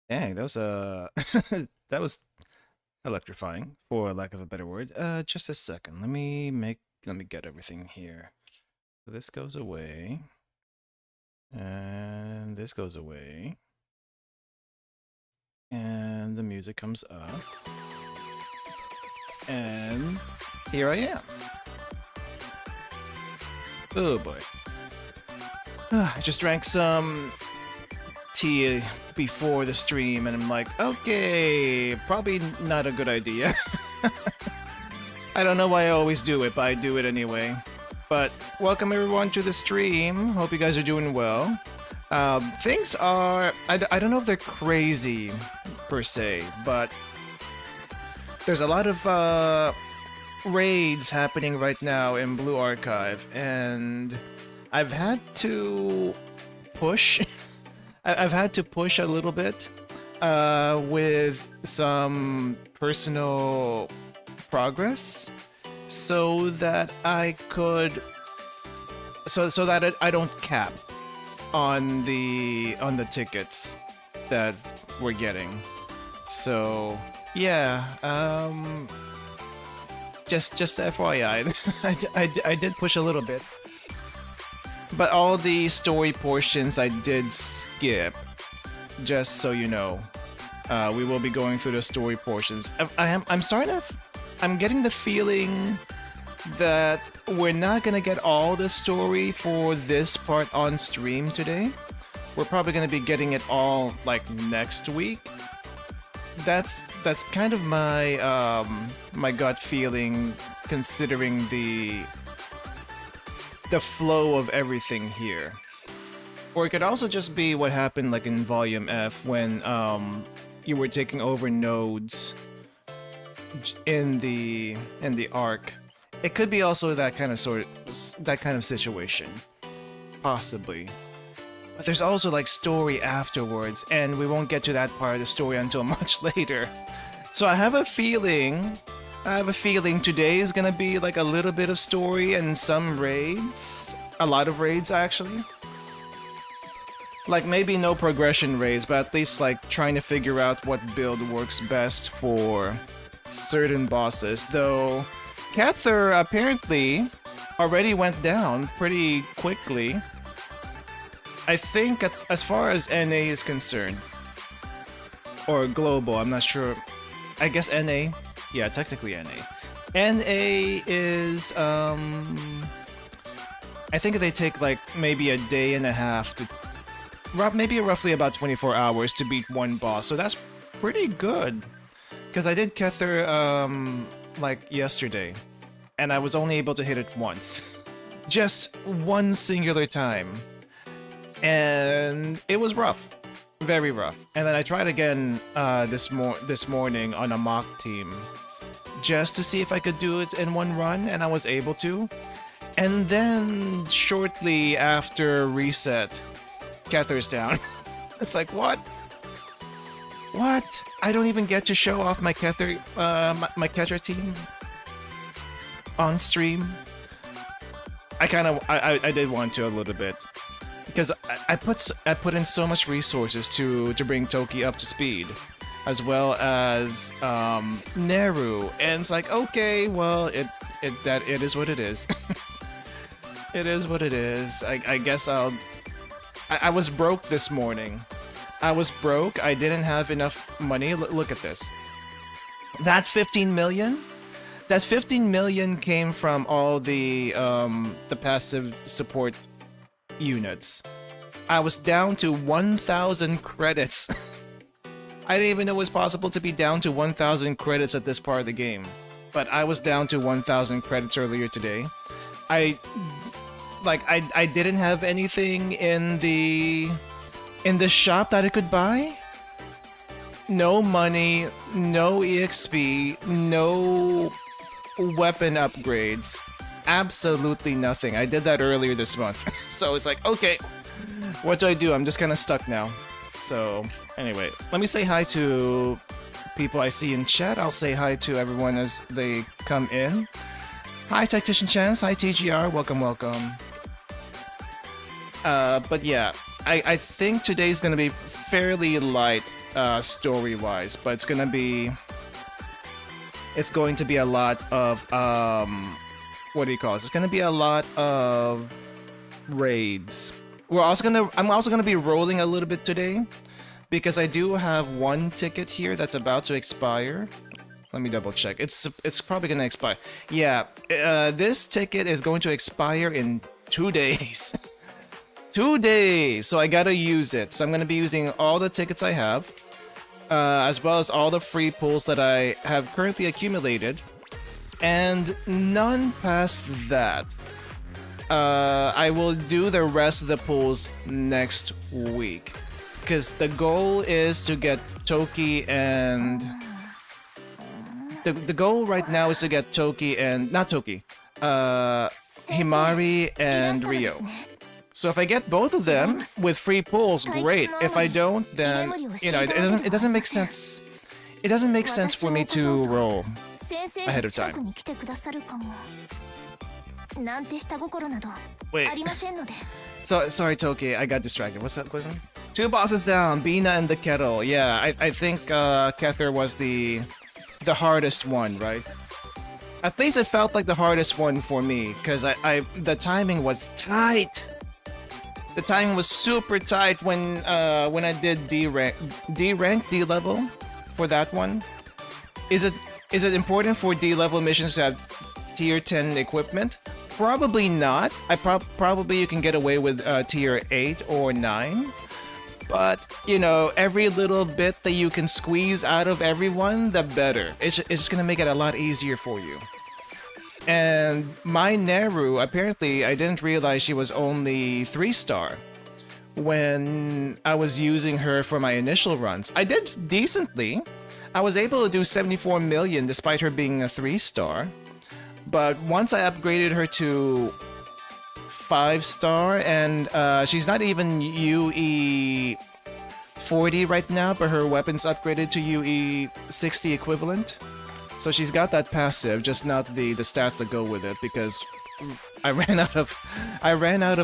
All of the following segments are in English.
Dang, that was that was electrifying, for lack of a better word. Just a second. Let me get everything here. So this goes away. And this goes away. And the music comes up. And here I am. Oh boy. I just drank some tea before the stream, and I'm like, okay, probably not a good idea. I don't know why I always do it, but I do it anyway. But welcome everyone to the stream. Hope you guys are doing well. Things are... I don't know if they're crazy, per se, but there's a lot of raids happening right now in Blue Archive, and I've had to push... I've had to push a little bit with some personal progress so that I could... so that I don't cap on the tickets that we're getting. So yeah, just FYI, I did push a little bit, but all the story portions I did skip. Just so you know, we will be going through the story portions. I'm getting the feeling that we're not gonna get all the story for this part on stream today. We're probably gonna be getting it all like next week. That's kind of my my gut feeling, considering the flow of everything here. Or it could also just be what happened like in Volume F when you were taking over nodes in the arc. It could be also that kind of situation, possibly. But there's also like story afterwards, and we won't get to that part of the story until much later. So I have a feeling today is gonna be like a little bit of story and some raids, a lot of raids actually. Like maybe no progression raids, but at least like trying to figure out what build works best for certain bosses. Though Cather apparently already went down pretty quickly. I think as far as NA is concerned, or global, I'm not sure. I guess NA. Yeah, technically NA. NA is I think they take like maybe a day and a half to maybe roughly about 24 hours to beat one boss, so that's pretty good. Because I did Kether like yesterday, and I was only able to hit it once. Just one singular time. And it was rough. Very rough. And then I tried again this morning on a mock team, just to see if I could do it in one run, and I was able to. And then shortly after reset, Kether's down. It's like, what? What? I don't even get to show off my Kether, my Kether team on stream. I did want to a little bit, because I put in so much resources to bring Toki up to speed, as well as Neru, and it's like, okay, well, it is what it is. It is what it is. I guess I was broke this morning. I was broke. I didn't have enough money. Look at this. That's 15 million? That 15 million came from all the passive support units. I was down to 1,000 credits. I didn't even know it was possible to be down to 1,000 credits at this part of the game. But I was down to 1,000 credits earlier today. I didn't have anything in the shop that I could buy. No money, no EXP, no weapon upgrades. Absolutely nothing. I did that earlier this month. So it's like, okay, what do I do? I'm just kind of stuck now. So anyway, let me say hi to people I see in chat. I'll say hi to everyone as they come in. Hi Tactician Chance, hi TGR, welcome, welcome. But yeah, I think today's gonna be fairly light story-wise, but it's going to be a lot of what do you call it? It's going to be a lot of raids. I'm also gonna be rolling a little bit today because I do have one ticket here that's about to expire. Let me double check. It's probably gonna expire. Yeah, this ticket is going to expire in 2 days. 2 days. So I gotta use it. So I'm gonna be using all the tickets I have, as well as all the free pulls that I have currently accumulated, and none past that. I will do the rest of the pulls next week, because the goal is to get Toki and the goal right now is to get Toki and not Toki, Himari and Rio. So if I get both of them with free pulls, great. If I don't, then it doesn't make sense. It doesn't make sense for me to roll ahead of time. Wait. So sorry, Toki, I got distracted. What's that question? 2 bosses down, Bina and the Kettle. Yeah, I think Kether was the hardest one, right? At least it felt like the hardest one for me, because the timing was tight. The timing was super tight when I did D level for that one. Is it important for D level missions to have tier 10 equipment? Probably not. Probably you can get away with tier 8 or 9. But, every little bit that you can squeeze out of everyone, the better. It's just gonna make it a lot easier for you. And my Neru, apparently, I didn't realize she was only 3-star when I was using her for my initial runs. I did decently. I was able to do 74 million despite her being a 3-star. But once I upgraded her to 5-star, and she's not even UE 40 right now, but her weapon's upgraded to UE 60 equivalent. So she's got that passive, just not the stats that go with it, because I ran out of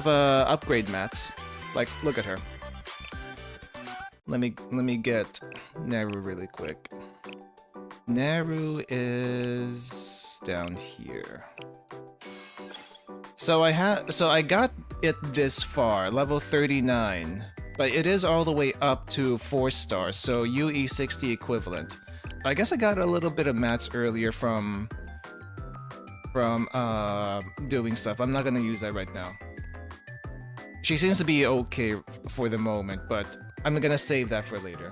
upgrade mats. Like, look at her. Let me get Neru really quick. Neru is down here. So I got it this far, level 39, but it is all the way up to 4-star, so UE 60 equivalent. I guess I got a little bit of mats earlier from doing stuff. I'm not gonna use that right now. She seems to be okay for the moment, but I'm gonna save that for later.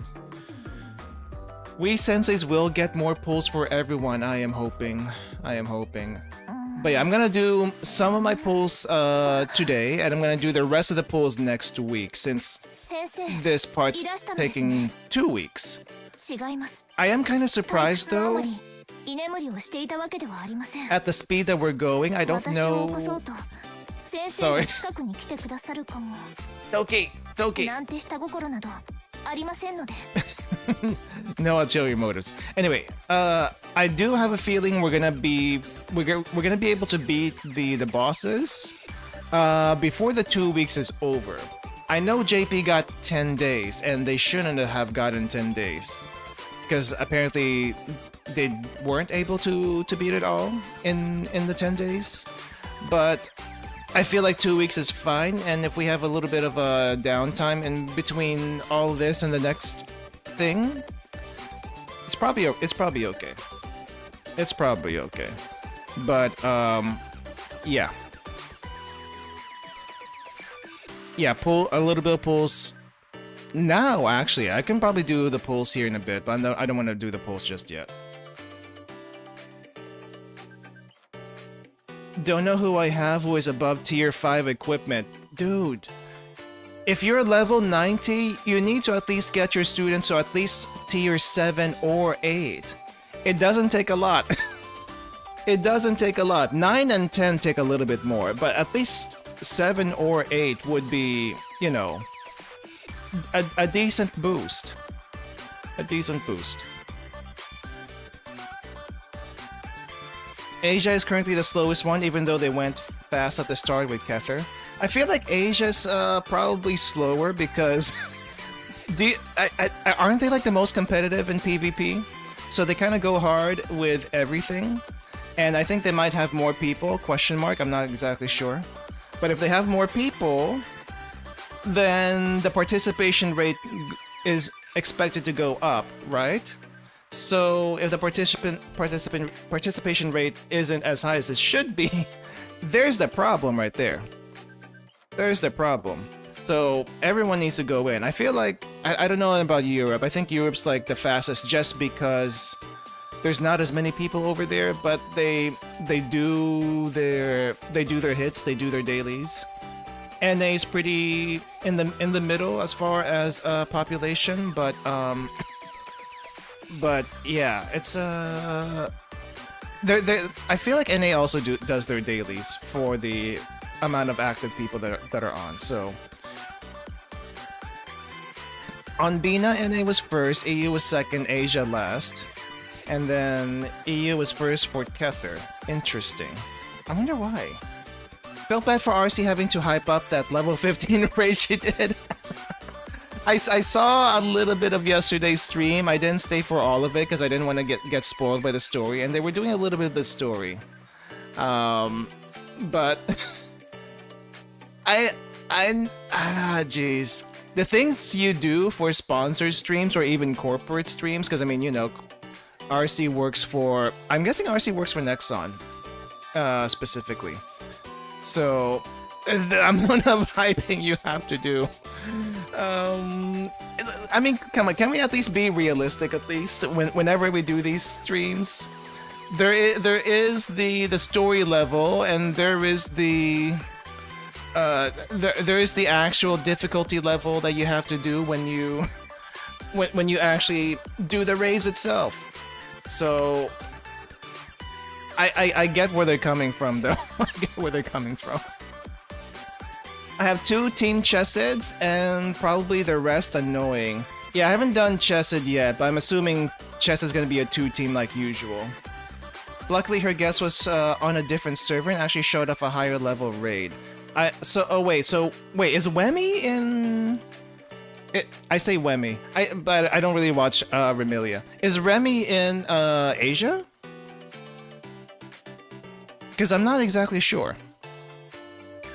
We senseis will get more pulls for everyone, I am hoping. But yeah, I'm gonna do some of my pulls today, and I'm gonna do the rest of the pulls next week, since this part's taking 2 weeks. I am kind of surprised though, at the speed that we're going. I don't know. Sorry. Toki. No ulterior motives. Anyway, I do have a feeling we're gonna be able to beat the bosses before the 2 weeks is over. I know JP got 10 days, and they shouldn't have gotten 10 days, because apparently they weren't able to beat it all in the 10 days. But I feel like 2 weeks is fine, and if we have a little bit of a downtime in between all this and the next thing, it's probably okay. It's probably okay. But yeah. Yeah, pull a little bit of pulls now. Actually, I can probably do the pulls here in a bit, but I don't want to do the pulls just yet. Don't know who I have who is above tier 5 equipment. Dude, if you're level 90, you need to at least get your students to at least tier 7 or 8. It doesn't take a lot. It doesn't take a lot. 9 and 10 take a little bit more, but at least 7 or 8 would be, a decent boost. A decent boost. Asia is currently the slowest one, even though they went fast at the start with Kether. I feel like Asia's probably slower because Aren't they like the most competitive in PvP? So they kind of go hard with everything, and I think they might have more people. Question mark? I'm not exactly sure, but if they have more people, then the participation rate is expected to go up, right? So if the participation rate isn't as high as it should be, there's the problem right there. There's the problem. So everyone needs to go in. I feel like I don't know about Europe. I think Europe's like the fastest just because there's not as many people over there, but they do their hits, they do their dailies. NA is pretty in the middle as far as population, but yeah, it's I feel like NA also does their dailies for the amount of active people that are on. So on Bina, NA was first, EU was second, Asia last, and then EU was first for Kether. Interesting. I wonder why. Felt bad for RC having to hype up that level 15 raid she did. I saw a little bit of yesterday's stream. I didn't stay for all of it because I didn't want to get spoiled by the story, and they were doing a little bit of the story. But jeez. The things you do for sponsored streams or even corporate streams, because I mean, you know, RC works for... I'm guessing RC works for Nexon, specifically. So, the amount of hyping you have to do. I mean, come on, can we at least be realistic at least? Whenever we do these streams, there is the story level, and there is the... there is the actual difficulty level that you have to do when you actually do the raise itself. So I get where they're coming from, though. I get where they're coming from. I have 2 team Chessids and probably the rest annoying. Yeah, I haven't done Chessid yet, but I'm assuming Chessid's gonna be a 2-team like usual. Luckily, her guest was on a different server and actually showed off a higher level raid. Wait, is Wemi in... I say Wemi, but I don't really watch Remilia. Is Remy in Asia? Because I'm not exactly sure.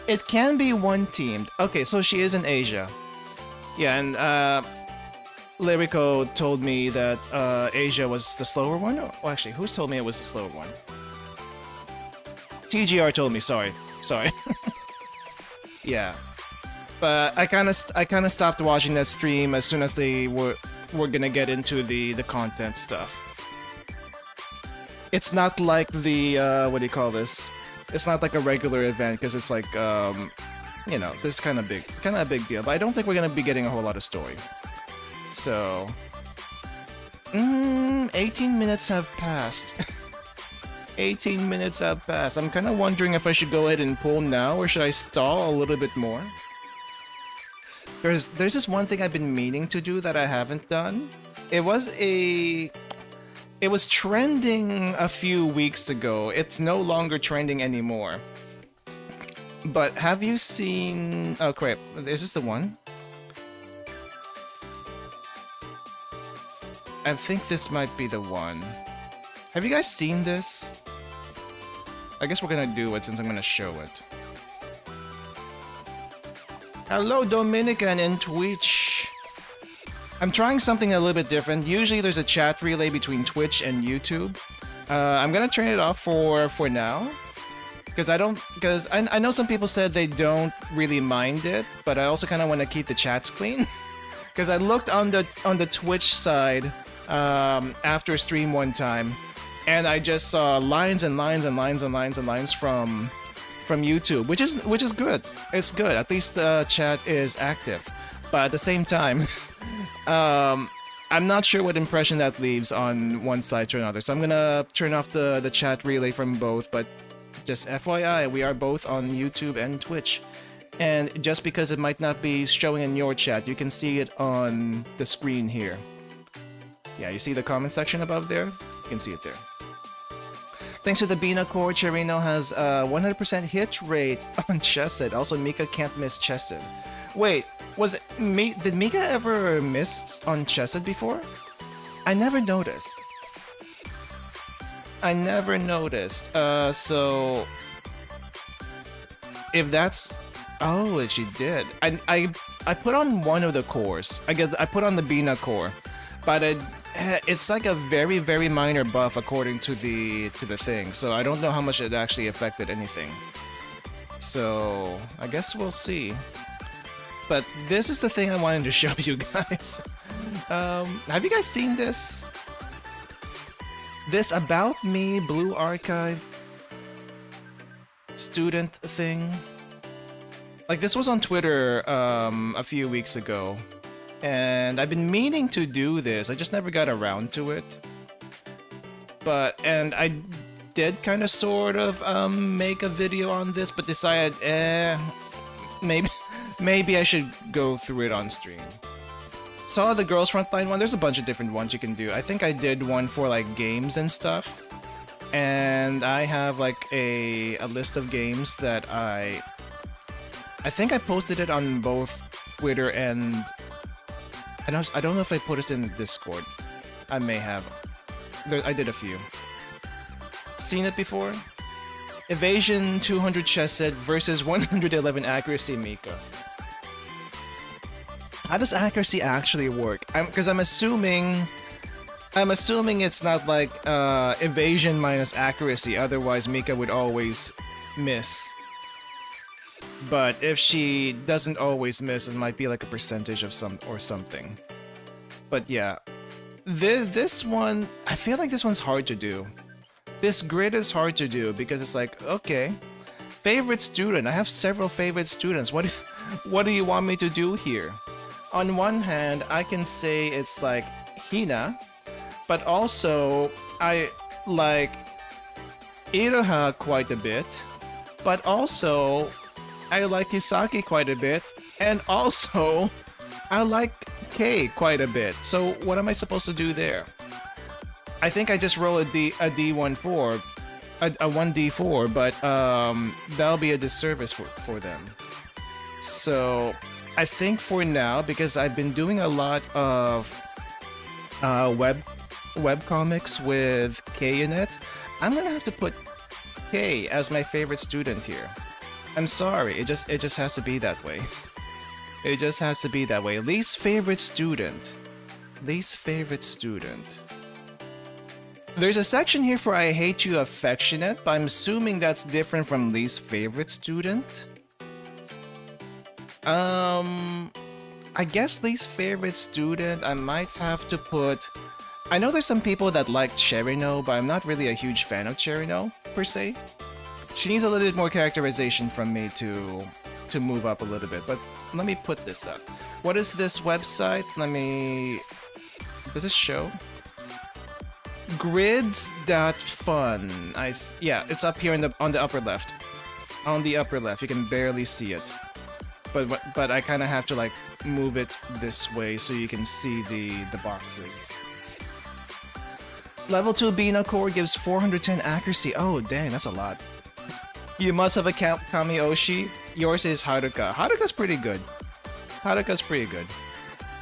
It can be 1-teamed. Okay, so she is in Asia. Yeah, and Lyrico told me that Asia was the slower one. Well, actually, who's told me it was the slower one? TGR told me, sorry. Yeah, but I kind of stopped watching that stream as soon as they were gonna get into the content stuff. It's not like the what do you call this? It's not like a regular event because it's like you know, this is kind of a big deal. But I don't think we're gonna be getting a whole lot of story. So 18 minutes have passed. 18 minutes have passed. I'm kind of wondering if I should go ahead and pull now, or should I stall a little bit more? There's this one thing I've been meaning to do that I haven't done. It was trending a few weeks ago. It's no longer trending anymore. But have you seen... Oh crap, is this the one? I think this might be the one. Have you guys seen this? I guess we're gonna do it since I'm gonna show it. Hello, Dominican in Twitch. I'm trying something a little bit different. Usually there's a chat relay between Twitch and YouTube. I'm gonna turn it off for now. Because I know some people said they don't really mind it, but I also kind of want to keep the chats clean. Because I looked on the Twitch side after stream one time, and I just saw lines and lines and lines and lines and lines from YouTube, which is good. It's good. At least the chat is active. But at the same time, I'm not sure what impression that leaves on one side to another. So I'm gonna turn off the chat relay from both. But just FYI, we are both on YouTube and Twitch. And just because it might not be showing in your chat, you can see it on the screen here. Yeah, you see the comment section above there? You can see it there. Thanks to the Bina core, Cherino has a 100% hit rate on Chesed. Also, Mika can't miss Chesed. Wait, Was it me? Did Mika ever miss on Chesed before? I never noticed. So if that's, oh, she did. I put on one of the cores. I put on the Bina core, but it's like a very, very minor buff according to the thing. So I don't know how much it actually affected anything. So I guess we'll see. But this is the thing I wanted to show you guys. Have you guys seen this? This About Me Blue Archive student thing? Like, this was on Twitter a few weeks ago. And I've been meaning to do this. I just never got around to it. And I did kind of sort of make a video on this, but decided, maybe I should go through it on stream. Saw the Girls Frontline one. There's a bunch of different ones you can do. I think I did one for like games and stuff. And I have like a list of games that I think I posted it on both Twitter and I don't know if I put it in the Discord. I may have. I did a few. Seen it before? Evasion 200 Chesed versus 111 accuracy Mika. How does accuracy actually work? Because I'm assuming it's not like evasion minus accuracy. Otherwise, Mika would always miss. But if she doesn't always miss, it might be like a percentage of something. But yeah, this one, I feel like this one's hard to do. This grid is hard to do because it's like, okay, favorite student. I have several favorite students. What do you want me to do here? On one hand, I can say it's like Hina, but also I like Iroha quite a bit, but also I like Hisaki quite a bit, and also I like Kei quite a bit. So what am I supposed to do there? I think I just roll a 1d4, but that'll be a disservice for them. So I think for now, because I've been doing a lot of web comics with Kei in it, I'm gonna have to put Kei as my favorite student here. I'm sorry, it just has to be that way. It just has to be that way. Least favorite student. There's a section here for I hate you affectionate, but I'm assuming that's different from least favorite student. I guess least favorite student, I might have to put... I know there's some people that like Cherino, but I'm not really a huge fan of Cherino, per se. She needs a little bit more characterization from me to move up a little bit, but let me put this up. What is this website? Does it show? Grids.fun. Yeah, it's up here on the upper left. On the upper left, you can barely see it. But I kind of have to like move it this way so you can see the boxes. Level 2 Bina core gives 410 accuracy. Oh dang, that's a lot. You must have a Kamioshi. Yours is Haruka. Haruka's pretty good.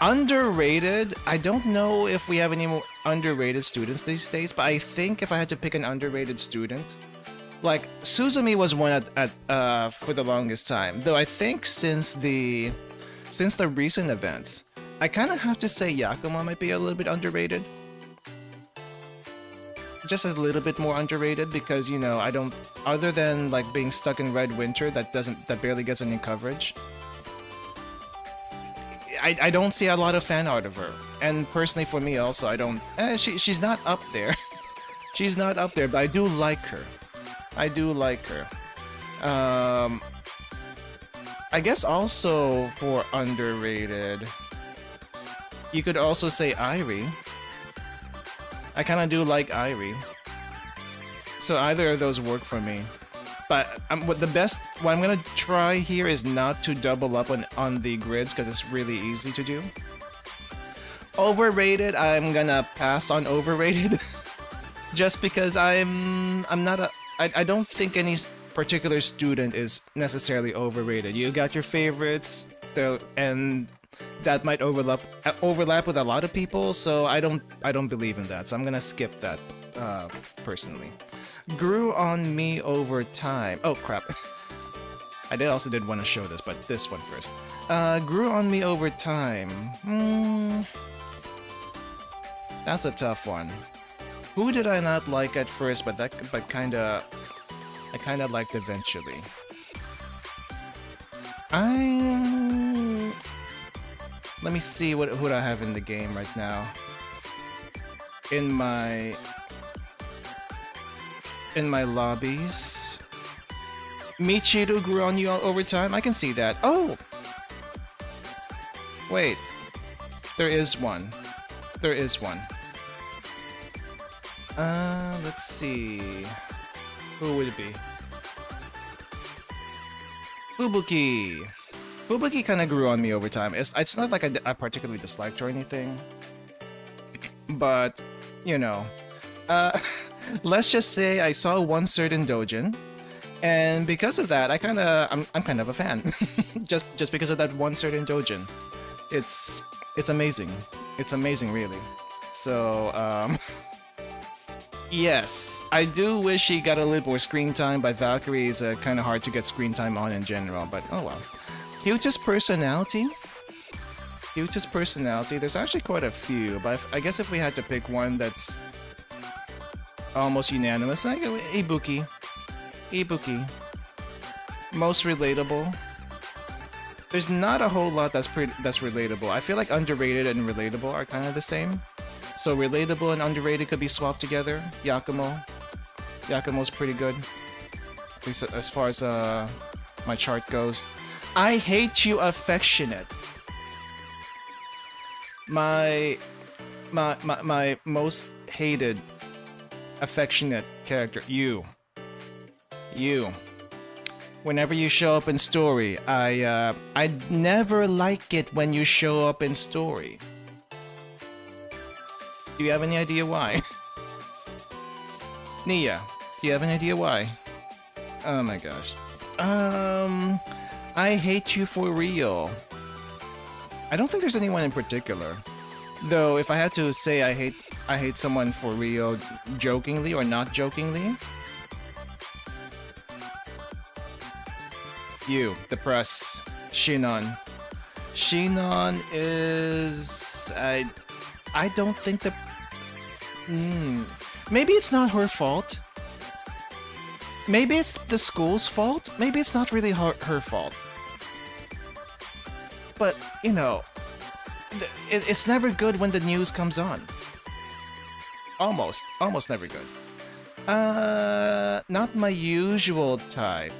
Underrated? I don't know if we have any more underrated students these days, but I think if I had to pick an underrated student, like Suzumi was one for the longest time. Though I think since the recent events, I kind of have to say Yakuma might be a little bit underrated. Just a little bit more underrated because, you know, I don't, other than like being stuck in Red Winter that barely gets any coverage. I don't see a lot of fan art of her, and personally for me also, I don't. She's not up there. She's not up there, but I do like her. I guess also for underrated, you could also say Irie. I kind of do like Irie. So either of those work for me. But what I'm gonna try here is not to double up on the grids because it's really easy to do. Overrated, I'm gonna pass on overrated. Just because I don't think any particular student is necessarily overrated. You got your favorites, and that might overlap with a lot of people. So I don't believe in that. So I'm gonna skip that personally. Grew on me over time. Oh crap. I also did want to show this, but this one first. Grew on me over time. That's a tough one. Who did I not like at first, but I kinda liked eventually. Let me see who do I have in the game right now. In my lobbies. Michiru grew on you over time? I can see that. Oh! Wait. There is one. There is one. Let's see. Who would it be? Fubuki! Fubuki kinda grew on me over time. It's not like I particularly disliked her or anything. But, you know. Let's just say I saw one certain dojin. And because of that, I'm kind of a fan. just because of that one certain dojin. It's amazing. It's amazing, really. So, yes, I do wish he got a little more screen time, but Valkyrie is kind of hard to get screen time on in general, but oh well. Hugest personality? Hugest personality? There's actually quite a few, but I guess if we had to pick one that's almost unanimous, I go Ibuki. Ibuki. Most relatable. There's not a whole lot that's relatable. I feel like underrated and relatable are kind of the same. So relatable and underrated could be swapped together. Yakumo. Yakumo's pretty good. At least as far as my chart goes. I hate you affectionate. My most hated affectionate character. You. Whenever you show up in story, I never like it when you show up in story. Do you have any idea why? Nia, do you have any idea why? Oh my gosh. I hate you for real. I don't think there's anyone in particular. Though if I had to say I hate someone for real jokingly or not jokingly, you, the press, Shinon. Shinon is... I don't think the... Maybe it's not her fault. Maybe it's the school's fault. Maybe it's not really her fault. But, you know, it's never good when the news comes on. Almost never good. Not my usual type.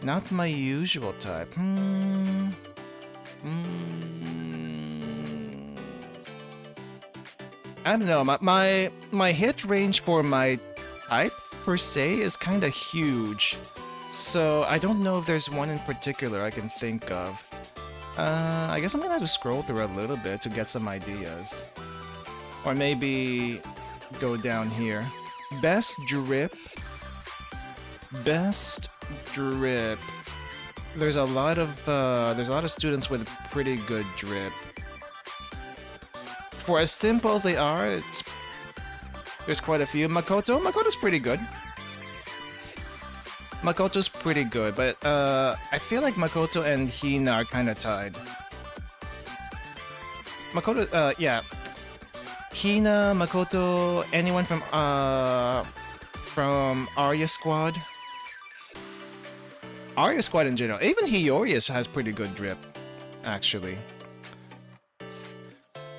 Not my usual type. I don't know. My hit range for my type per se is kind of huge, so I don't know if there's one in particular I can think of. I guess I'm gonna have to scroll through a little bit to get some ideas, or maybe go down here. Best drip. Best drip. There's a lot of students with pretty good drip. For as simple as they are, there's quite a few. Makoto's pretty good. Makoto's pretty good, but I feel like Makoto and Hina are kind of tied. Makoto, yeah. Hina, Makoto, anyone from Arya Squad. Arya Squad in general. Even Hiyori has pretty good drip, actually.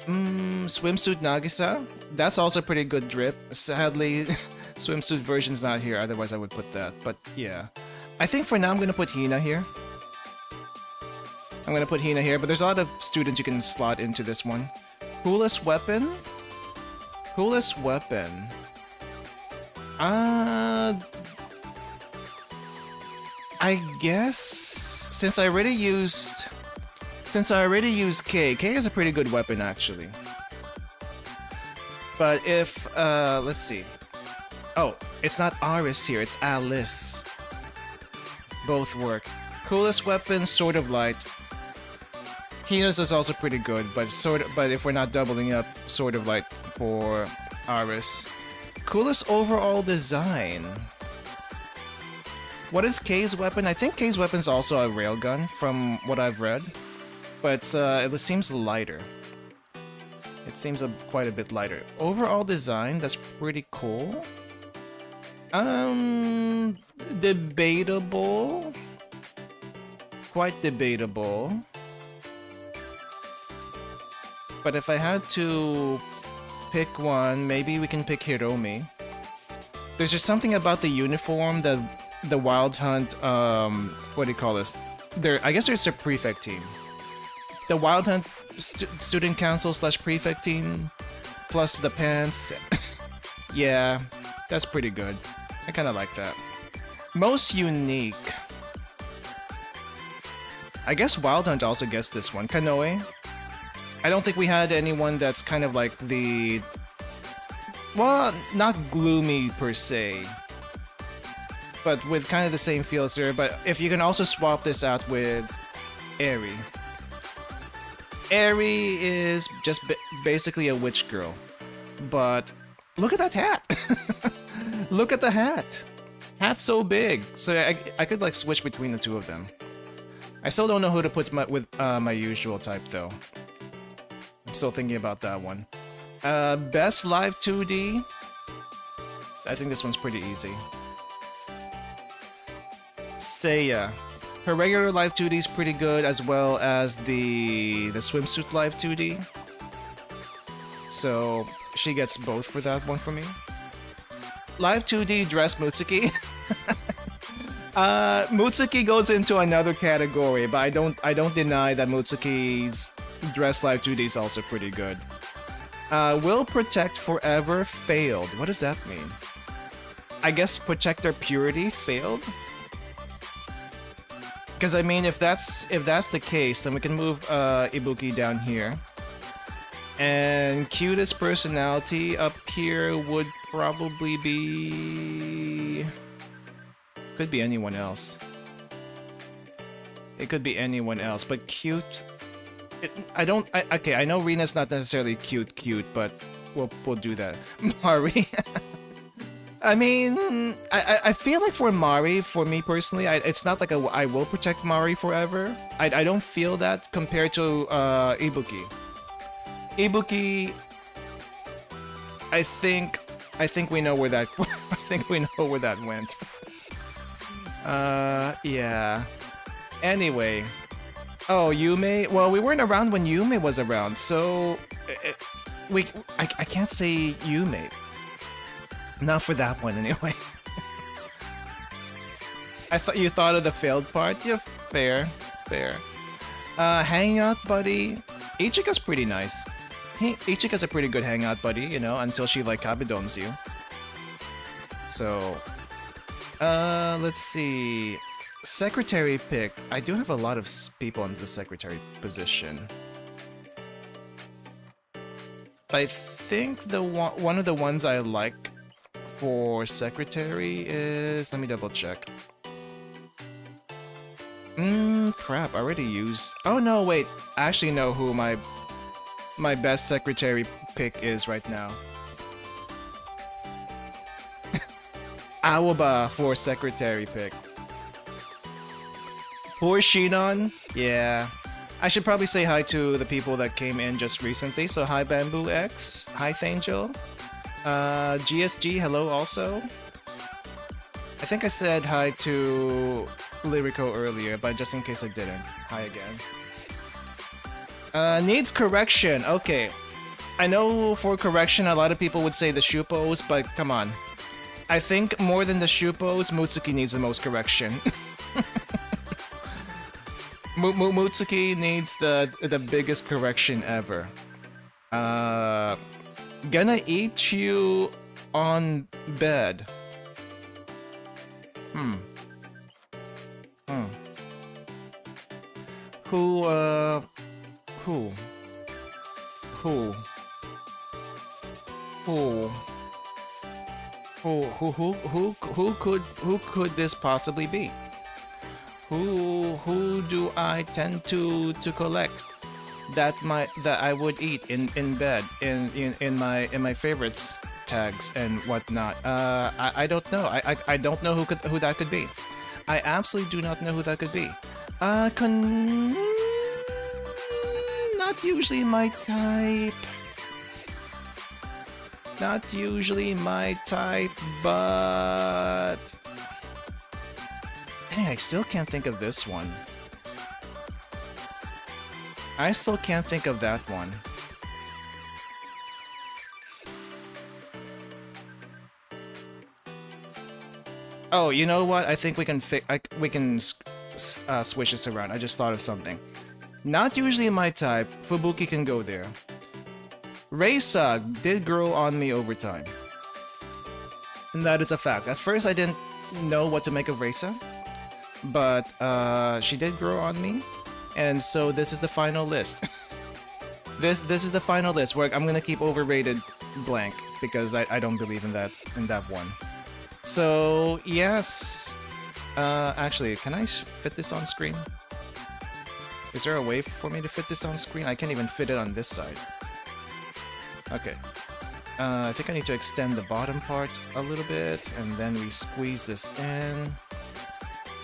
Swimsuit Nagisa. That's also pretty good drip. Sadly, swimsuit version's not here, otherwise I would put that. But yeah. I think for now I'm gonna put Hina here. I'm gonna put Hina here, but there's a lot of students you can slot into this one. Coolest weapon? Coolest weapon. I guess since I already used K is a pretty good weapon actually. But if let's see. Oh, it's not Aris here, it's Alice. Both work. Coolest weapon, Sword of Light. Hina's is also pretty good, but but if we're not doubling up, sort of like for Aris. Coolest overall design. What is K's weapon? I think K's weapon's also a railgun, from what I've read. But it seems lighter. It seems quite a bit lighter. Overall design, that's pretty cool. Debatable. Quite debatable. But if I had to pick one, maybe we can pick Hiromi. There's just something about the uniform, the Wild Hunt, what do you call this? I guess there's a prefect team. The Wild Hunt student council / prefect team, plus the pants. Yeah, that's pretty good. I kind of like that. Most unique. I guess Wild Hunt also gets this one. Kanoe. I don't think we had anyone that's kind of like the... Well, not gloomy per se. But with kind of the same feel as her. But if you can also swap this out with Eri. Eri is just basically a witch girl. But look at that hat! Look at the hat! Hat's so big. So I could like switch between the two of them. I still don't know who to put with my usual type though. I'm still thinking about that one. Best live 2D. I think this one's pretty easy. Seiya. Her regular live 2D is pretty good, as well as the swimsuit live 2D. So she gets both for that one for me. Live 2D dress Mutsuki. Mutsuki goes into another category, but I don't deny that Mutsuki's dress live 2D is also pretty good. Will protect forever failed. What does that mean? I guess protector purity failed? Because I mean, if that's the case, then we can move Ibuki down here. And cutest personality up here would probably be... Could be anyone else. It could be anyone else, but cute... Okay, I know Rina's not necessarily cute, but we'll do that. Mari. I mean, I feel like for Mari, for me personally, it's not like I will protect Mari forever. I don't feel that compared to Ibuki. Ibuki, I think we know where that I think we know where that went. Yeah. Anyway. Oh, Yume? Well, we weren't around when Yume was around, so... I can't say Yume. Not for that one, anyway. I thought you thought of the failed part? Yeah, fair. Hangout buddy? Ichika's pretty nice. Ichika's a pretty good hangout buddy, you know, until she, like, kabedons you. So... let's see... Secretary picked. I do have a lot of people in the secretary position. I think one of the ones I like for secretary is... Let me double check. Crap, I already used... Oh no, wait. I actually know who my best secretary pick is right now. Awaba for secretary pick. Poor Shinon? Yeah. I should probably say hi to the people that came in just recently. So hi Bamboo X, hi Thangel, GSG, hello also. I think I said hi to Lyrico earlier, but just in case I didn't, hi again. Needs correction, okay. I know for correction a lot of people would say the Shupos, but come on. I think more than the Shupos, Mutsuki needs the most correction. Mutsuki needs the biggest correction ever. Gonna eat you on bed. Who could this possibly be? Who do I tend to collect? that I would eat in bed in my favorites tags and whatnot. I don't know. I don't know who that could be. I absolutely do not know who that could be. Not usually my type. Not usually my type, but dang, I still can't think of this one. I still can't think of that one. Oh, you know what? I think we can switch this around. I just thought of something. Not usually my type. Fubuki can go there. Reisa did grow on me over time. And that is a fact. At first I didn't know what to make of Reisa, but she did grow on me. And so this is the final list. This is the final list where I'm gonna keep overrated blank because I don't believe in that one. So yes, actually, can I fit this on screen? Is there a way for me to fit this on screen? I can't even fit it on this side. Okay. I think I need to extend the bottom part a little bit, and then we squeeze this in.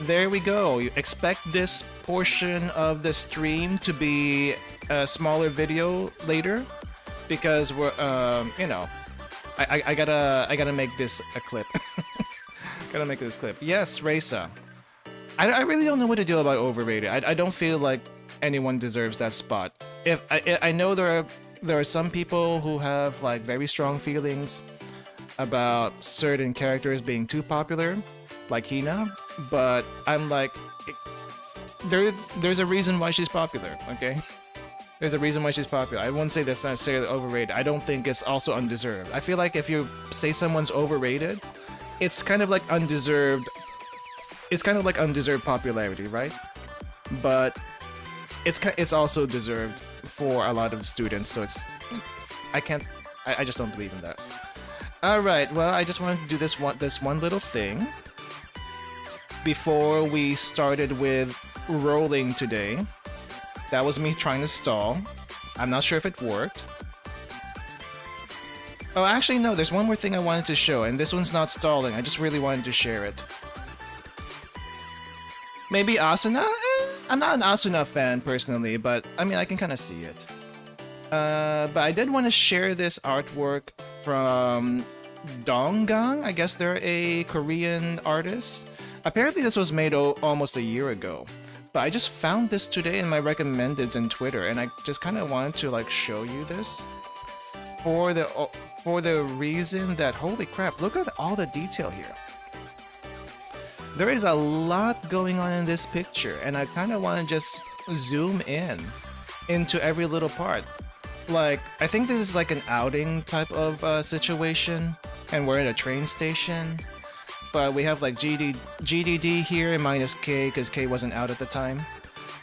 There we go. You expect this portion of the stream to be a smaller video later, because we're, you know, I gotta make this a clip. Gotta make this clip. Yes, Reisa. I really don't know what to do about overrated. I don't feel like anyone deserves that spot. If I know there are some people who have like very strong feelings about certain characters being too popular, like Hina, but I'm like, there's a reason why she's popular, okay? There's a reason why she's popular. I wouldn't say that's necessarily overrated. I don't think it's also undeserved. I feel like if you say someone's overrated, it's kind of like undeserved. It's kind of like undeserved popularity, right? But it's also deserved for a lot of the students. So it's I just don't believe in that. All right. Well, I just wanted to do this one little thing before we started with rolling today. That was me trying to stall. I'm not sure if it worked. Oh, actually, no, there's one more thing I wanted to show, and this one's not stalling. I just really wanted to share it. Maybe Asuna? I'm not an Asuna fan, personally, but, I mean, I can kind of see it. But I did want to share this artwork from Donggang. I guess they're a Korean artist. Apparently, this was made almost a year ago. But I just found this today in my recommendeds in Twitter, and I just kind of wanted to like show you this for the reason that, holy crap, look at all the detail here. There is a lot going on in this picture, and I kind of want to just zoom in into every little part. Like, I think this is like an outing type of situation, and we're at a train station. But we have like GDD here minus K because K wasn't out at the time.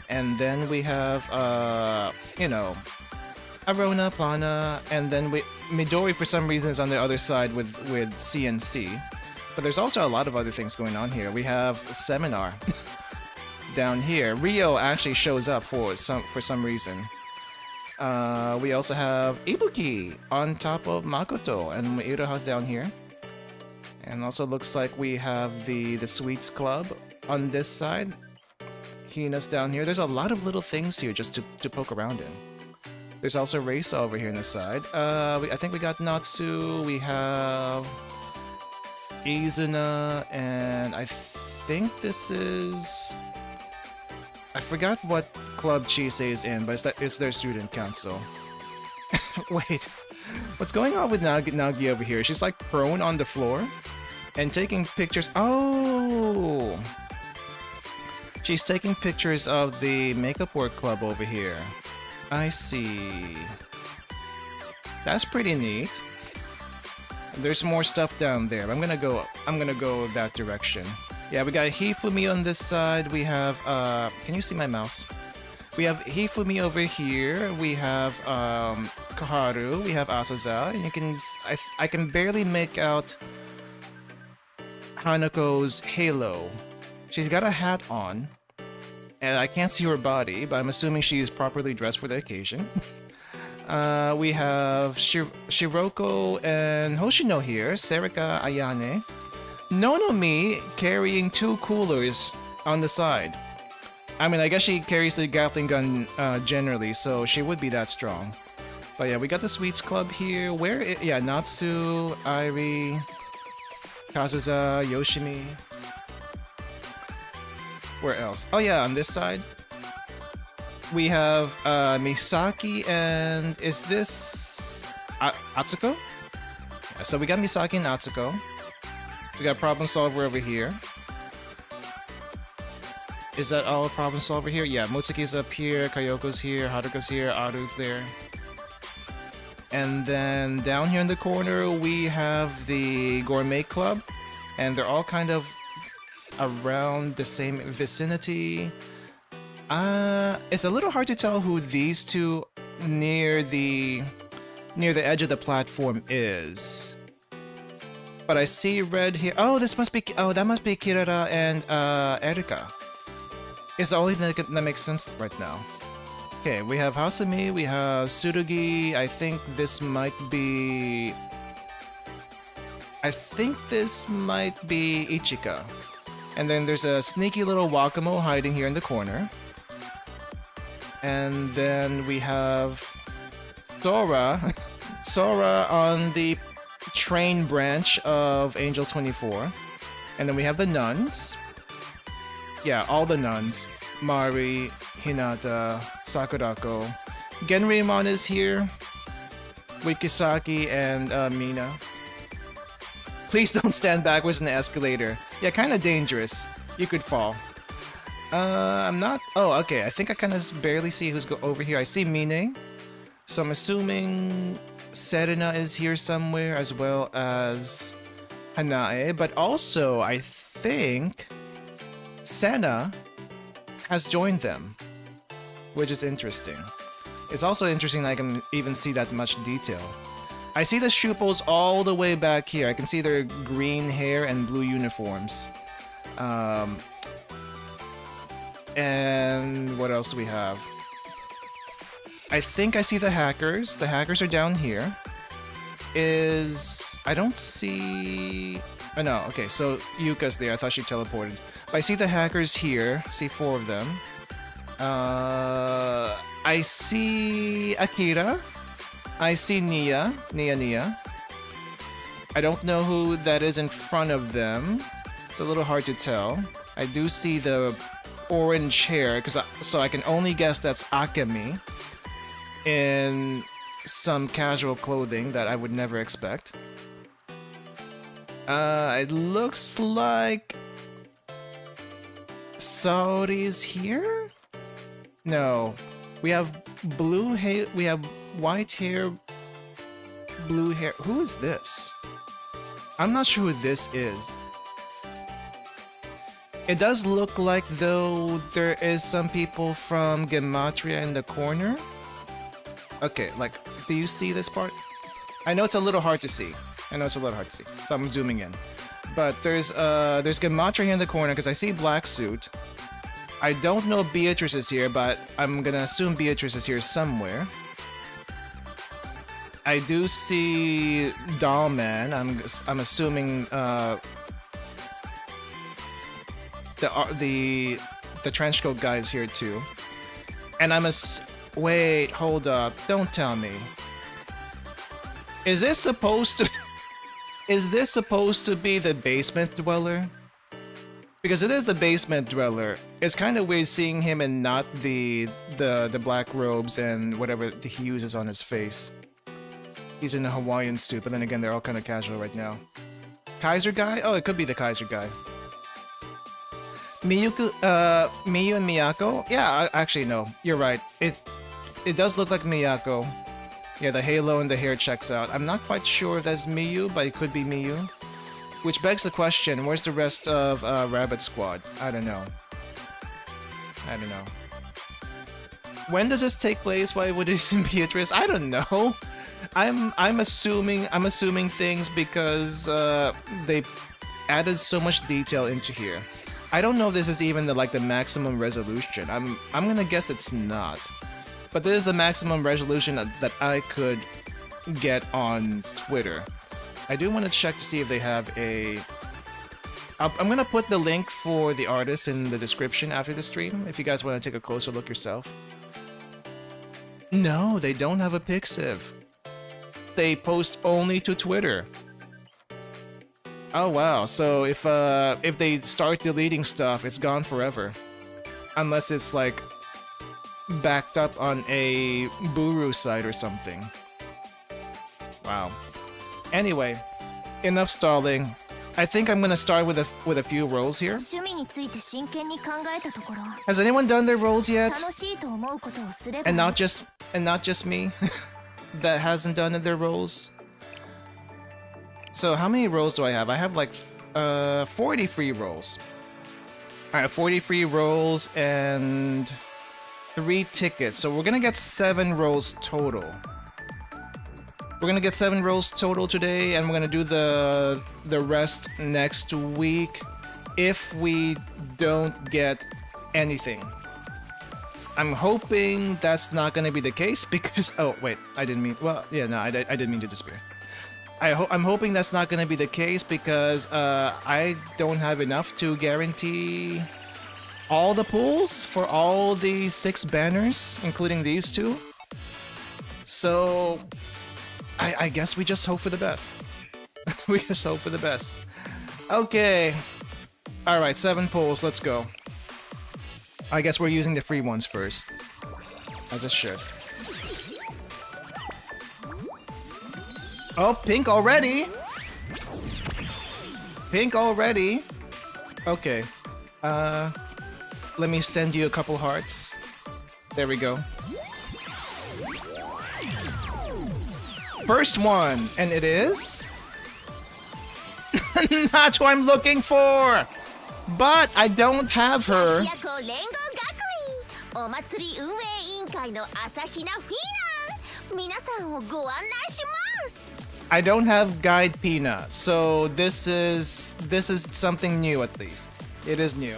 And then we have, you know, Arona, Plana, and then Midori for some reason is on the other side with CNC. But there's also a lot of other things going on here. We have Seminar down here. Rio actually shows up for some reason. We also have Ibuki on top of Makoto and Iroha's down here. And also looks like we have the Sweets Club on this side. Hina's down here. There's a lot of little things here just to poke around in. There's also Reisa over here on this side. I think we got Natsu. We have Izuna, and I think this is... I forgot what club Chisei is in, but it's their student council. Wait, what's going on with Nagi over here? She's like prone on the floor and taking pictures. Oh! She's taking pictures of the Makeup Work Club over here. I see. That's pretty neat. There's more stuff down there. I'm gonna go that direction. Yeah, we got Hifumi on this side. We have can you see my mouse? We have Hifumi over here. We have Koharu. We have Asaza. And you can I can barely make out Hanako's halo. She's got a hat on, And I can't see her body, but I'm assuming she is properly dressed for the occasion. We have Shiroko and Hoshino here, Serika Ayane. Nonomi carrying 2 coolers on the side. I mean, I guess she carries the Gatling gun generally, so she would be that strong. But yeah, we got the Sweets Club here. Yeah, Natsu, Airi, Kazuza, Yoshimi. Where else? Oh yeah, on this side. We have Misaki and is this Atsuko? Yeah, so we got Misaki and Atsuko. We got Problem Solver over here. Is that all Problem Solver here? Yeah, Mutsuki's up here, Kayoko's here, Haruka's here, Aru's there. And then down here in the corner we have the Gourmet Club. And they're all kind of around the same vicinity. It's a little hard to tell who these two near the edge of the platform is. But I see red here. Oh, that must be Kirara and Erika. It's the only thing that makes sense right now. Okay, we have Hasumi, we have Tsurugi. I think this might be Ichika. And then there's a sneaky little Wakamo hiding here in the corner. And then we have Sora. Sora on the train branch of Angel 24. And then we have the nuns. Yeah, all the nuns. Mari, Hinata, Sakurako. Genrymon is here. Wikisaki and Mina. Please don't stand backwards in the escalator. Yeah, kind of dangerous. You could fall. I'm not... Oh, okay. I think I kind of barely see who's over here. I see Mine. So I'm assuming Serena is here somewhere as well as Hanae. But also, I think Senna has joined them, which is interesting. It's also interesting that I can even see that much detail. I see the Shupos all the way back here. I can see their green hair and blue uniforms. And what else do we have? I think I see the hackers. The hackers are down here. I don't see... Oh no, okay, so Yuka's there. I thought she teleported. But I see the hackers here. See 4 of them. I see Akira. I see Nia. Nia. I don't know who that is in front of them. It's a little hard to tell. I do see the orange hair, so I can only guess that's Akemi in some casual clothing that I would never expect. It looks like Saori's here? No. We have blue hair, we have white hair, blue hair. Who is this? I'm not sure who this is. It does look like though there is some people from Gematria in the corner. Okay, like, do you see this part? I know it's a little hard to see. So I'm zooming in. But there's Gematria here in the corner because I see Black Suit. I don't know if Beatrice is here, but I'm gonna assume Beatrice is here somewhere. I do see Dollman. I'm assuming the trenchcoat guy is here too. And wait, hold up. Don't tell me. Is this supposed to be the basement dweller? Because it is the basement dweller. It's kind of weird seeing him and not the black robes and whatever he uses on his face. He's in a Hawaiian suit, but then again, they're all kind of casual right now. Kaiser guy? Oh, it could be the Kaiser guy. Miyu and Miyako? Yeah, actually, no. You're right. It does look like Miyako. Yeah, the halo and the hair checks out. I'm not quite sure if that's Miyu, but it could be Miyu. Which begs the question, where's the rest of Rabbit Squad? I don't know. When does this take place? Why would it see Beatrice? I don't know. I'm assuming things because they added so much detail into here. I don't know if this is even the maximum resolution. I'm gonna guess it's not. But this is the maximum resolution that I could get on Twitter. I do want to check to see if they have a... I'm gonna put the link for the artist in the description after the stream, if you guys want to take a closer look yourself. No, they don't have a Pixiv. They post only to Twitter. Oh wow, so if they start deleting stuff, it's gone forever. Unless it's like backed up on a Buru site or something. Wow. Anyway, enough stalling. I think I'm gonna start with a few roles here. Has anyone done their roles yet? And not just me that hasn't done their roles. So how many roles do I have? I have like 40 free rolls. Alright, 40 free rolls and 3 tickets. So we're gonna get 7 rolls total. We're gonna get 7 rolls total today, and we're gonna do the rest next week if we don't get anything. I'm hoping that's not gonna be the case because... Oh, wait, I didn't mean... Well, yeah, no, I didn't mean to disappear. I'm hoping that's not gonna be the case because I don't have enough to guarantee all the pulls for all the 6 banners, including these 2. So... I guess we just hope for the best. We just hope for the best. Okay. Alright, 7 pulls, let's go. I guess we're using the free ones first. As it should. Oh, pink already! Pink already! Okay. Let me send you a couple hearts. There we go. First one, and it is... Not who I'm looking for! But I don't have her. I don't have Guide Pina, so this is something new at least. It is new.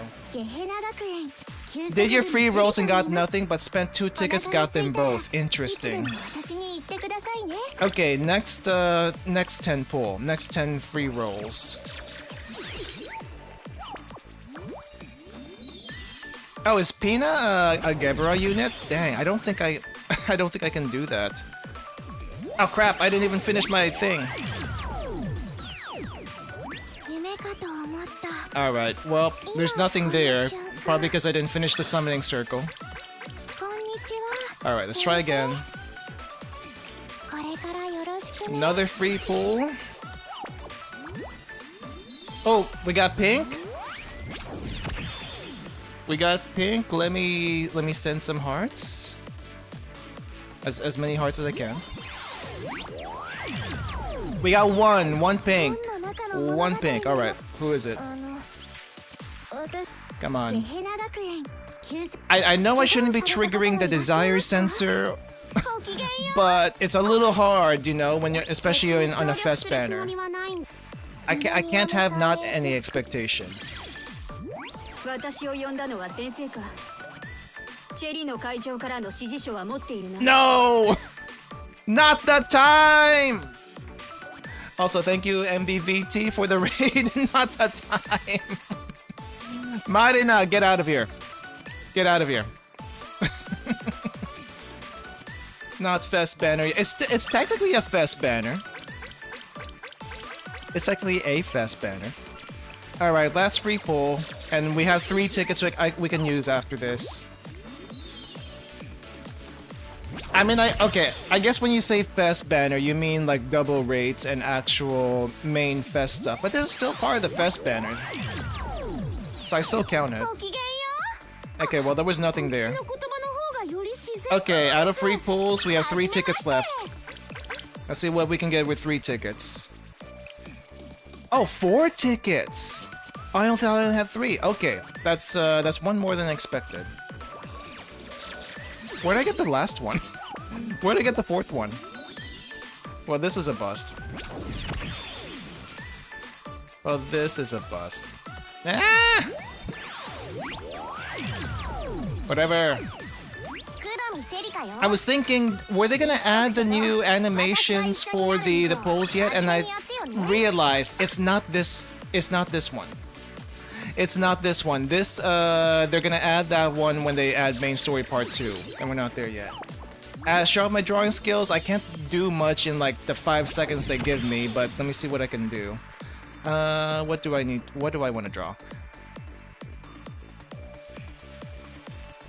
Did your free rolls and got nothing, but spent 2 tickets, got them both. Interesting. Okay, next 10 pull. Next 10 free rolls. Oh, is Pina a Gebra unit? Dang, I don't think I can do that. Oh crap, I didn't even finish my thing. Alright, well, there's nothing there. Probably because I didn't finish the summoning circle. Alright, let's try again. Another free pull. Oh, we got pink? We got pink. Let me send some hearts. As many hearts as I can. We got one pink. One pink. Alright, who is it? Come on. I know I shouldn't be triggering the desire sensor, but it's a little hard, you know, when you're especially on a fest banner. I can't have not any expectations. No! Not the time! Also, thank you MBVT for the raid. Not the time. Marina, get out of here. Get out of here. Not fest banner. It's technically a fest banner. It's technically a fest banner. Alright, last free pull. And we have 3 tickets we can use after this. I mean, okay, I guess when you say fest banner, you mean like double rates and actual main fest stuff. But this is still part of the fest banner. So I still count it. Okay, well, there was nothing there. Okay, out of free pulls, we have 3 tickets left. Let's see what we can get with 3 tickets. Oh, 4 tickets! Oh, I only had 3. Okay, that's 1 more than expected. Where'd I get the last one? Where'd I get the 4th one? Well, this is a bust. Well, this is a bust. Ah! Whatever. I was thinking, were they gonna add the new animations for the polls yet? And I realized it's not this. It's not this one. It's not this one. This they're gonna add that one when they add main story part 2, and we're not there yet. Show off my drawing skills. I can't do much in like the 5 seconds they give me, but let me see what I can do. What do I need? What do I want to draw?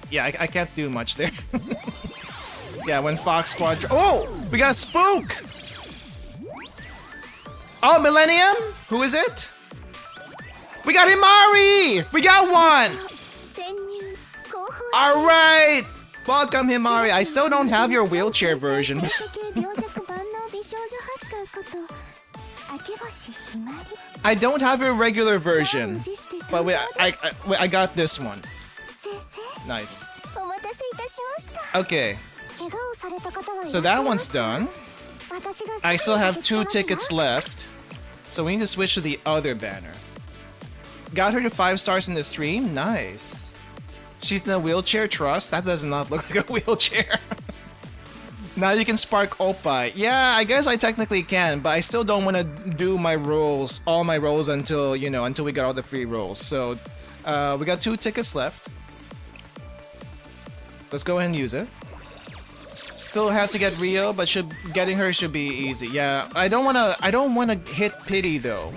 Yeah, I can't do much there. Yeah, when Fox Squad... Oh! We got Spook! Oh, Millennium? Who is it? We got Himari! We got one! Alright! Welcome, Himari. I still don't have your wheelchair version. I don't have your regular version. But wait, I got this one. Nice. Okay. So that one's done. I still have 2 tickets left. So we need to switch to the other banner. Got her to 5 stars in the stream? Nice. She's in a wheelchair, trust? That does not look like a wheelchair. Now you can spark Oppai. Yeah, I guess I technically can, but I still don't want to do my rolls, all my rolls until, you know, until we got all the free rolls. So, we got 2 tickets left. Let's go ahead and use it. Still have to get Rio, but getting her should be easy. Yeah, I don't wanna hit Pity though.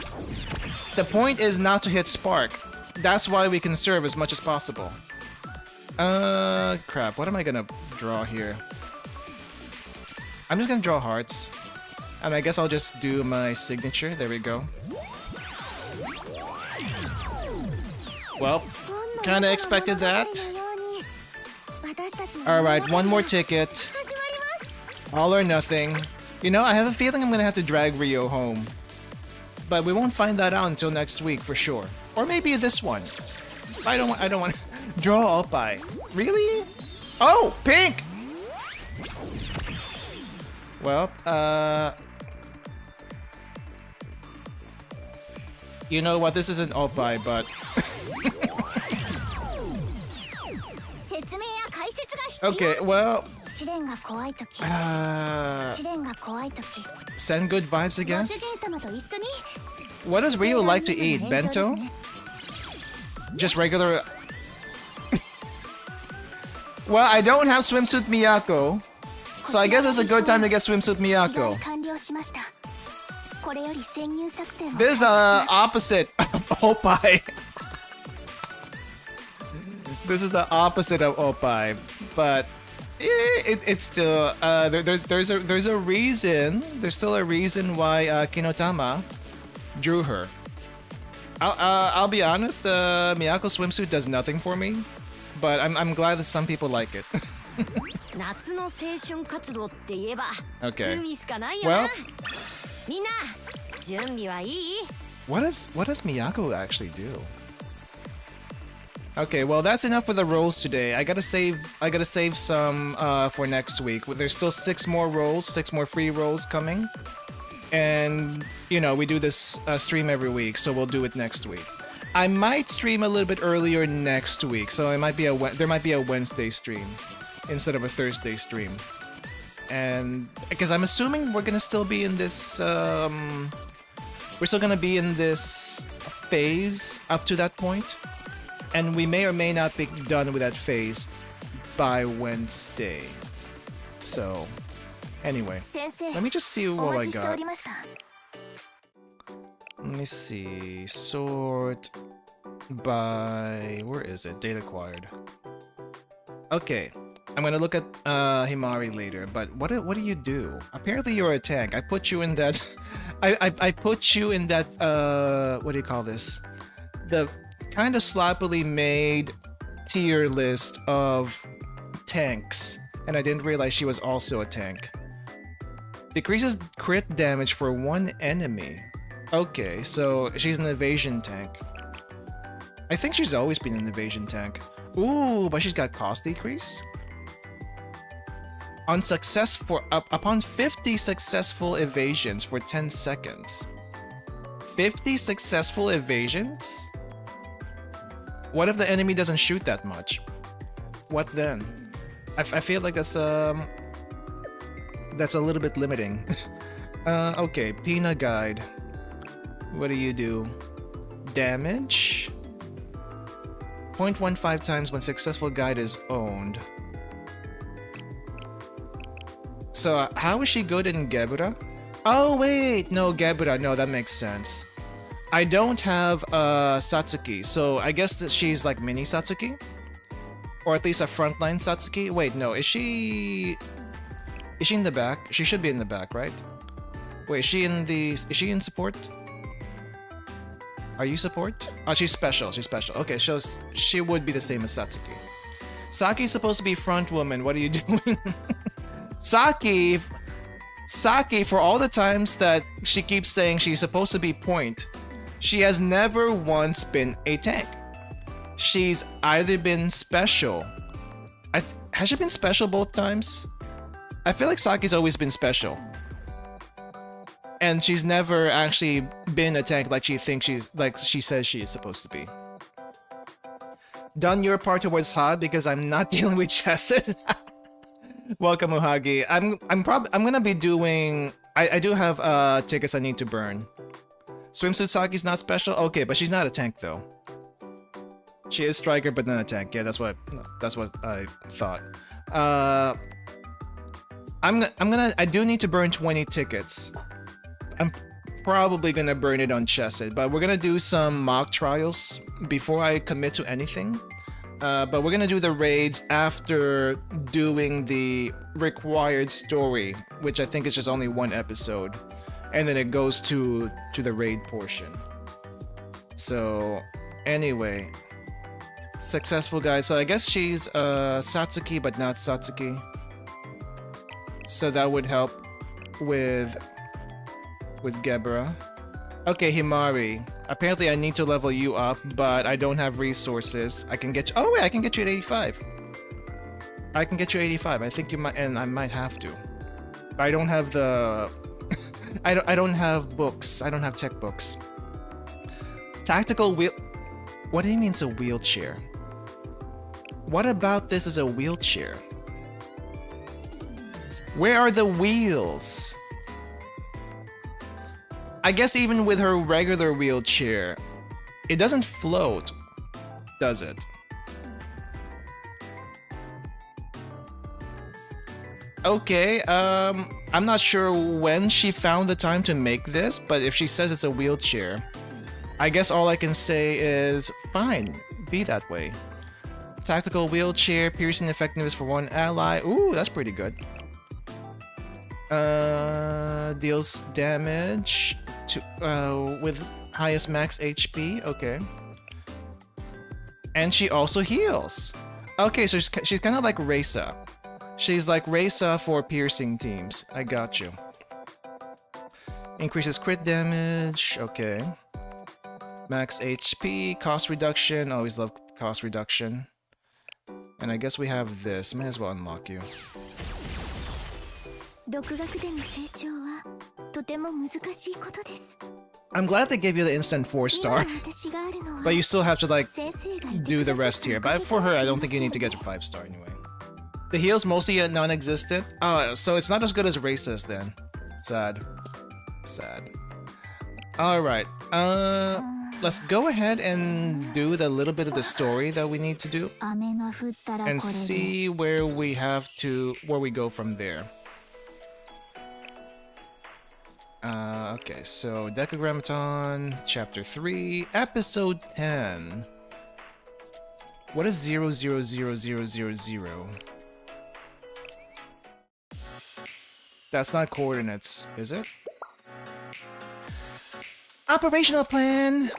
The point is not to hit Spark. That's why we conserve as much as possible. Crap, what am I gonna draw here? I'm just gonna draw hearts. And I guess I'll just do my signature. There we go. Well, kinda expected that. Alright, 1 more ticket. All or nothing. You know, I have a feeling I'm gonna have to drag Rio home. But we won't find that out until next week for sure. Or maybe this one. I don't want to draw Oppai. Really? Oh, pink! Well, you know what? This isn't Oppai, but okay, well, send good vibes, I guess. What does Rio like to eat? Bento? Just regular... Well, I don't have Swimsuit Miyako, so I guess it's a good time to get Swimsuit Miyako. This is the opposite of Oppai. This is the opposite of Oppai, but it's still there's a reason. There's still a reason why Kinotama drew her. I'll be honest. Miyako swimsuit does nothing for me, but I'm glad that some people like it. Okay. Well, what does Miyako actually do? Okay, well that's enough for the rolls today. I gotta save some for next week. There's still 6 more rolls, 6 more free rolls coming, and you know we do this stream every week, so we'll do it next week. I might stream a little bit earlier next week, so there might be a Wednesday stream instead of a Thursday stream, and because I'm assuming we're gonna still be in this we're still gonna be in this phase up to that point. And we may or may not be done with that phase by Wednesday. So, anyway, let me just see what I got. Let me see. Sort by... Where is it? Date acquired. Okay. I'm gonna look at Himari later, but what do you do? Apparently you're a tank. I put you in that... I put you in that... what do you call this? The... kind of sloppily made tier list of tanks, and I didn't realize she was also a tank. Decreases crit damage for 1 enemy. Okay, so she's an evasion tank. I think she's always been an evasion tank. Ooh, but she's got cost decrease? On success for upon 50 successful evasions for 10 seconds. 50 successful evasions? What if the enemy doesn't shoot that much? what then? I feel like that's a little bit limiting. Okay, Pina Guide. What do you do? Damage? 0.15 times when successful guide is owned. So, how is she good in Gebura? Oh, wait! No, Gebura. No, that makes sense. I don't have Satsuki, so I guess that she's like mini Satsuki? Or at least a frontline Satsuki? Wait, no, is she in the back? She should be in the back, right? Wait, is she in support? Are you support? Oh, she's special, Okay, so she would be the same as Satsuki. Saki's supposed to be front woman, what are you doing? Saki, for all the times that she keeps saying she's supposed to be point, she has never once been a tank. She's either been special. Has she been special both times? I feel like Saki's always been special. And she's never actually been a tank like she says she is supposed to be. Done your part towards Had because I'm not dealing with Chesed. Welcome, Ohagi. I'm gonna be doing. I do have tickets I need to burn. Swimsuit Saki's not special. Okay, but she's not a tank though. She is striker, but not a tank. Yeah, that's what I thought. I do need to burn 20 tickets. I'm probably gonna burn it on Chesed, but we're gonna do some mock trials before I commit to anything. But we're gonna do the raids after doing the required story, which I think is just only one episode, and then it goes to the raid portion. So anyway. Successful guy. So I guess she's Satsuki, but not Satsuki. So that would help with Gebura. Okay, Himari. Apparently I need to level you up, but I don't have resources. I can get you. Oh wait, I can get you at 85. I can get you 85. I think you might, and I might have to. I don't have the. I don't have books. I don't have tech books. Tactical wheel. What do you mean it's a wheelchair? What about this is a wheelchair? Where are the wheels? I guess even with her regular wheelchair, it doesn't float, does it? Okay, I'm not sure when she found the time to make this, but if she says it's a wheelchair, I guess all I can say is, fine, be that way. Tactical wheelchair, piercing effectiveness for one ally. Ooh, that's pretty good. Deals damage to with highest max HP. Okay. And she also heals. Okay, so she's kind of like Reisa. She's like Reisa for piercing teams. I got you. Increases crit damage. Okay. Max HP, cost reduction. Always love cost reduction. And I guess we have this. May as well unlock you. I'm glad they gave you the instant 4-star. But you still have to like do the rest here. But for her, I don't think you need to get your 5-star anyway. The heal's mostly non-existent. Oh, so it's not as good as Raisa's then. Sad. Sad. Alright. Let's go ahead and do the little bit of the story that we need to do. And see where we go from there. Okay, so Decagrammaton, Chapter 3, Episode 10. What is 00000? That's not coordinates, is it? Operational plan!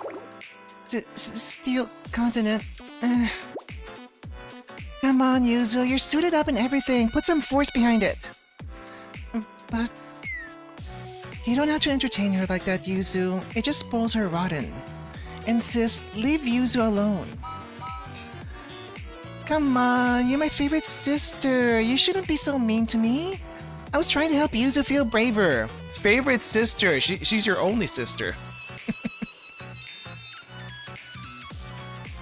Steel continent. Come on, Yuzu, you're suited up and everything. Put some force behind it. But you don't have to entertain her like that, Yuzu. It just spoils her rotten. Insist, leave Yuzu alone. Come on, you're my favorite sister. You shouldn't be so mean to me. I was trying to help Yuzu feel braver. Favorite sister? She's your only sister.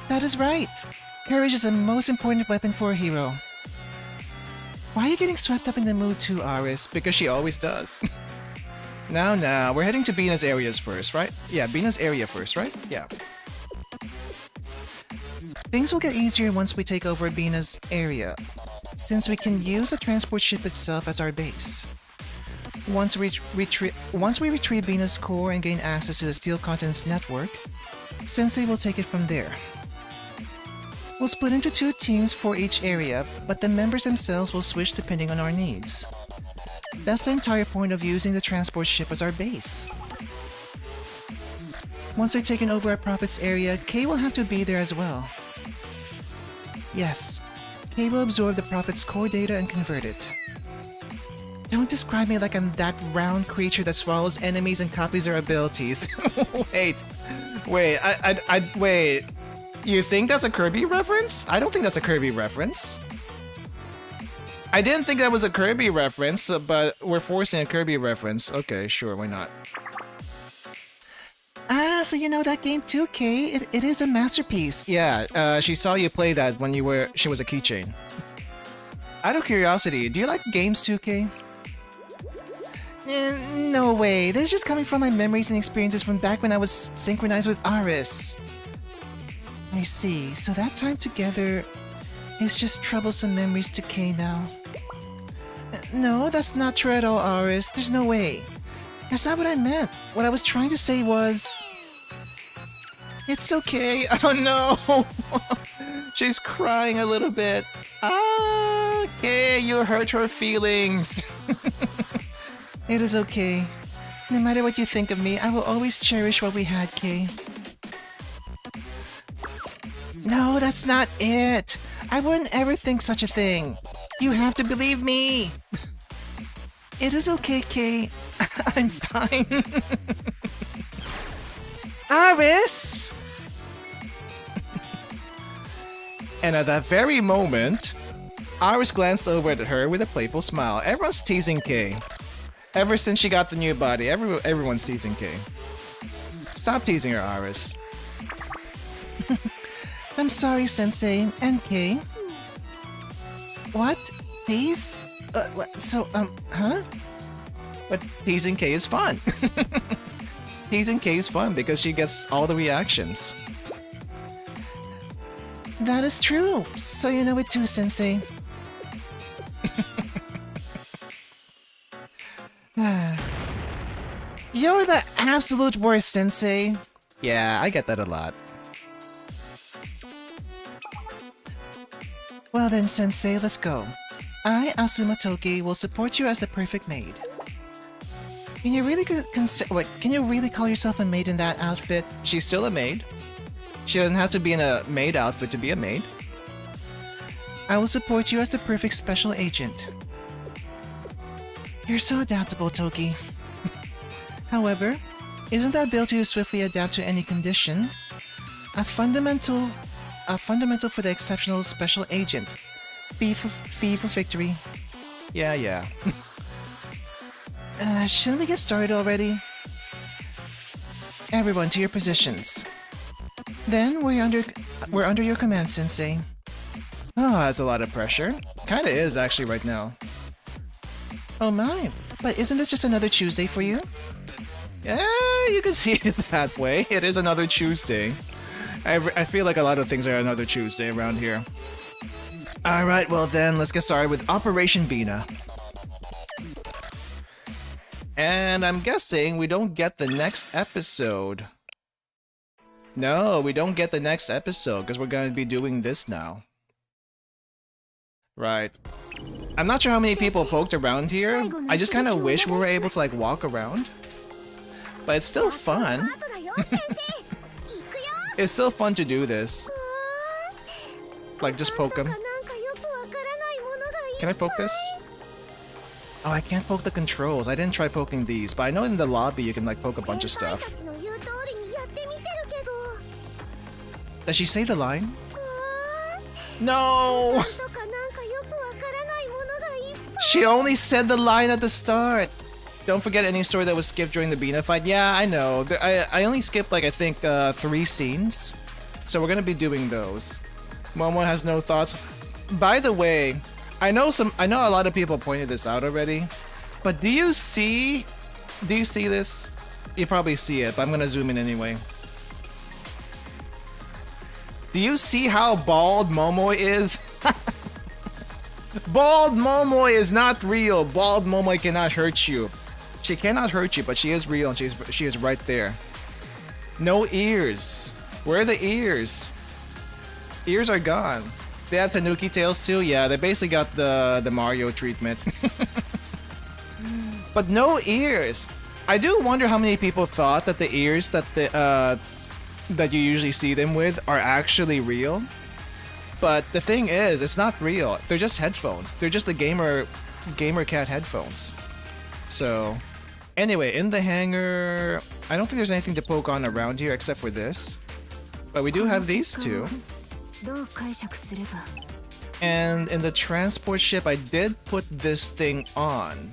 That is right. Courage is the most important weapon for a hero. Why are you getting swept up in the mood too, Aris? Because she always does. Now, we're heading to Bina's areas first, right? Yeah, Bina's area first, right? Yeah. Things will get easier once we take over Bina's area, since we can use the transport ship itself as our base. Once we retrieve Bina's core and gain access to the Steel Continent's network, Sensei will take it from there. We'll split into 2 teams for each area, but the members themselves will switch depending on our needs. That's the entire point of using the transport ship as our base. Once they've taken over our Prophet's area, Kay will have to be there as well. Yes, Kay will absorb the Prophet's core data and convert it. Don't describe me like I'm that round creature that swallows enemies and copies their abilities. Wait. You think that's a Kirby reference? I don't think that's a Kirby reference. I didn't think that was a Kirby reference, but we're forcing a Kirby reference. Okay, sure, why not? Ah, so you know that game too, Kay? It is a masterpiece. Yeah, she saw you play that when she was a keychain. Out of curiosity, do you like games too, Kay? No way. This is just coming from my memories and experiences from back when I was synchronized with Aris. I see. So that time together is just troublesome memories to Kay now. No, that's not true at all, Aris. There's no way. That's not what I meant. What I was trying to say was... It's okay. Oh no! She's crying a little bit. Ah, Kay, you hurt her feelings. It is okay. No matter what you think of me, I will always cherish what we had, Kay. No, that's not it. I wouldn't ever think such a thing. You have to believe me. It is okay, Kay. I'm fine. Aris! And at that very moment, Aris glanced over at her with a playful smile. Everyone's teasing Kay. Ever since she got the new body, everyone's teasing Kay. Stop teasing her, Aris. I'm sorry, Sensei. And Kay? What? Tease? What? So, huh? But teasing Kay is fun. Teasing Kay is fun because she gets all the reactions. That is true. So you know it too, Sensei. You're the absolute worst, Sensei. Yeah, I get that a lot. Well then, Sensei, let's go. I, Asuma Toki, will support you as the perfect maid. Can you really can you really call yourself a maid in that outfit? She's still a maid. She doesn't have to be in a maid outfit to be a maid. I will support you as the perfect special agent. You're so adaptable, Toki. However, isn't that ability to swiftly adapt to any condition a fundamental for the exceptional special agent? Fee for victory. Yeah. Shouldn't we get started already? Everyone to your positions. Then we're under your command, Sensei. Oh, that's a lot of pressure. Kinda is actually right now. Oh my, but isn't this just another Tuesday for you? Yeah, you can see it that way. It is another Tuesday. I feel like a lot of things are another Tuesday around here. Alright, well then, let's get started with Operation Bina. And I'm guessing we don't get the next episode. No, we don't get the next episode because we're going to be doing this now. Right. I'm not sure how many people poked around here. I just kind of wish we were able to like walk around. But it's still fun. It's still fun to do this. Like just poke them. Can I poke this? Oh, I can't poke the controls. I didn't try poking these, but I know in the lobby you can like poke a bunch of stuff. Does she say the line? No! She only said the line at the start! Don't forget any story that was skipped during the Bina fight. Yeah, I know. I only skipped like I think 3 scenes. So we're gonna be doing those. Momo has no thoughts. By the way, I know a lot of people pointed this out already, but do you see this? You probably see it, but I'm gonna zoom in anyway. Do you see how bald Momo is? Bald Momo is not real. Bald Momo cannot hurt you. She cannot hurt you, but she is real and she is right there. No ears. Where are the ears? Ears are gone. They have Tanuki tails too? Yeah, they basically got the Mario treatment. But no ears. I do wonder how many people thought that the ears that that you usually see them with are actually real. But the thing is, it's not real. They're just headphones. They're just the gamer cat headphones. So, anyway, in the hangar, I don't think there's anything to poke on around here except for this. But we do have these two. And in the transport ship, I did put this thing on.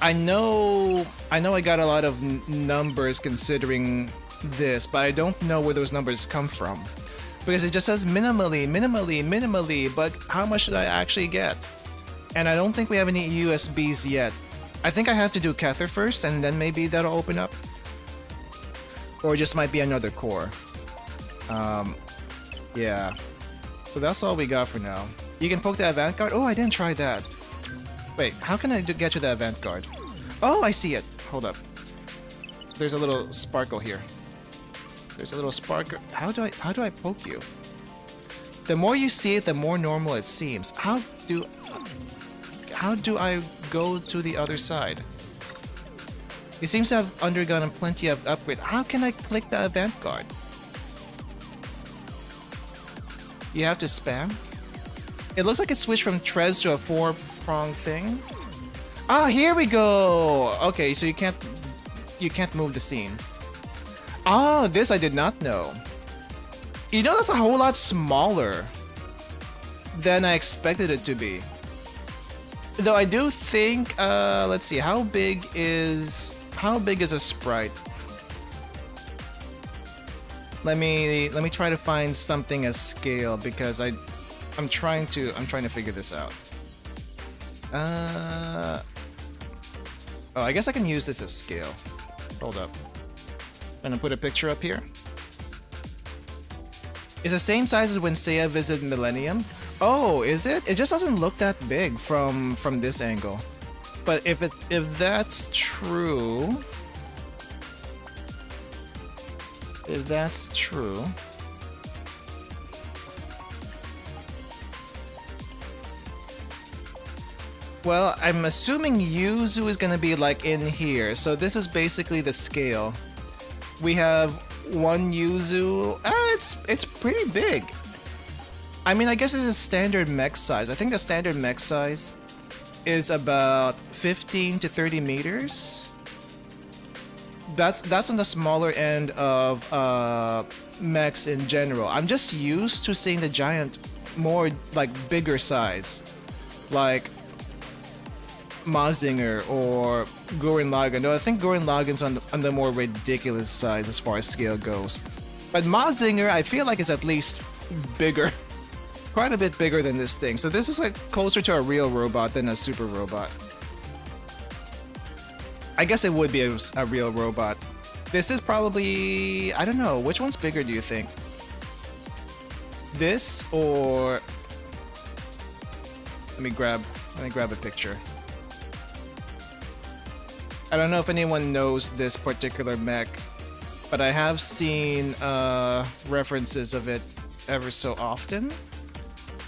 I know I got a lot of numbers considering this, but I don't know where those numbers come from. Because it just says minimally, but how much should I actually get? And I don't think we have any USBs yet. I think I have to do Kether first, and then maybe that'll open up. Or it just might be another core. Yeah. So that's all we got for now. You can poke the avant-garde? Oh, I didn't try that. Wait, how can I get to the avant-garde? Oh, I see it. Hold up. There's a little sparkle here. There's a little sparkle. How do I poke you? The more you see it, the more normal it seems. How do I go to the other side? It seems to have undergone plenty of upgrades. How can I click the avant-garde? You have to spam? It looks like it switched from Trez to a 4-prong thing. Ah, here we go! Okay, so you can't move the scene. Ah, this I did not know. You know, that's a whole lot smaller than I expected it to be. Though I do think, let's see, how big is a sprite? Let me try to find something as scale because I'm trying to figure this out. Oh, I guess I can use this as scale. Hold up. I'm gonna put a picture up here. It's the same size as when Seiya visited Millennium. Oh, is it? It just doesn't look that big from this angle. But if that's true, well, I'm assuming Yuzu is gonna be like in here. So this is basically the scale. We have one Yuzu. It's pretty big. I mean, I guess it's a standard mech size. I think the standard mech size is about 15 to 30 meters. That's on the smaller end of mechs in general. I'm just used to seeing the giant, more like bigger size, like Mazinger or Gurren Lagann. No, I think Gurren Lagann's on the more ridiculous size as far as scale goes. But Mazinger, I feel like it's at least bigger. Quite a bit bigger than this thing. So this is like closer to a real robot than a super robot. I guess it would be a real robot. This is probably, I don't know, which one's bigger do you think? This or let me grab a picture. I don't know if anyone knows this particular mech, but I have seen references of it ever so often.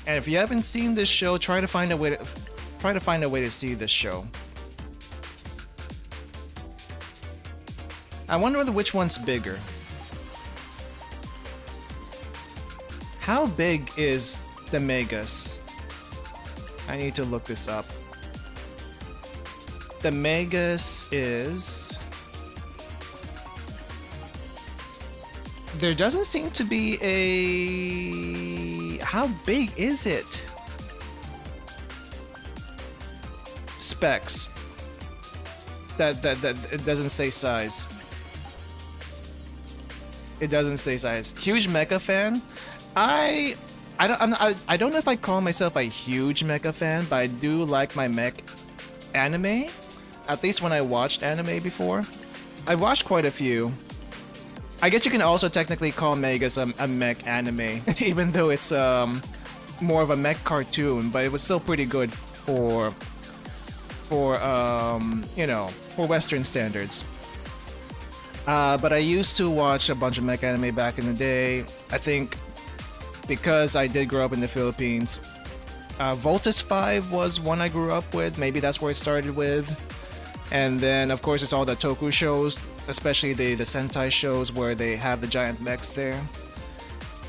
And if you haven't seen this show, try to find a way to see this show. I wonder which one's bigger. How big is the Megas? I need to look this up. The Megas is... There doesn't seem to be a... How big is it? Specs. That it doesn't say size. It doesn't say size. Huge mecha fan? I don't know if I call myself a huge mecha fan, but I do like my mech anime. At least when I watched anime before. I watched quite a few. I guess you can also technically call Megas a mech anime, even though it's more of a mech cartoon, but it was still pretty good for you know, for Western standards. But I used to watch a bunch of mech anime back in the day. I think because I did grow up in the Philippines, Voltus 5 was one I grew up with. Maybe that's where it started with. And then, of course, it's all the Toku shows, especially the Sentai shows where they have the giant mechs there.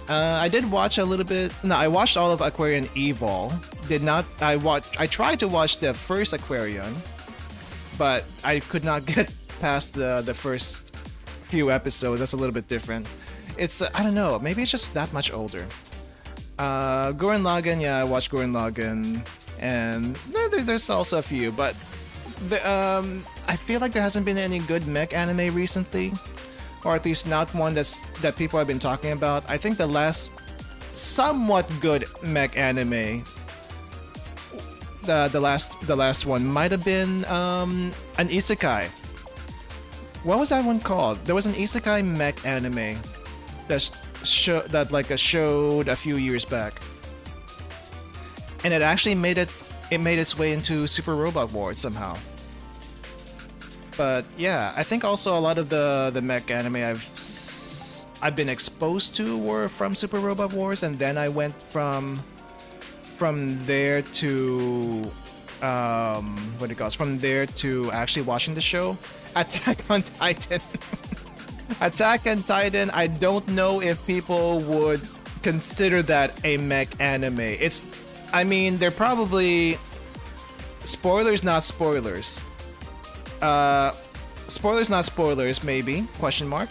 I did watch a little bit. No, I watched all of Aquarian Evol. I tried to watch the first Aquarian, but I could not get past the first few episodes. That's a little bit different. It's I don't know. Maybe it's just that much older. Gurren Lagann, yeah, I watched Gurren Lagann, and there's also a few, but I feel like there hasn't been any good mech anime recently, or at least not one that people have been talking about. I think the last somewhat good mech anime, the last one might have been an isekai. What was that one called? There was an isekai mech anime that showed a few years back, and it actually made its way into Super Robot Wars somehow. But yeah, I think also a lot of the mech anime I've been exposed to were from Super Robot Wars, and then I went from there to from there to actually watching the show Attack on Titan. Attack on Titan, I don't know if people would consider that a mech anime. They're probably spoilers, not spoilers. Spoilers, not spoilers, maybe, question mark.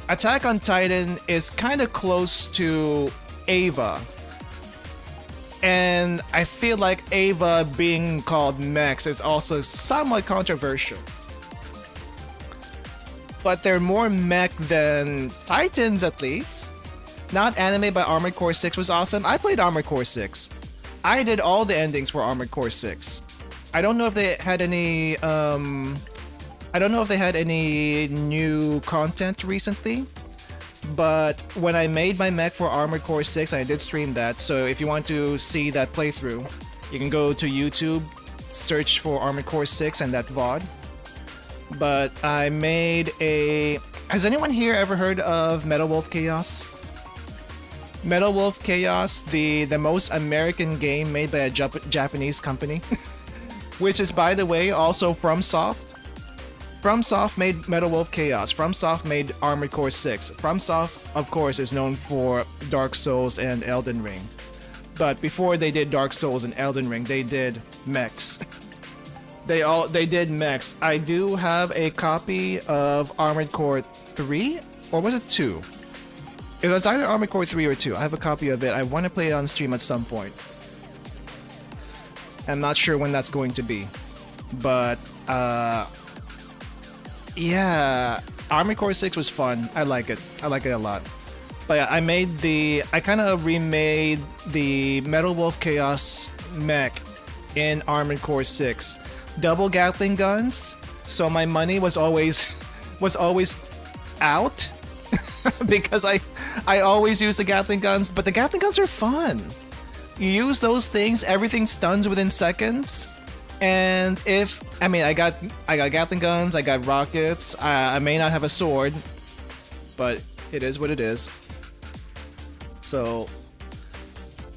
Attack on Titan is kind of close to Ava. And I feel like Ava being called mechs is also somewhat controversial. But they're more mech than Titans, at least. Not Anime by Armored Core 6 was awesome. I played Armored Core 6. I did all the endings for Armored Core 6. I don't know if they had any new content recently, but when I made my mech for Armored Core 6, I did stream that. So if you want to see that playthrough, you can go to YouTube, search for Armored Core 6 and that VOD. But I made a... Has anyone here ever heard of Metal Wolf Chaos? Metal Wolf Chaos, the most American game made by a Japanese company. Which is, by the way, also FromSoft. FromSoft made Metal Wolf Chaos. FromSoft made Armored Core 6. FromSoft, of course, is known for Dark Souls and Elden Ring. But before they did Dark Souls and Elden Ring, they did mechs. They did mechs. I do have a copy of Armored Core 3, or was it 2? It was either Armored Core 3 or 2. I have a copy of it. I want to play it on stream at some point. I'm not sure when that's going to be. But, yeah, Armored Core 6 was fun. I like it. I like it a lot. But yeah, I kind of remade the Metal Wolf Chaos mech in Armored Core 6. Double Gatling guns, so my money was always out because I always use the Gatling guns, but the Gatling guns are fun. You use those things, everything stuns within seconds. And I got Gatling guns, I got rockets. I may not have a sword, but it is what it is. So,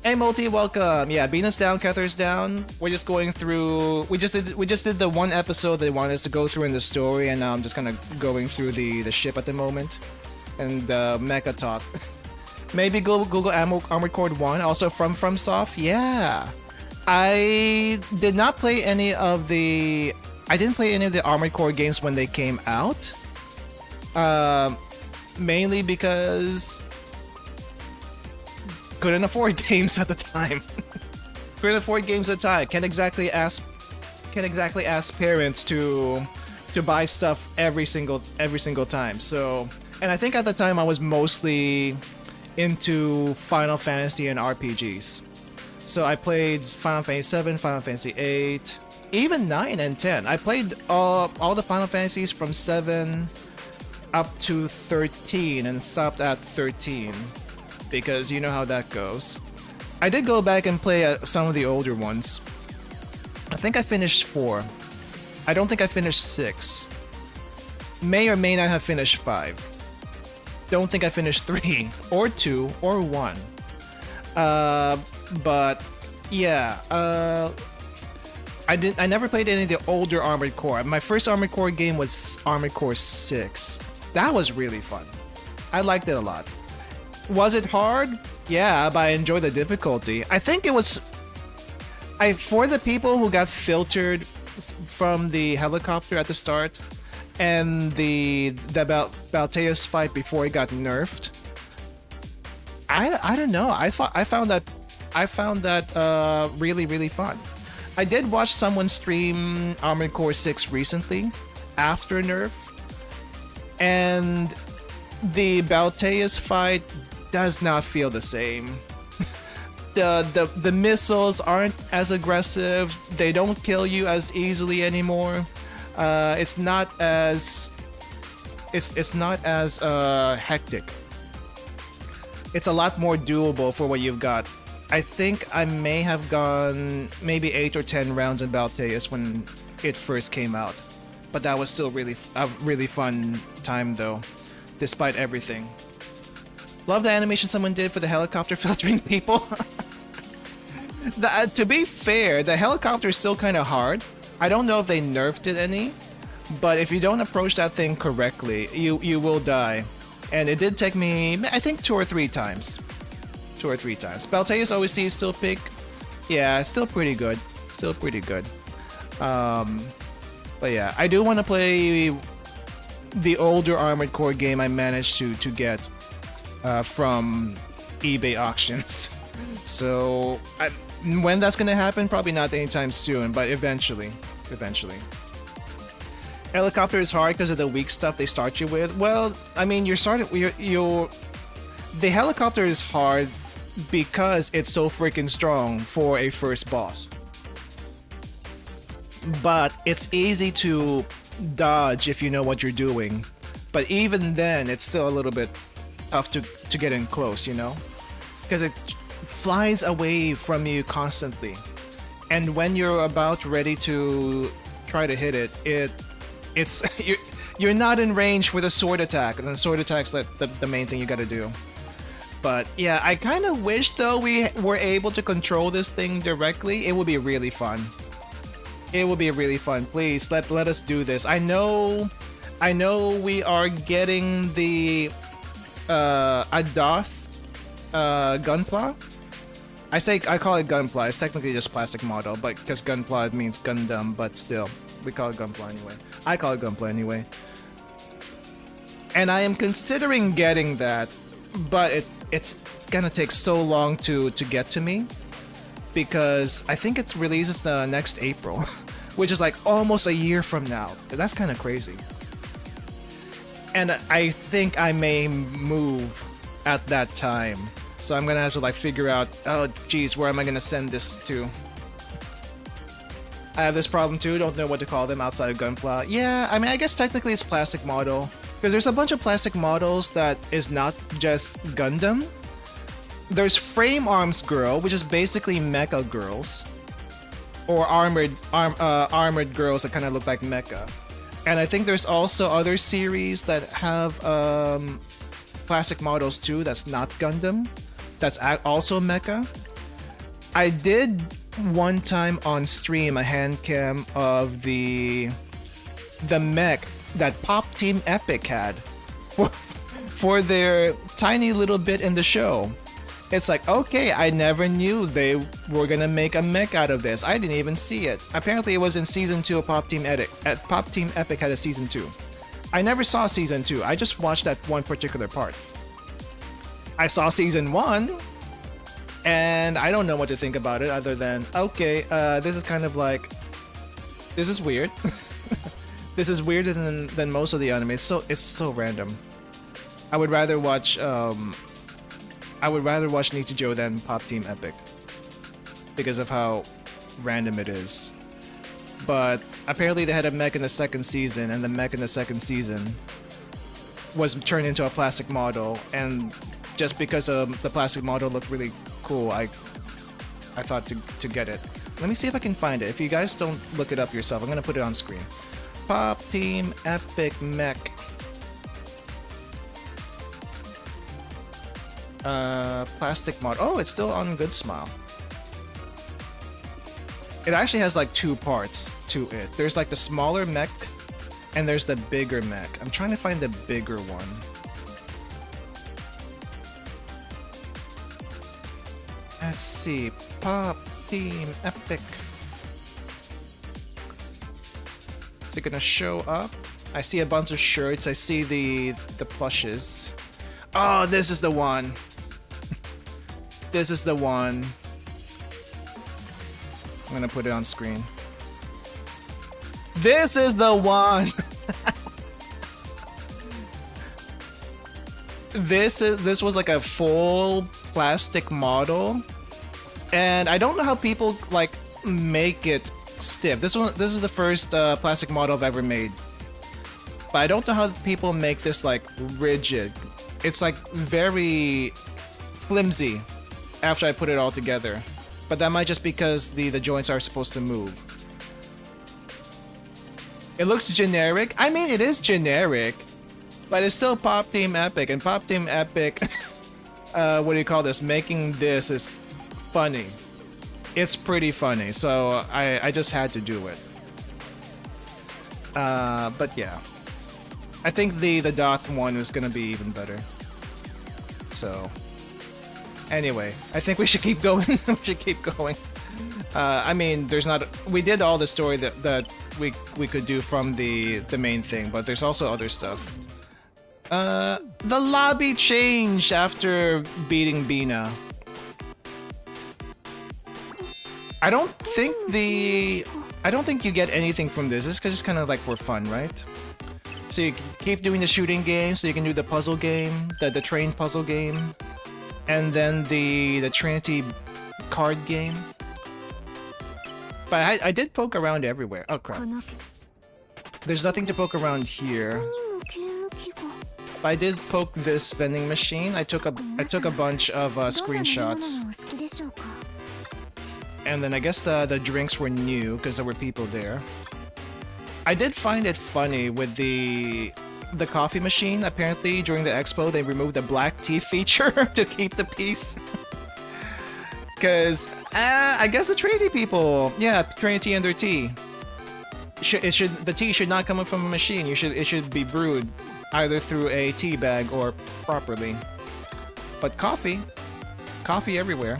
hey Multi, welcome. Yeah, Venus down, Kether's down. We're just going through. We just did the one episode they wanted us to go through in the story, and now I'm just kind of going through the ship at the moment, and mecha talk. Maybe Google Armored Core 1, also from FromSoft. Yeah, I didn't play any of the Armored Core games when they came out. Mainly because couldn't afford games at the time. Can't exactly ask parents to buy stuff every single time. So, and I think at the time I was mostly into Final Fantasy and RPGs. So I played Final Fantasy 7, Final Fantasy 8, even 9 and 10. I played all the Final Fantasies from 7 up to 13 and stopped at 13 because you know how that goes. I did go back and play some of the older ones. I think I finished 4. I don't think I finished 6. May or may not have finished 5. Don't think I finished 3 or 2 or 1. But yeah, I never played any of the older Armored Core. My first Armored Core game was Armored Core 6. That was really fun. I liked it a lot. Was it hard? Yeah, but I enjoyed the difficulty. I think it was... for the people who got filtered from the helicopter at the start and the Balteus fight before it got nerfed, I don't know. I found that really, really fun. I did watch someone stream Armored Core 6 recently after nerf, and the Balteus fight does not feel the same. The missiles aren't as aggressive. They don't kill you as easily anymore. It's not as hectic. It's a lot more doable for what you've got. I think I may have gone maybe 8 or 10 rounds in Balteus when it first came out, but that was still a really fun time though, despite everything. Love the animation someone did for the helicopter filtering people. To be fair, the helicopter is still kind of hard. I don't know if they nerfed it any, but if you don't approach that thing correctly, you will die. And it did take me, I think, 2 or 3 times. 2 or 3 times. Balteus OST is still pick. Yeah, still pretty good. Still pretty good. But yeah, I do want to play the older Armored Core game I managed to get from eBay auctions. So when that's gonna happen, probably not anytime soon, but eventually. Helicopter is hard because of the weak stuff they start you with. Well, I mean, the helicopter is hard because it's so freaking strong for a first boss. But it's easy to dodge if you know what you're doing. But even then, it's still a little bit tough to get in close, you know? Because it flies away from you constantly. And when you're about ready to try to hit it, you're not in range with a sword attack, and the sword attack's the main thing you gotta do. But yeah, I kind of wish though we were able to control this thing directly. It would be really fun. It would be really fun. Please let us do this. I know we are getting the Adoth Gunpla. I call it Gunpla. It's technically just plastic model, but because Gunpla means Gundam, but still, we call it Gunpla anyway. I call it Gunpla anyway. And I am considering getting that, but it's gonna take so long to get to me, because I think it releases the next April, which is like almost a year from now. That's kind of crazy. And I think I may move at that time. So I'm gonna have to like figure out, oh geez, where am I gonna send this to? I have this problem too, don't know what to call them outside of Gunpla. Yeah, I mean, I guess technically it's plastic model, because there's a bunch of plastic models that is not just Gundam. There's Frame Arms Girl, which is basically mecha girls, or armored girls that kind of look like mecha. And I think there's also other series that have plastic models too that's not Gundam, that's also mecha. I did one time on stream a hand cam of the mech that Pop Team Epic had for their tiny little bit in the show. It's like, okay, I never knew they were gonna make a mech out of this. I didn't even see it. Apparently it was in season 2 of Pop Team Epic. Pop Team Epic had a season 2. I never saw season 2. I just watched that one particular part. I saw season 1, and I don't know what to think about it other than, okay, this is kind of like, this is weird. This is weirder than most of the anime. It's so random. I would rather watch I would rather watch Nichijou than Pop Team Epic because of how random it is. But apparently they had a mech in the second season, and the mech in the second season was turned into a plastic model, and just because the plastic model looked really cool, I thought to get it. Let me see if I can find it. If you guys don't look it up yourself, I'm gonna put it on screen. Pop Team Epic Mech. Plastic model. Oh, it's still on Good Smile. It actually has like two parts to it. There's like the smaller mech, and there's the bigger mech. I'm trying to find the bigger one. Let's see. Pop Team Epic. Is it gonna show up? I see a bunch of shirts. I see the plushes. Oh, this is the one. This is the one. I'm gonna put it on screen. This is the one. This was like a full plastic model, and I don't know how people like make it stiff. This is the first plastic model I've ever made, but I don't know how people make this like rigid. It's like very flimsy after I put it all together. But that might just because the joints are supposed to move. It looks generic. I mean, it is generic, but it's still Pop Team Epic, and Pop Team Epic, what do you call this? Making this is funny. It's pretty funny, so I just had to do it. But yeah. I think the Doth one is gonna be even better. So anyway, I think we should keep going. We should keep going. I mean, there's not. We did all the story that we could do from the main thing, but there's also other stuff. The lobby changed after beating Bina. I don't think you get anything from this. It's just kind of like for fun, right? So you can keep doing the shooting game, so you can do the puzzle game, the train puzzle game, and then the Trinity card game. But I did poke around everywhere. Oh crap. There's nothing to poke around here. But I did poke this vending machine. I took a bunch of screenshots. And then I guess the drinks were new because there were people there. I did find it funny with the coffee machine. Apparently during the expo they removed the black tea feature to keep the peace. Because I guess the Trinity people, yeah, Trinity and their tea. The tea should not come from a machine. It should be brewed either through a tea bag or properly. But coffee everywhere.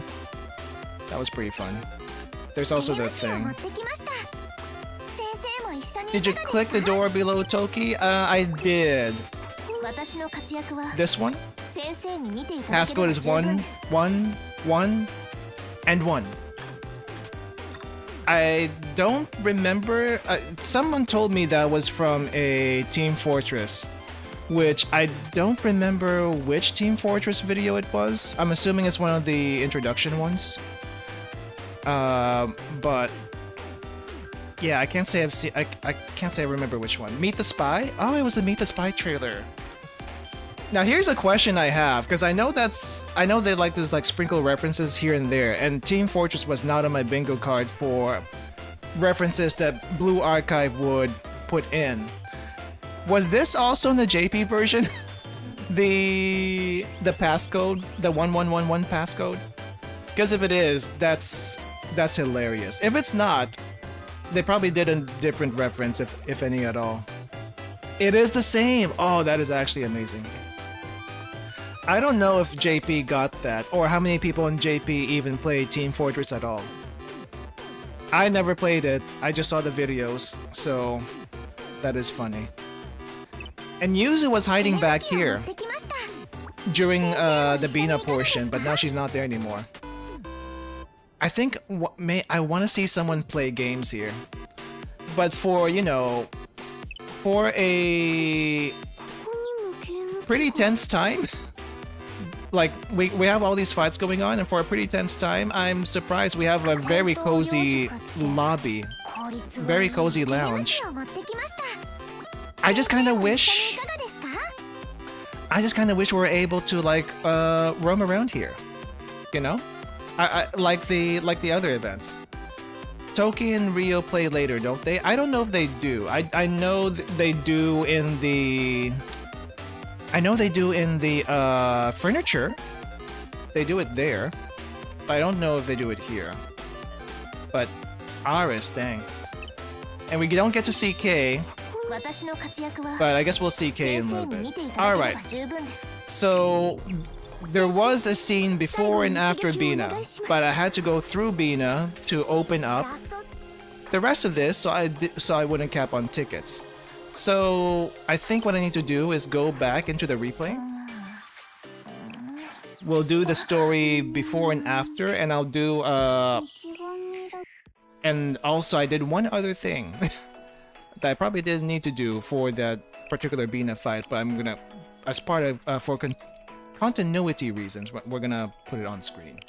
That was pretty fun. There's also the thing. Did you click the door below Toki? I did. This one? Passcode is 1, 1, 1, and 1. I don't remember. Someone told me that was from a Team Fortress, which I don't remember which Team Fortress video it was. I'm assuming it's one of the introduction ones. But yeah, I can't say I've seen. I can't say I remember which one. Meet the Spy? Oh, it was the Meet the Spy trailer. Now here's a question I have, because I know they like to like sprinkle references here and there, and Team Fortress was not on my bingo card for references that Blue Archive would put in. Was this also in the JP version? the passcode, the 1111 passcode? Because if it is, that's hilarious. If it's not, they probably did a different reference, if any at all. It is the same. Oh, that is actually amazing. I don't know if JP got that, or how many people in JP even played Team Fortress at all. I never played it, I just saw the videos, so that is funny. And Yuzu was hiding back here during the Bina portion, but now she's not there anymore. I think I want to see someone play games here, but for, you know, for a pretty tense time, like we have all these fights going on, and for a pretty tense time, I'm surprised we have a very cozy lobby, very cozy lounge. I just kind of wish we were able to like roam around here, you know? I like the other events. Toki and Rio play later, don't they? I don't know if they do. I know they do in the. I know they do in the furniture. They do it there, but I don't know if they do it here. But Aris, dang. And we don't get to see K. But I guess we'll see K in a little bit. Alright. So there was a scene before and after Bina, but I had to go through Bina to open up the rest of this so I wouldn't cap on tickets. So I think what I need to do is go back into the replay. We'll do the story before and after, and I'll do and also I did one other thing that I probably didn't need to do for that particular Bina fight, but I'm gonna, as part of for continuity reasons, we're gonna put it on screen.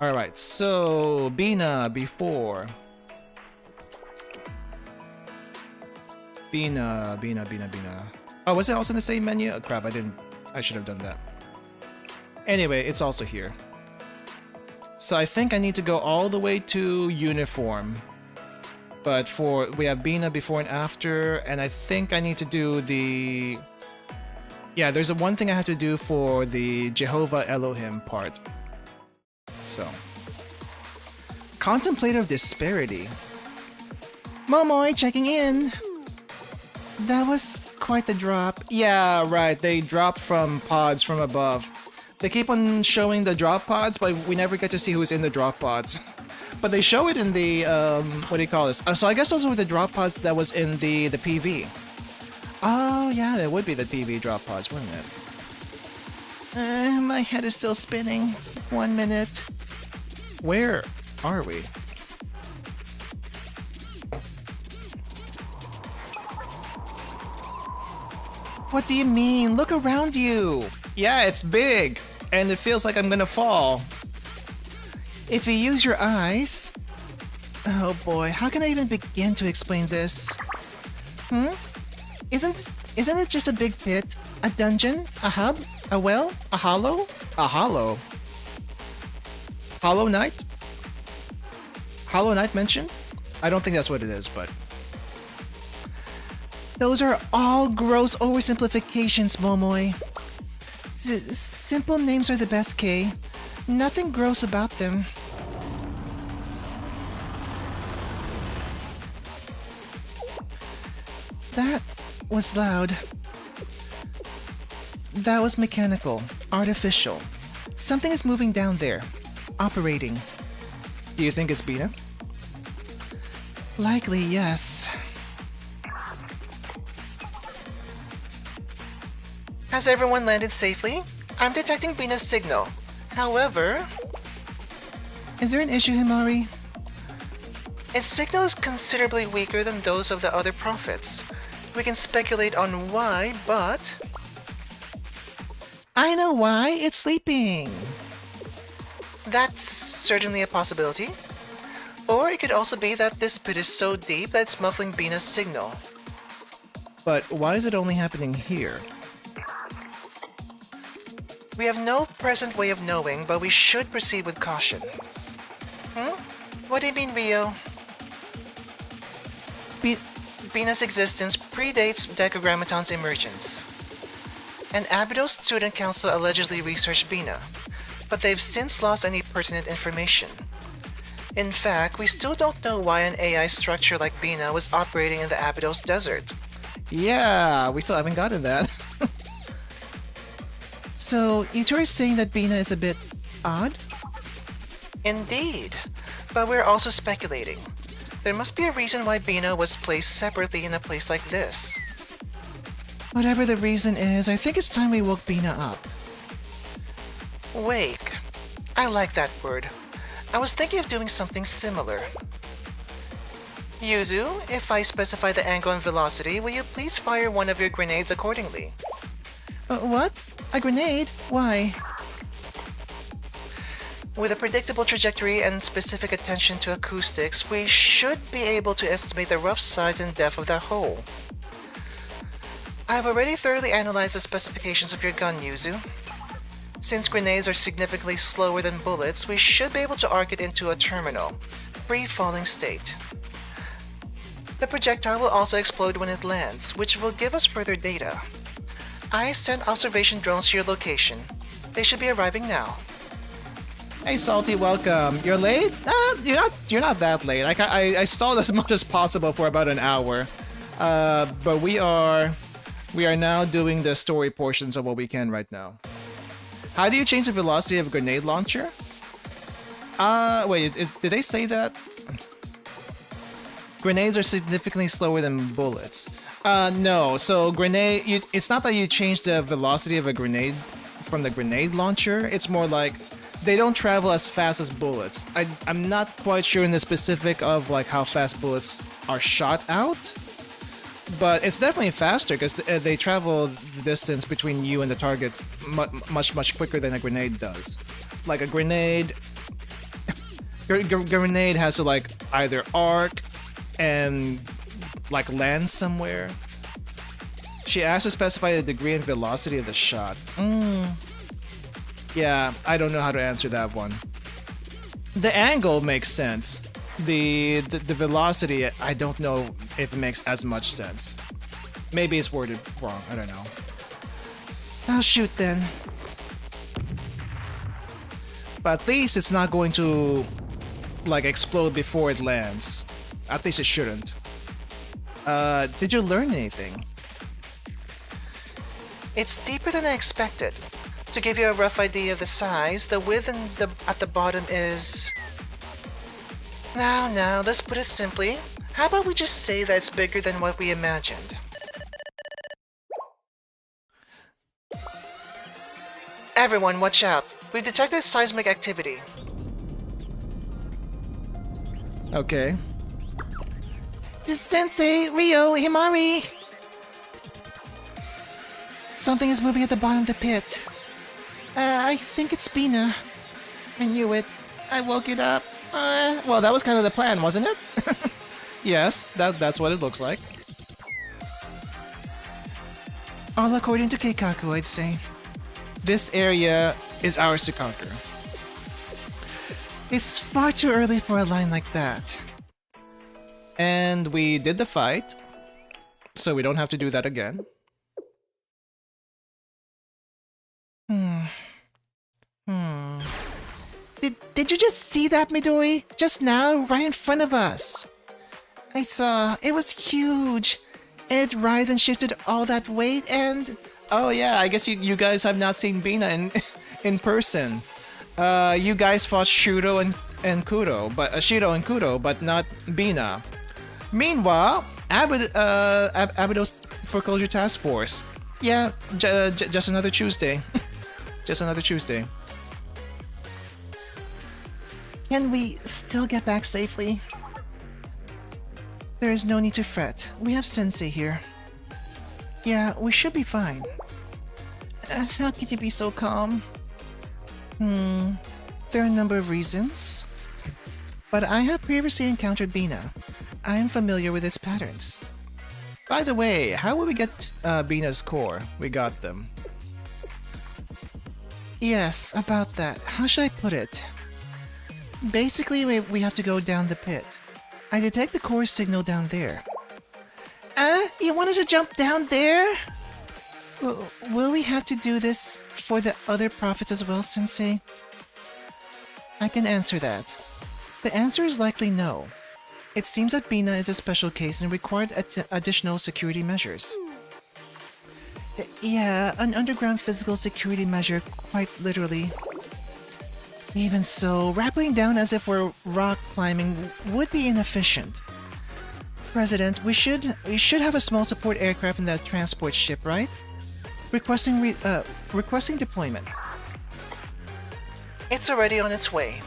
Alright, so Bina before. Bina. Oh, was it also in the same menu? Oh, crap, I should have done that. Anyway, it's also here. So I think I need to go all the way to uniform. But we have Bina before and after, and I think I need to do the... Yeah, there's one thing I have to do for the Jehovah Elohim part. So. Contemplative disparity. Momoy checking in! That was quite the drop. Yeah, right, they dropped from pods from above. They keep on showing the drop pods, but we never get to see who's in the drop pods. But they show it in the, what do you call this? So I guess those were the drop pods that was in the PV. Oh, yeah, that would be the PV drop pods, wouldn't it? My head is still spinning. 1 minute. Where are we? What do you mean? Look around you! Yeah, it's big! And it feels like I'm gonna fall. If you use your eyes... Oh boy, how can I even begin to explain this? Isn't it just a big pit? A dungeon? A hub? A well? A hollow? A hollow? Hollow Knight? Hollow Knight mentioned? I don't think that's what it is, but... Those are all gross oversimplifications, Momoy. Simple names are the best, Kay. Nothing gross about them. That was loud. That was mechanical, artificial. Something is moving down there. Operating. Do you think it's Bina? Likely, yes. Has everyone landed safely? I'm detecting Bina's signal. However... Is there an issue, Himari? Its signal is considerably weaker than those of the other prophets. We can speculate on why, but... I know why! It's sleeping! That's certainly a possibility. Or it could also be that this pit is so deep that it's muffling Bina's signal. But why is it only happening here? We have no present way of knowing, but we should proceed with caution. What do you mean, Rio? Bina's existence predates Decagrammaton's emergence. An Abydos student council allegedly researched Bina, but they've since lost any pertinent information. In fact, we still don't know why an AI structure like Bina was operating in the Abydos desert. Yeah, we still haven't gotten that. So, Ichiro is saying that Bina is a bit odd? Indeed, but we're also speculating. There must be a reason why Bina was placed separately in a place like this. Whatever the reason is, I think it's time we woke Bina up. Wake. I like that word. I was thinking of doing something similar. Yuzu, if I specify the angle and velocity, will you please fire one of your grenades accordingly? What? A grenade? Why? With a predictable trajectory and specific attention to acoustics, we should be able to estimate the rough size and depth of that hole. I've already thoroughly analyzed the specifications of your gun, Yuzu. Since grenades are significantly slower than bullets, we should be able to arc it into a terminal, free-falling state. The projectile will also explode when it lands, which will give us further data. I sent observation drones to your location. They should be arriving now. Hey, Salty, welcome. You're late? You're not that late. I stalled as much as possible for about an hour. But we are now doing the story portions of what we can right now. How do you change the velocity of a grenade launcher? Wait, did they say that? Grenades are significantly slower than bullets. No, so it's not that you change the velocity of a grenade from the grenade launcher. It's more like they don't travel as fast as bullets. I'm not quite sure in the specific of like how fast bullets are shot out, but it's definitely faster because they travel the distance between you and the target much quicker than a grenade does. Like a grenade, grenade has to like either arc and like land somewhere. She asked to specify the degree and velocity of the shot. Yeah, I don't know how to answer that one. The angle makes sense. The velocity, I don't know if it makes as much sense. Maybe it's worded wrong, I don't know. I'll shoot then. But at least it's not going to like explode before it lands. At least it shouldn't. Did you learn anything? It's deeper than I expected. To give you a rough idea of the size, the width at the bottom is... Now, let's put it simply. How about we just say that it's bigger than what we imagined? Everyone, watch out. We've detected seismic activity. Okay. Sensei, Ryo, Himari! Something is moving at the bottom of the pit. I think it's Bina. I knew it. I woke it up. Well, that was kind of the plan, wasn't it? Yes, that's what it looks like. All according to Keikaku, I'd say. This area is ours to conquer. It's far too early for a line like that. And we did the fight, so we don't have to do that again. Did you just see that, Midori? Just now, right in front of us. I saw. It was huge. It writhed and shifted all that weight and... Oh yeah, I guess you guys have not seen Bina in person. You guys fought Shiro and Kudo, but not Bina. Meanwhile, Abido's foreclosure task force. Yeah, just another Tuesday. Just another Tuesday. Can we still get back safely? There is no need to fret. We have Sensei here. Yeah, we should be fine. How could you be so calm? There are a number of reasons. But I have previously encountered Bina. I am familiar with its patterns. By the way, how will we get Bina's core? We got them. Yes, about that. How should I put it? Basically, we have to go down the pit. I detect the core signal down there. You want us to jump down there? Will we have to do this for the other prophets as well, Sensei? I can answer that. The answer is likely no. It seems that Bina is a special case and required additional security measures. Yeah, an underground physical security measure, quite literally. Even so, rappelling down as if we're rock climbing would be inefficient. President, we should have a small support aircraft in the transport ship, right? Requesting deployment. It's already on its way.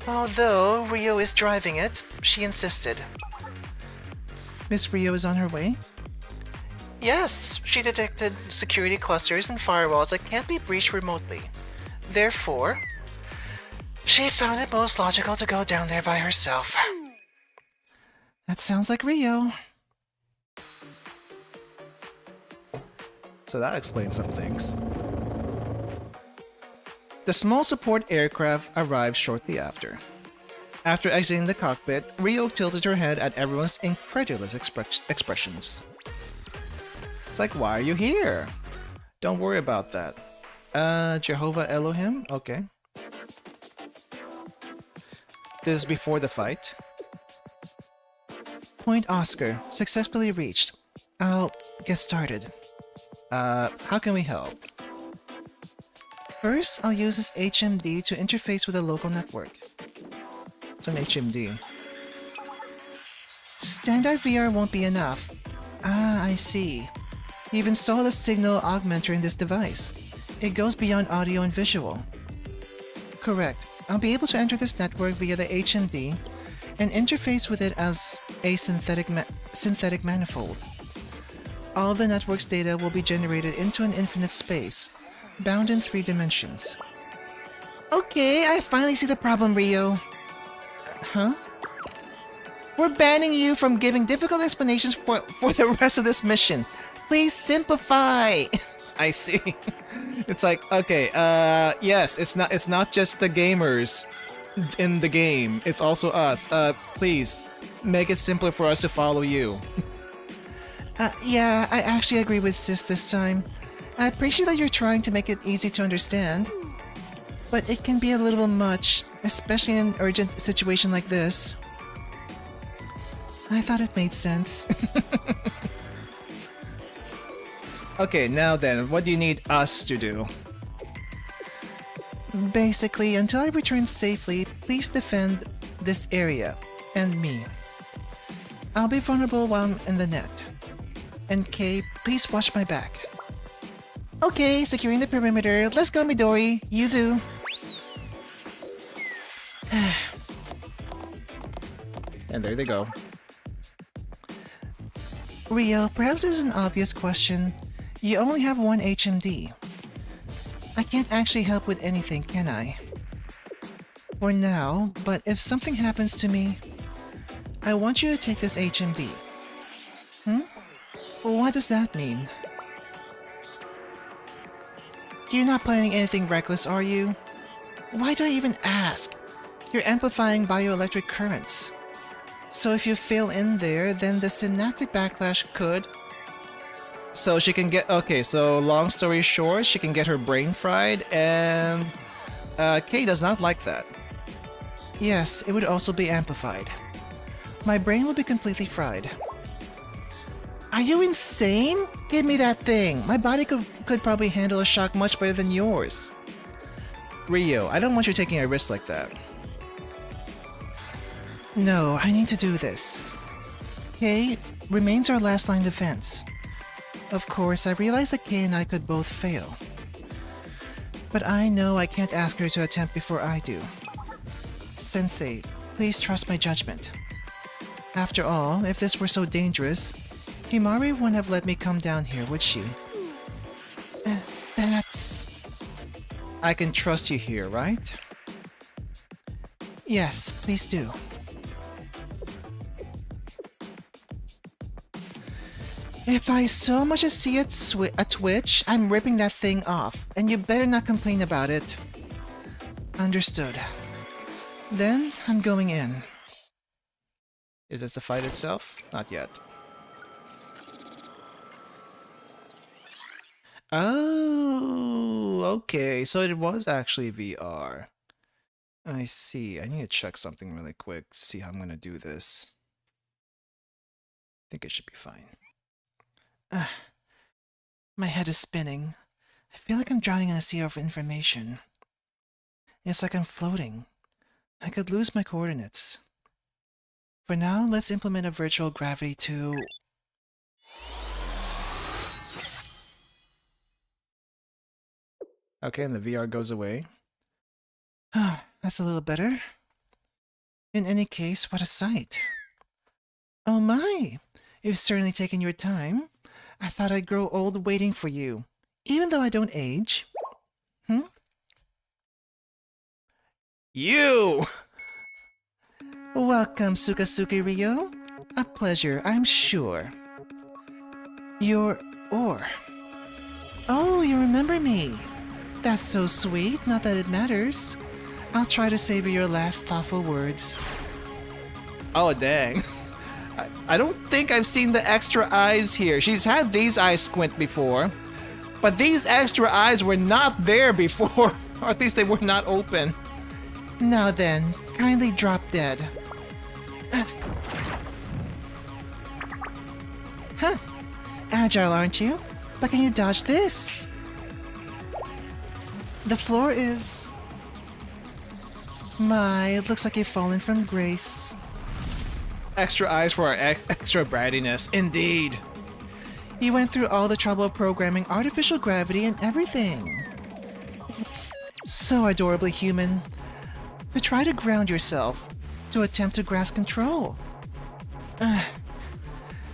Although Ryo is driving it, she insisted. Miss Ryo is on her way? Yes, she detected security clusters and firewalls that can't be breached remotely. Therefore, she found it most logical to go down there by herself. That sounds like Rio. So that explains some things. The small support aircraft arrived shortly after. After exiting the cockpit, Rio tilted her head at everyone's incredulous expressions. It's like, why are you here? Don't worry about that. Jehovah Elohim? Okay. This is before the fight. Point Oscar, successfully reached. I'll get started. How can we help? First, I'll use this HMD to interface with a local network. It's an HMD. Standard VR won't be enough. Ah, I see. You've installed a signal augmenter in this device. It goes beyond audio and visual. Correct. I'll be able to enter this network via the HMD and interface with it as a synthetic manifold. All of the network's data will be generated into an infinite space, bound in 3 dimensions. Okay, I finally see the problem, Rio. Huh? We're banning you from giving difficult explanations for the rest of this mission. Please simplify! I see. It's like, okay, yes, it's not just the gamers in the game, it's also us. Please, make it simpler for us to follow you. Yeah, I actually agree with Sis this time. I appreciate that you're trying to make it easy to understand, but it can be a little much, especially in an urgent situation like this. I thought it made sense. Okay, now then, what do you need us to do? Basically, until I return safely, please defend this area, and me. I'll be vulnerable while I'm in the net. And Kay, please watch my back. Okay, securing the perimeter. Let's go, Midori. Yuzu. And there they go. Rio, perhaps this is an obvious question. You only have one HMD. I can't actually help with anything, can I? For now, but if something happens to me, I want you to take this HMD. Well, what does that mean? You're not planning anything reckless, are you? Why do I even ask? You're amplifying bioelectric currents. So if you fail in there, then the synaptic backlash could... So she can get... Okay, so long story short, she can get her brain fried, and... Kay does not like that. Yes, it would also be amplified. My brain will be completely fried. Are you insane? Give me that thing! My body could probably handle a shock much better than yours. Rio, I don't want you taking a risk like that. No, I need to do this. Kay remains our last line of defense. Of course, I realize that Kay and I could both fail. But I know I can't ask her to attempt before I do. Sensei, please trust my judgment. After all, if this were so dangerous, Himari wouldn't have let me come down here, would she? That's... I can trust you here, right? Yes, please do. If I so much as see a twitch, I'm ripping that thing off, and you better not complain about it. Understood. Then, I'm going in. Is this the fight itself? Not yet. Oh, okay, so it was actually VR. I see. I need to check something really quick to see how I'm gonna do this. I think it should be fine. My head is spinning. I feel like I'm drowning in a sea of information. It's like I'm floating. I could lose my coordinates. For now, let's implement a virtual gravity to... Okay, and the VR goes away. That's a little better. In any case, what a sight. Oh my! You've certainly taken your time. I thought I'd grow old waiting for you, even though I don't age. You! Welcome, Sukasuke Ryo. A pleasure, I'm sure. You're Or. Oh, you remember me. That's so sweet, not that it matters. I'll try to savor your last thoughtful words. Oh, dang. I don't think I've seen the extra eyes here. She's had these eyes squint before, but these extra eyes were not there before, or at least they were not open. Now then, kindly drop dead. Huh. Agile, aren't you? But can you dodge this? The floor is... My, it looks like you've fallen from grace. Extra eyes for our extra brattiness, indeed. You went through all the trouble of programming artificial gravity and everything. It's so adorably human. To try to ground yourself, to attempt to grasp control.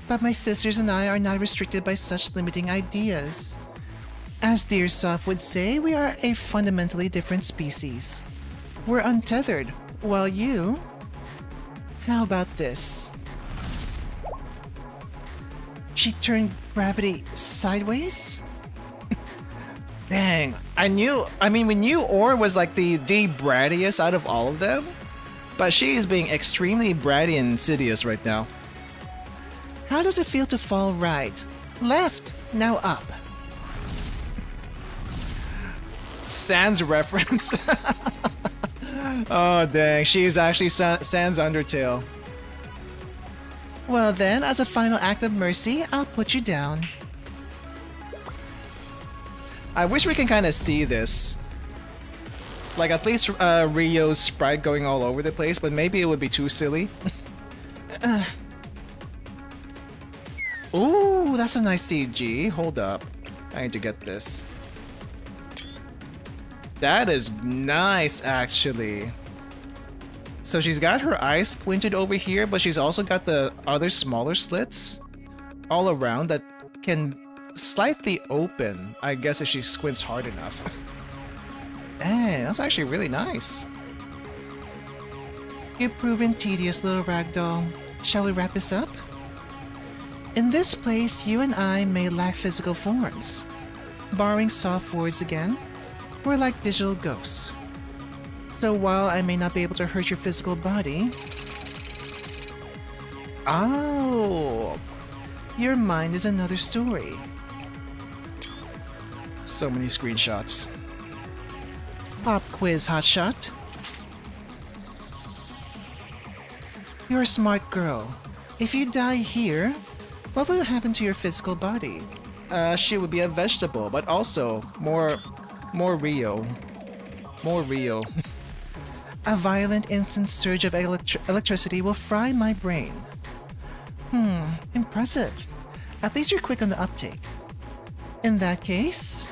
But my sisters and I are not restricted by such limiting ideas. As Dear Soft would say, we are a fundamentally different species. We're untethered, while you... How about this? She turned gravity sideways? Dang, we knew Or was like the brattiest out of all of them, but she is being extremely bratty and insidious right now. How does it feel to fall right? Left, now up. Sans reference. Oh dang, she is actually Sans Undertale. Well then, as a final act of mercy, I'll put you down. I wish we can kind of see this. Like at least Ryo's sprite going all over the place, but maybe it would be too silly. Ooh, that's a nice CG. Hold up. I need to get this. That is nice, actually. So she's got her eyes squinted over here, but she's also got the other smaller slits all around that can slightly open, I guess, if she squints hard enough. Hey, that's actually really nice. You've proven tedious, little ragdoll. Shall we wrap this up? In this place, you and I may lack physical forms. Borrowing soft words again, we're like digital ghosts. So while I may not be able to hurt your physical body... Oh! Your mind is another story. So many screenshots. Pop quiz, hotshot. You're a smart girl. If you die here, what will happen to your physical body? She would be a vegetable, but also more Rio. More Rio. A violent instant surge of electricity will fry my brain. Impressive. At least you're quick on the uptake. In that case...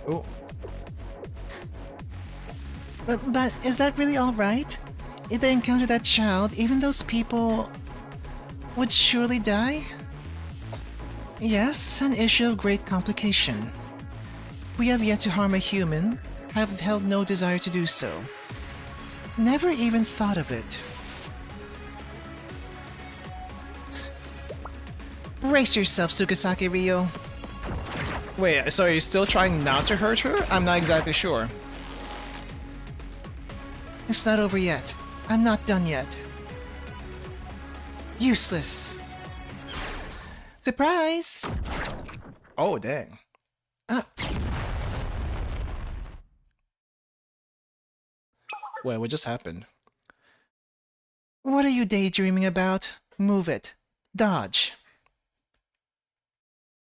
Oh. But is that really alright? If they encounter that child, even those people would surely die? Yes, an issue of great complication. We have yet to harm a human, have held no desire to do so. Never even thought of it. Brace yourself, Sukasake Ryo. Wait, so are you still trying not to hurt her? I'm not exactly sure. It's not over yet. I'm not done yet. Useless. Surprise! Oh, dang. Wait, what just happened? What are you daydreaming about? Move it. Dodge.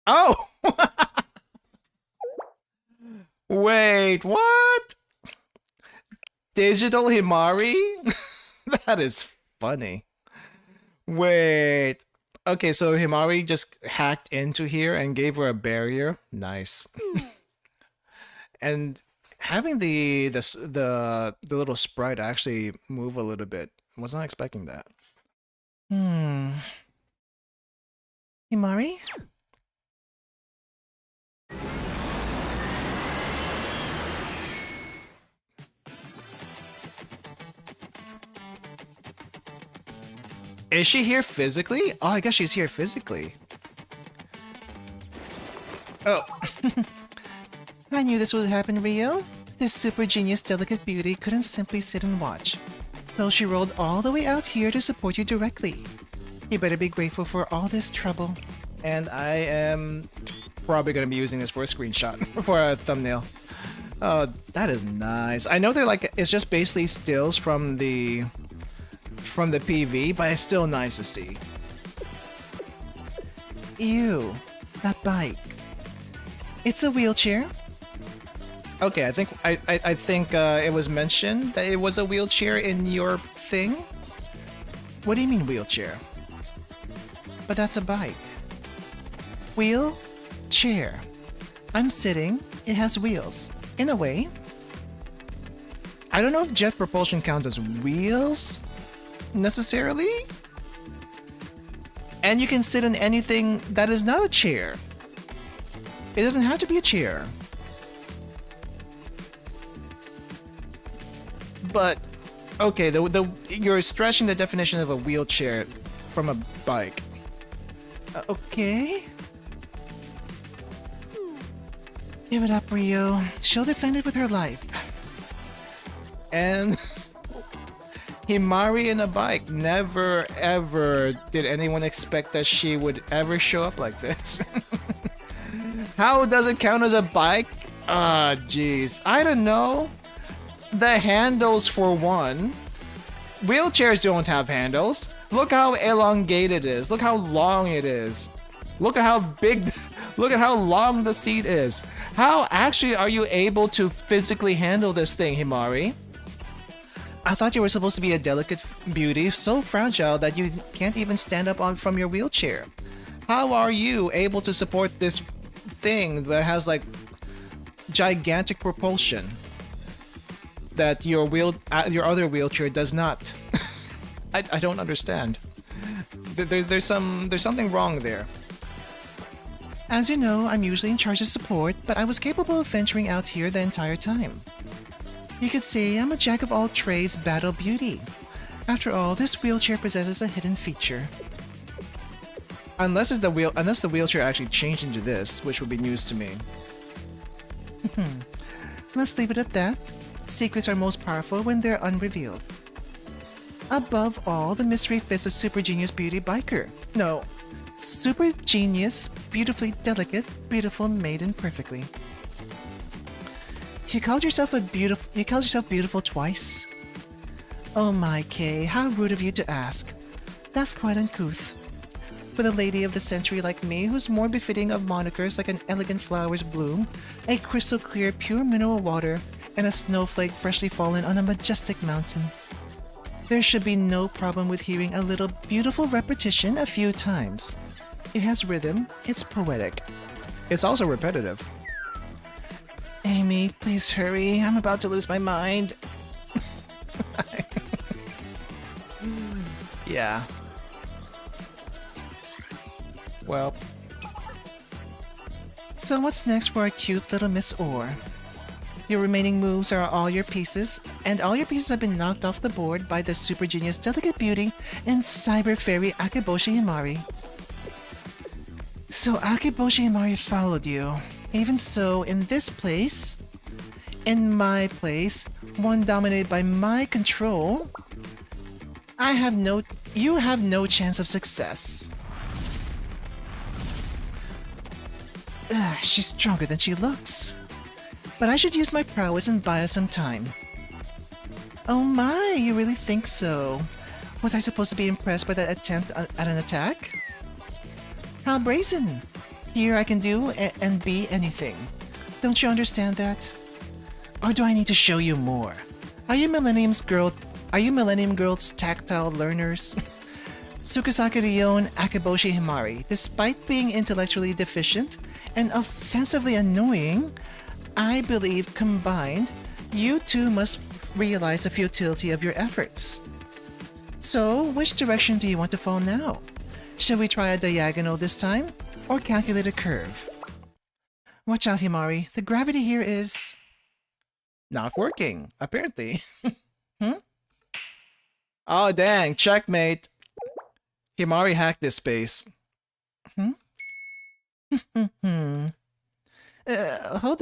Oh! Wait, what? Digital Himari? That is funny. Wait. Okay, so Himari just hacked into here and gave her a barrier. Nice. And having the little sprite actually move a little bit. Was not expecting that. Himari? Is she here physically? Oh, I guess she's here physically. Oh. I knew this would happen, Rio. This super genius delicate beauty couldn't simply sit and watch. So she rolled all the way out here to support you directly. You better be grateful for all this trouble. And I am probably going to be using this for a screenshot, for a thumbnail. Oh, that is nice. I know they're like, it's just basically stills from the PV, but it's still nice to see. Ew, that bike. It's a wheelchair. Okay, I think it was mentioned that it was a wheelchair in your thing. What do you mean wheelchair? But that's a bike. Wheel, chair. I'm sitting, it has wheels. In a way. I don't know if jet propulsion counts as wheels, necessarily. And you can sit in anything that is not a chair. It doesn't have to be a chair. But, okay, you're stretching the definition of a wheelchair from a bike. Okay. Give it up, Rio. She'll defend it with her life. And Himari in a bike. Never ever did anyone expect that she would ever show up like this. How does it count as a bike? Ah, jeez. I don't know. The handles for one. Wheelchairs don't have handles. Look how elongated it is. Look how long it is. Look at how big, look at how long the seat is. How actually are you able to physically handle this thing, Himari? I thought you were supposed to be a delicate beauty, so fragile that you can't even stand up from your wheelchair. How are you able to support this thing that has like gigantic propulsion that your other wheelchair does not? I don't understand. There's something wrong there. As you know, I'm usually in charge of support, but I was capable of venturing out here the entire time. You could say I'm a jack of all trades battle beauty. After all, this wheelchair possesses a hidden feature. Unless the wheelchair actually changed into this, which would be news to me. Let's leave it at that. Secrets are most powerful when they're unrevealed. Above all, the mystery fits a super genius beauty biker. No, super genius, beautifully delicate, beautiful maiden perfectly. You called yourself beautiful twice? Oh my Kay, how rude of you to ask. That's quite uncouth. For the lady of the century like me, who's more befitting of monikers like an elegant flower's bloom, a crystal clear pure mineral water, and a snowflake freshly fallen on a majestic mountain. There should be no problem with hearing a little beautiful repetition a few times. It has rhythm, it's poetic. It's also repetitive. Amy, please hurry. I'm about to lose my mind. Yeah. Well. So what's next for our cute little Miss Orr? Your remaining moves are all your pieces, and all your pieces have been knocked off the board by the super genius delicate beauty and cyber fairy Akeboshi Himari. So Akeboshi Himari followed you. Even so, in this place, in my place, one dominated by my control, you have no chance of success. She's stronger than she looks. But I should use my prowess and buy us some time. Oh my, you really think so? Was I supposed to be impressed by that attempt at an attack? How brazen! Here I can do and be anything. Don't you understand that? Or do I need to show you more? Are you Millennium Girls tactile learners? Tsukusake Ryon Akeboshi Himari, despite being intellectually deficient and offensively annoying, I believe combined, you two must realize the futility of your efforts. So, which direction do you want to fall now? Should we try a diagonal this time? Or calculate a curve? Watch out, Himari. The gravity here is... not working, apparently. Oh, dang. Checkmate. Himari hacked this space. Hold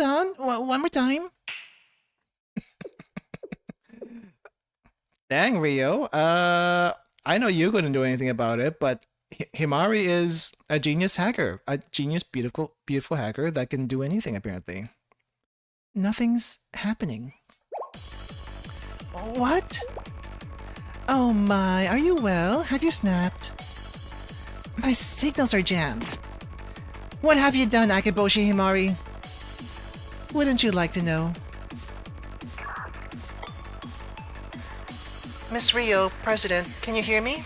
on. One more time. Dang, Rio. I know you couldn't do anything about it, but Himari is a genius hacker. A genius, beautiful hacker that can do anything, apparently. Nothing's happening. What? Oh my, are you well? Have you snapped? My signals are jammed. What have you done, Akeboshi Himari? Wouldn't you like to know? Miss Rio, President, can you hear me?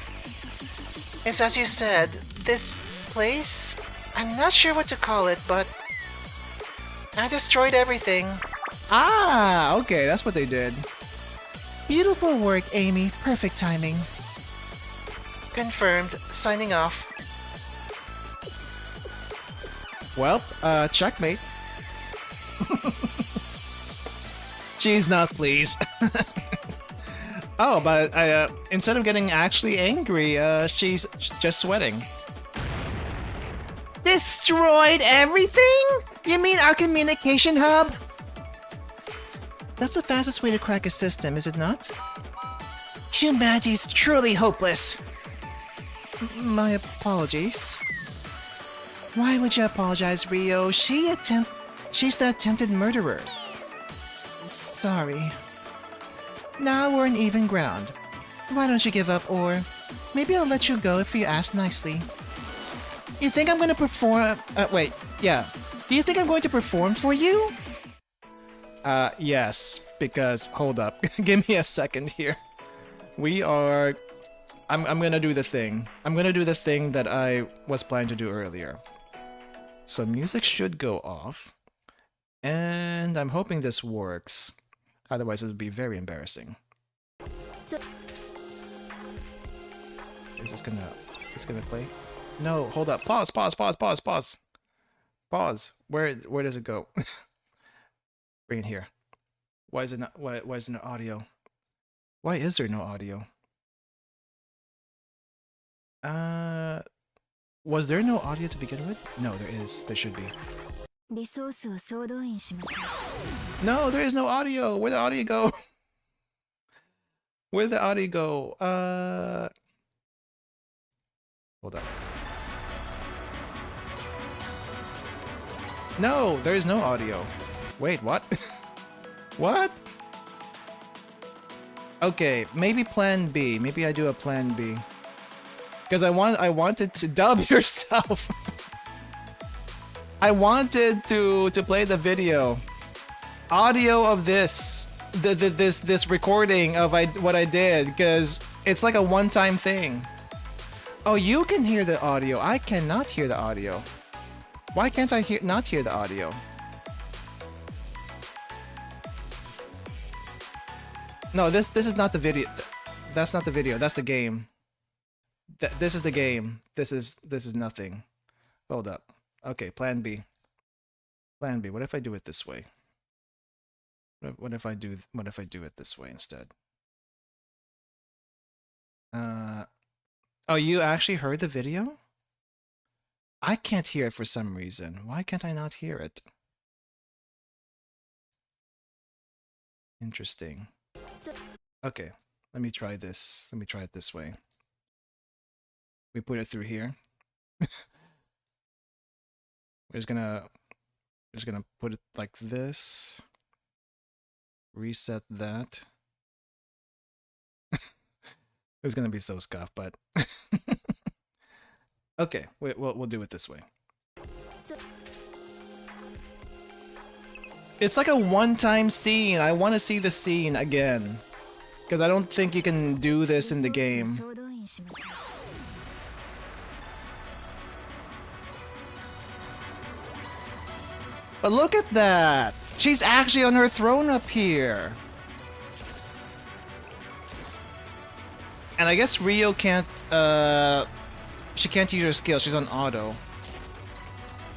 It's as you said, this place... I'm not sure what to call it, but... I destroyed everything. Ah, okay, that's what they did. Beautiful work, Amy. Perfect timing. Confirmed. Signing off. Well, checkmate. She's not pleased. Oh, but instead of getting actually angry, she's just sweating. Destroyed everything? You mean our communication hub? That's the fastest way to crack a system, is it not? Humanity's truly hopeless. My apologies. Why would you apologize, Rio? She's the attempted murderer. Sorry. Now we're on even ground. Why don't you give up, or maybe I'll let you go if you ask nicely. You think I'm gonna perform? Wait, yeah. Do you think I'm going to perform for you? Yes, because hold up. Give me a second here. I'm gonna do the thing. I'm gonna do the thing that I was planning to do earlier. So music should go off. And I'm hoping this works. Otherwise, it would be very embarrassing. Is this gonna play? No, hold up. Pause. Pause. Where does it go? Bring it here. Why is it not? Why is there no audio? Why is there no audio? Was there no audio to begin with? No, there is. There should be. No, there is no audio. Where'd the audio go? Where'd the audio go? Hold up. No, there is no audio. Wait, what? What? Okay, maybe plan B. Maybe I do a plan B. Because I wanted to dub yourself. I wanted to play the video. Audio of this recording of what I did, because it's like a one-time thing. Oh, you can hear the audio. I cannot hear the audio. Why can't I not hear the audio? No, this is not the video. That's not the video. That's the game. This is the game. This is nothing. Hold up. Okay, plan B. Plan B. What if I do it this way? What if I do it this way instead? Oh, you actually heard the video? I can't hear it for some reason. Why can't I not hear it? Interesting. Okay, let me try this. Let me try it this way. We put it through here. We're just gonna put it like this. Reset that. It's gonna be so scuffed, but okay, we'll do it this way. It's like a one-time scene. I want to see the scene again, because I don't think you can do this in the game. But look at that! She's actually on her throne up here! And I guess Rio can't She can't use her skill, she's on auto.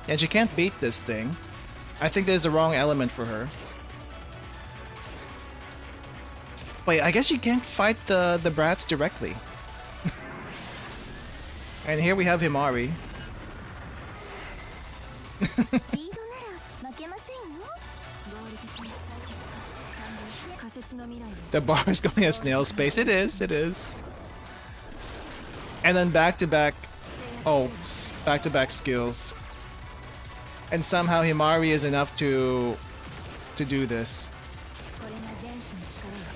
And she can't beat this thing. I think there's the wrong element for her. Wait, I guess you can't fight the brats directly. And here we have Himari. The bar is going at snail space. It is, it is. And then back-to-back ults, back-to-back skills. And somehow Himari is enough to do this.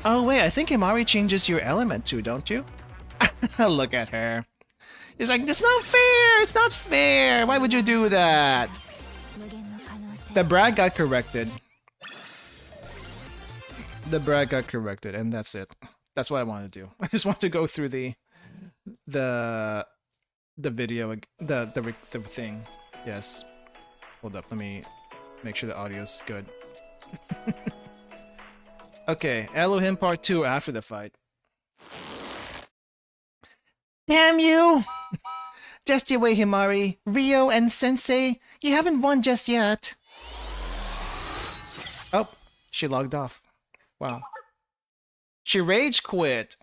Oh wait, I think Himari changes your element too, don't you? Look at her. He's like, it's not fair! It's not fair! Why would you do that? The brag got corrected. The brag got corrected, and that's it. That's what I want to do. I just want to go through the video, the thing. Yes. Hold up, let me make sure the audio's good. Okay, Elohim Part 2 after the fight. Damn you! Just you wait, Himari. Ryo and Sensei, you haven't won just yet. Oh, she logged off. Wow. She rage quit.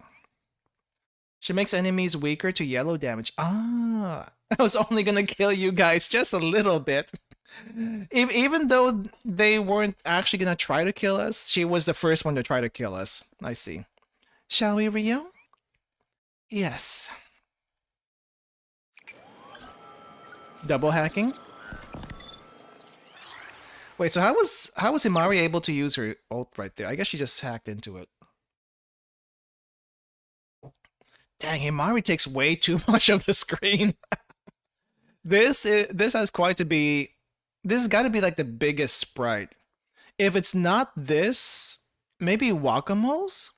She makes enemies weaker to yellow damage. Ah, I was only gonna kill you guys just a little bit. Even though they weren't actually gonna try to kill us, she was the first one to try to kill us. I see. Shall we, Ryo? Yes. Double hacking? Wait, so how was Himari able to use her ult right there? I guess she just hacked into it. Dang, Himari takes way too much of the screen. This has quite to be. This has got to be like the biggest sprite. If it's not this, maybe Wakamo's?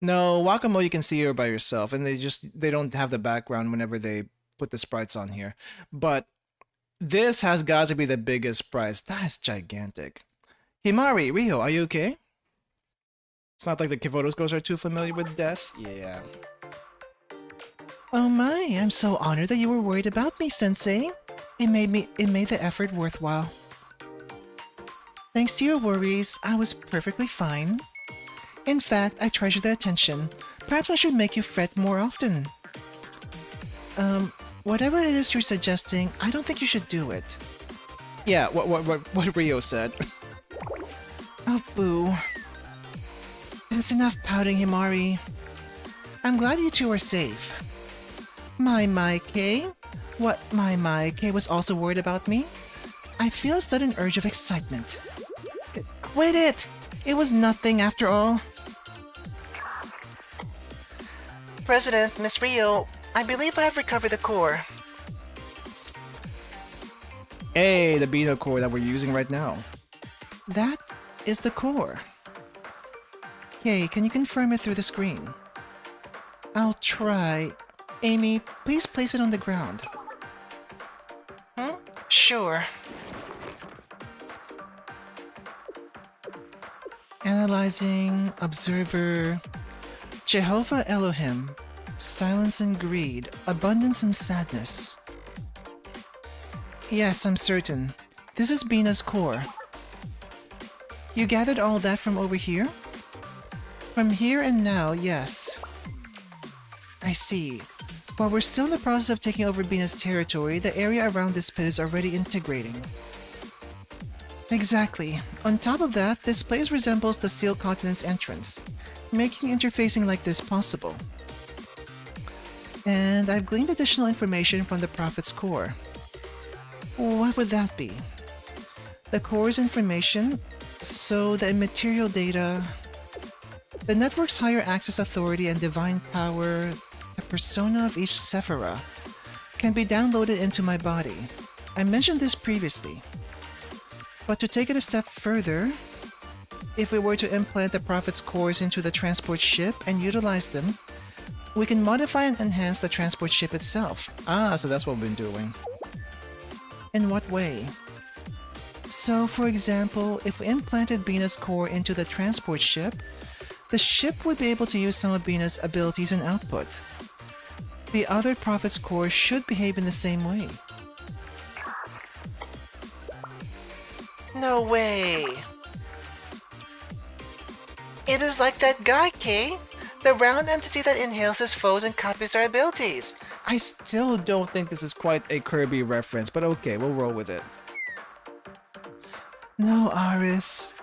No, Wakamo you can see her by yourself, and they don't have the background whenever they put the sprites on here. But this has got to be the biggest sprite. That's gigantic. Himari, Ryo, are you okay? It's not like the Kivotos girls are too familiar with death. Yeah. Oh my, I'm so honored that you were worried about me, Sensei. It made the effort worthwhile. Thanks to your worries, I was perfectly fine. In fact, I treasure the attention. Perhaps I should make you fret more often. Whatever it is you're suggesting, I don't think you should do it. Yeah, what Ryo said. Oh, boo. It's enough pouting, Himari. I'm glad you two are safe. My Kay? What, my Kay was also worried about me? I feel a sudden urge of excitement. Quit it! It was nothing after all. President, Miss Ryo, I believe I have recovered the core. Hey, the beta core that we're using right now. That is the core. Hey, can you confirm it through the screen? I'll try. Amy, please place it on the ground. Sure. Analyzing, observer. Jehovah Elohim. Silence and greed. Abundance and sadness. Yes, I'm certain. This is Bina's core. You gathered all that from over here? From here and now, yes. I see. While we're still in the process of taking over Bina's territory, the area around this pit is already integrating. Exactly. On top of that, this place resembles the Seal Continent's entrance, making interfacing like this possible. And I've gleaned additional information from the Prophet's core. What would that be? The core's information, so the immaterial data... The network's higher access authority and divine power, the persona of each Sephira, can be downloaded into my body. I mentioned this previously. But to take it a step further, if we were to implant the Prophet's cores into the transport ship and utilize them, we can modify and enhance the transport ship itself. Ah, so that's what we've been doing. In what way? So, for example, if we implanted Bina's core into the transport ship, the ship would be able to use some of Bina's abilities and output. the other Prophet's Core should behave in the same way. No way! It is like that guy, Kay! The round entity that inhales his foes and copies their abilities! I still don't think this is quite a Kirby reference, but okay, we'll roll with it. No, Aris.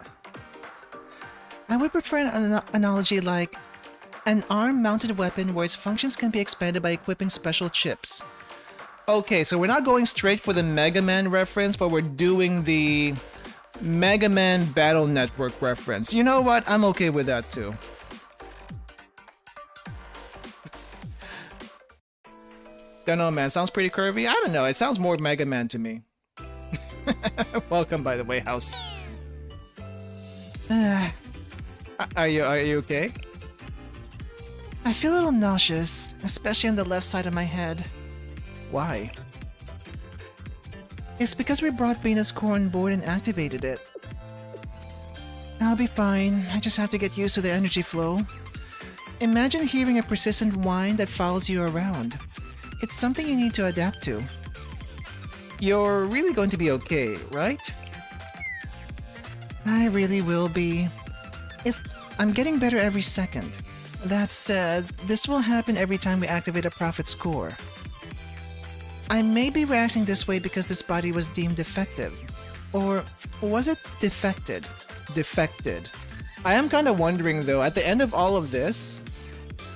I would prefer an analogy like an arm-mounted weapon where its functions can be expanded by equipping special chips. Okay, so we're not going straight for the Mega Man reference, but we're doing the Mega Man Battle Network reference. You know what? I'm okay with that too. Don't know, man. Sounds pretty curvy. I don't know. It sounds more Mega Man to me. Welcome, by the way, House. Are you okay? I feel a little nauseous, especially on the left side of my head. Why? It's because we brought Bina's core on board and activated it. I'll be fine. I just have to get used to the energy flow. Imagine hearing a persistent whine that follows you around. It's something you need to adapt to. You're really going to be okay, right? I really will be. I'm getting better every second. That said, this will happen every time we activate a Prophet's Core. I may be reacting this way because this body was deemed defective. Or was it defected? Defected. I am kind of wondering though, at the end of all of this,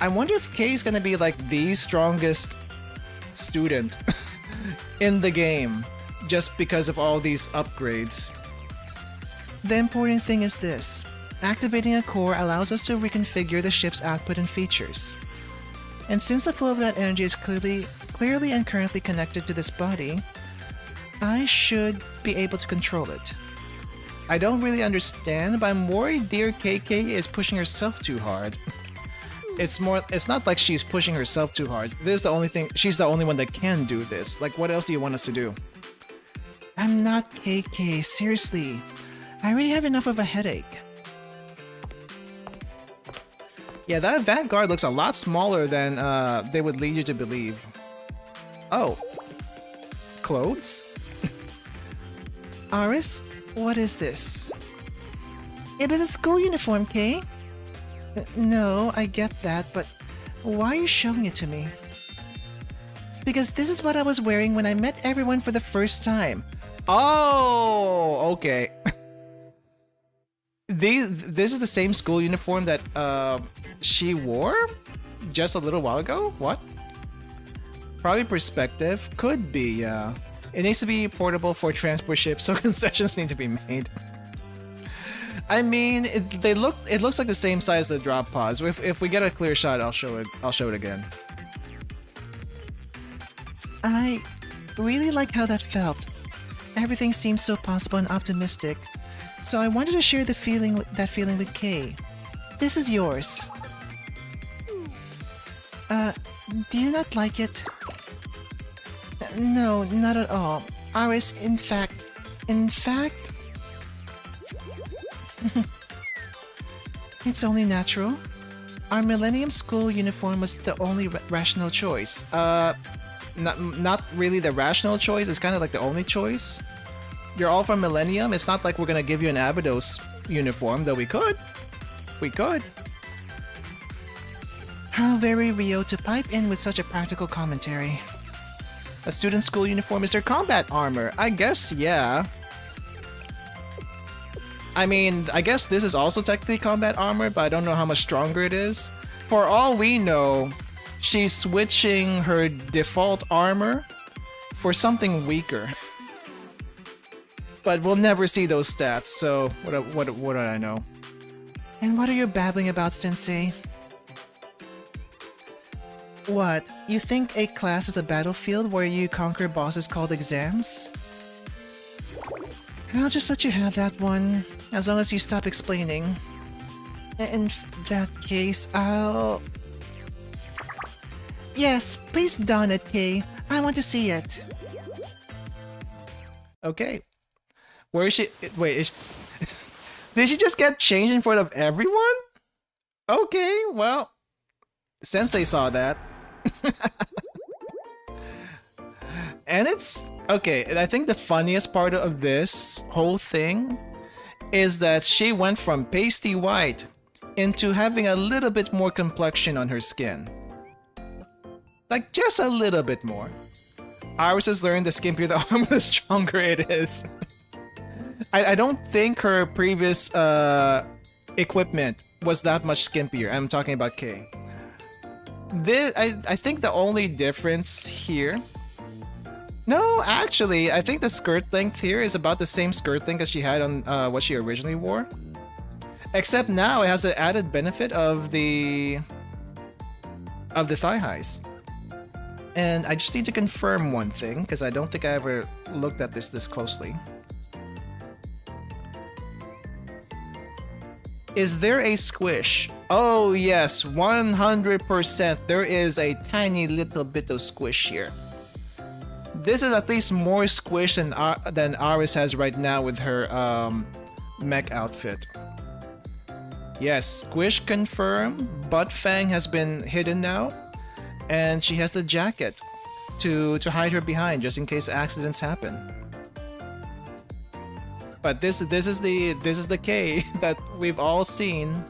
I wonder if Kay is going to be like the strongest student in the game just because of all these upgrades. The important thing is this. Activating a core allows us to reconfigure the ship's output and features. And since the flow of that energy is clearly and currently connected to this body, I should be able to control it. I don't really understand, but I'm worried dear KK is pushing herself too hard. It's not like she's pushing herself too hard. This is the only thing, she's the only one that can do this. Like, what else do you want us to do? I'm not KK, seriously. I already have enough of a headache. Yeah, that Vanguard looks a lot smaller than they would lead you to believe. Oh. Clothes? Aris, what is this? It is a school uniform, Kay. No, I get that, but why are you showing it to me? Because this is what I was wearing when I met everyone for the first time. Oh, okay. This is the same school uniform that she wore just a little while ago? What? Probably perspective. Could be, yeah. It needs to be portable for transport ships, so concessions need to be made. I mean, it looks like the same size as the drop pods. If we get a clear shot, I'll show it again. I really like how that felt. Everything seems so possible and optimistic. So I wanted to share that feeling with Kay. This is yours. Do you not like it? No, not at all. Aris, in fact... It's only natural. Our Millennium School uniform was the only rational choice. Not really the rational choice, it's kind of like the only choice. You're all from Millennium, it's not like we're gonna give you an Abydos uniform, though we could. We could. How very Rio to pipe in with such a practical commentary. A student school uniform is their combat armor. I guess, yeah. I mean, I guess this is also technically combat armor, but I don't know how much stronger it is. For all we know, she's switching her default armor for something weaker. But we'll never see those stats, so what do I know? And what are you babbling about, Sensei? What? You think a class is a battlefield where you conquer bosses called exams? I'll just let you have that one, as long as you stop explaining. In that case, I'll... Yes, please don it, Kay. I want to see it. Okay. Where is she? Wait, is she... Did she just get changed in front of everyone? Okay, well... Sensei saw that. And it's okay. And I think the funniest part of this whole thing is that she went from pasty white into having a little bit more complexion on her skin. Like just a little bit more. Iris has learned the skimpier the armor, the stronger it is. I don't think her previous equipment was that much skimpier. I'm talking about Kay. I think the only difference here... No, actually, I think the skirt length here is about the same skirt length as she had on what she originally wore. Except now it has the added benefit of the thigh highs. And I just need to confirm one thing, because I don't think I ever looked at this closely. Is there a squish? Oh yes, 100%. There is a tiny little bit of squish here. This is at least more squish than Aris has right now with her mech outfit. Yes, squish confirmed. Butt Fang has been hidden now, and she has the jacket to hide her behind just in case accidents happen. But this is the K that we've all seen,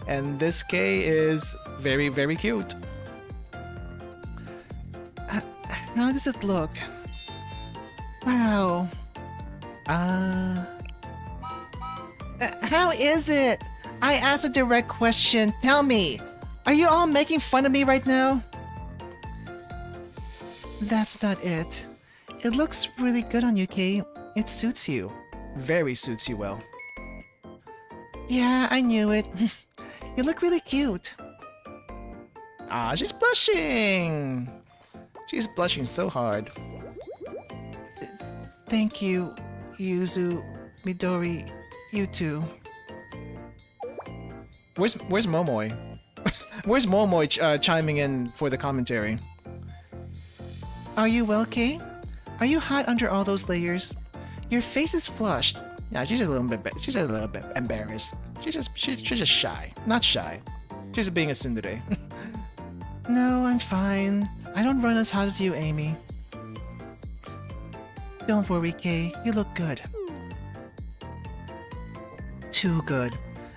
and this K is very, very cute. How does it look? Wow. How is it? I asked a direct question. Tell me, are you all making fun of me right now? That's not it. It looks really good on you, Kay. It suits you. Very suits you well. Yeah, I knew it. You look really cute. Ah, she's blushing. She's blushing so hard. Thank you, Yuzu, Midori, you too. Where's Momoy? Where's Momoy chiming in for the commentary? Are you well, Kay? Are you hot under all those layers? Your face is flushed. Yeah, she's a little bit embarrassed. She's just shy. Not shy. She's just being a tsundere. No, I'm fine. I don't run as hot as you, Amy. Don't worry, Kay. You look good. Too good.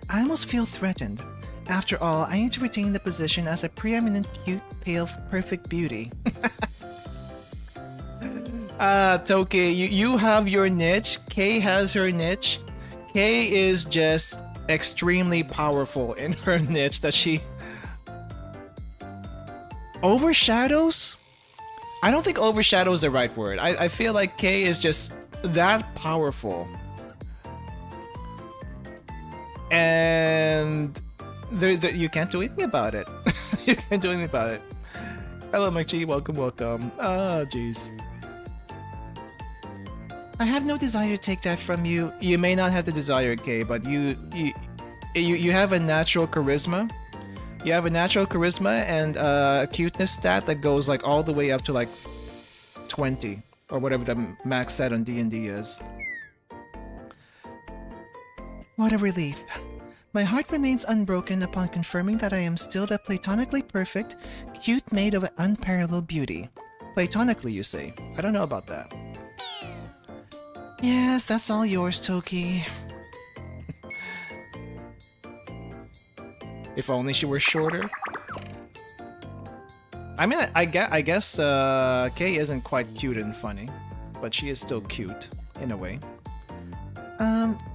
I almost feel threatened. After all, I need to retain the position as a preeminent, cute, pale, perfect beauty. Toki, you have your niche. Kay has her niche. Kay is just extremely powerful in her niche that she... Overshadows? I don't think overshadow is the right word. I feel like Kay is just that powerful. And you can't do anything about it. You can't do anything about it. Hello, McG. Welcome, welcome. Oh, jeez. I have no desire to take that from you. You may not have the desire, Kay, but you have a natural charisma. You have a natural charisma and a cuteness stat that goes like all the way up to like 20 or whatever the max set on D&D is. What a relief. My heart remains unbroken upon confirming that I am still the platonically perfect, cute maid of unparalleled beauty. Platonically, you say? I don't know about that. Yes, that's all yours, Toki. If only she were shorter. I mean, I guess Kay isn't quite cute and funny, but she is still cute, in a way.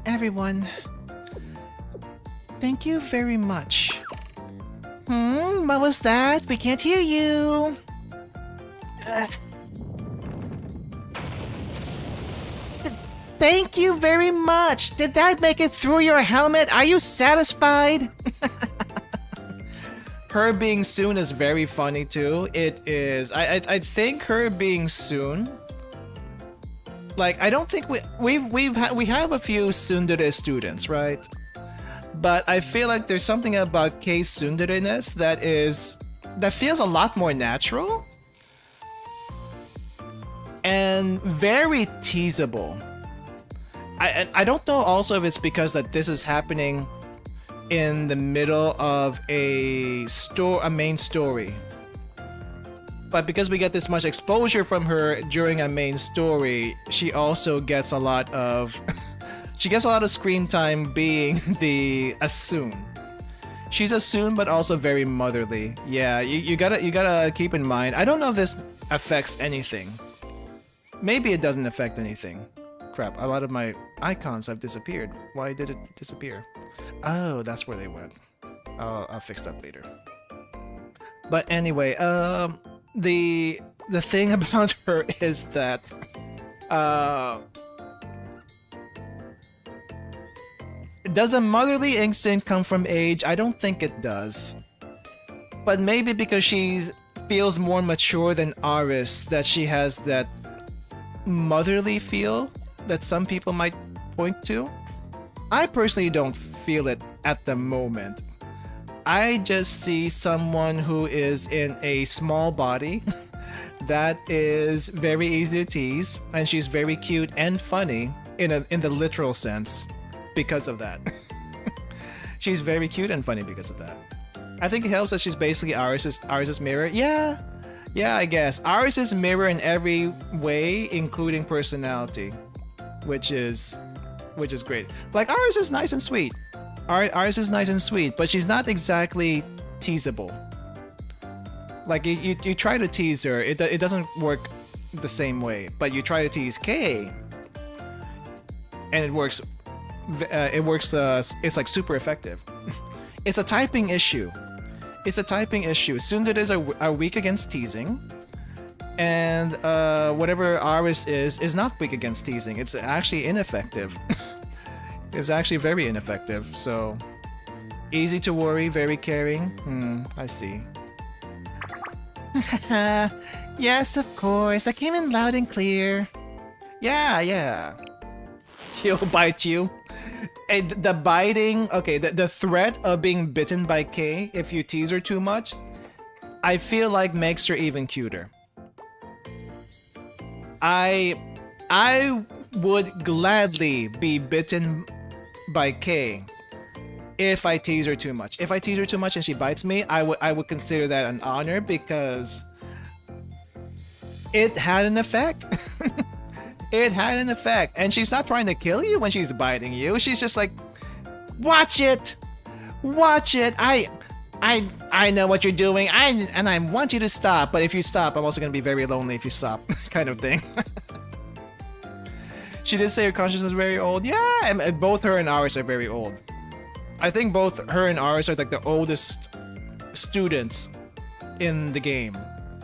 Everyone. Thank you very much. What was that? We can't hear you. Thank you very much. Did that make it through your helmet? Are you satisfied? Her being soon is very funny too. It is. I think her being soon. Like, I don't think we have a few tsundere students, right? But I feel like there's something about Kay's tsundere-ness that feels a lot more natural and very teasable. I don't know also if it's because that this is happening in the middle of a main story. but because we get this much exposure from her during a main story, she also gets a lot of she gets a lot of screen time being the Asun. She's Asun, but also very motherly. Yeah, you gotta keep in mind. I don't know if this affects anything. Maybe it doesn't affect anything. Crap, a lot of my icons have disappeared. Why did it disappear? Oh, that's where they went. I'll fix that later. But anyway, the thing about her is that does a motherly instinct come from age? I don't think it does. But maybe because she feels more mature than Aris, that she has that motherly feel that some people might point to. I personally don't feel it at the moment. I just see someone who is in a small body that is very easy to tease, and she's very cute and funny in the literal sense because of that. She's very cute and funny because of that. I think it helps that she's basically Aris's mirror. Yeah, I guess. Aris's mirror in every way, including personality, which is great. Like, Aris is nice and sweet. Aris is nice and sweet, but she's not exactly teasable. Like, you try to tease her, it doesn't work the same way. But you try to tease Kay, and it works. It's like super effective. It's a typing issue. It's a typing issue. Tsunderes are weak against teasing, and whatever Aris is not weak against teasing. It's actually ineffective. It's actually very ineffective. So easy to worry, very caring. I see. Yes, of course. I came in loud and clear. Yeah. She'll bite you. And the biting, okay, the threat of being bitten by Kay if you tease her too much, I feel like makes her even cuter. I would gladly be bitten by Kay if I tease her too much. If I tease her too much and she bites me, I would consider that an honor because it had an effect. It had an effect, and she's not trying to kill you when she's biting you. She's just like, watch it. I know what you're doing. And I want you to stop. But if you stop, I'm also gonna be very lonely if you stop, kind of thing. She did say her consciousness is very old. Yeah, and both her and Aris are very old. I think both her and Aris are like the oldest students in the game.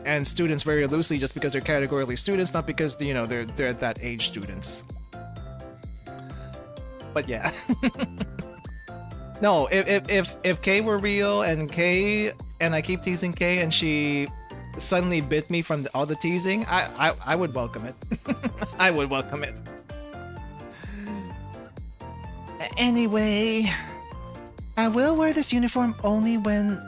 And students very loosely just because they're categorically students, not because, you know, they're at that age students. But yeah. No, if Kay were real and I keep teasing Kay and she suddenly bit me from all the teasing, I would welcome it. I would welcome it. Anyway, I will wear this uniform only when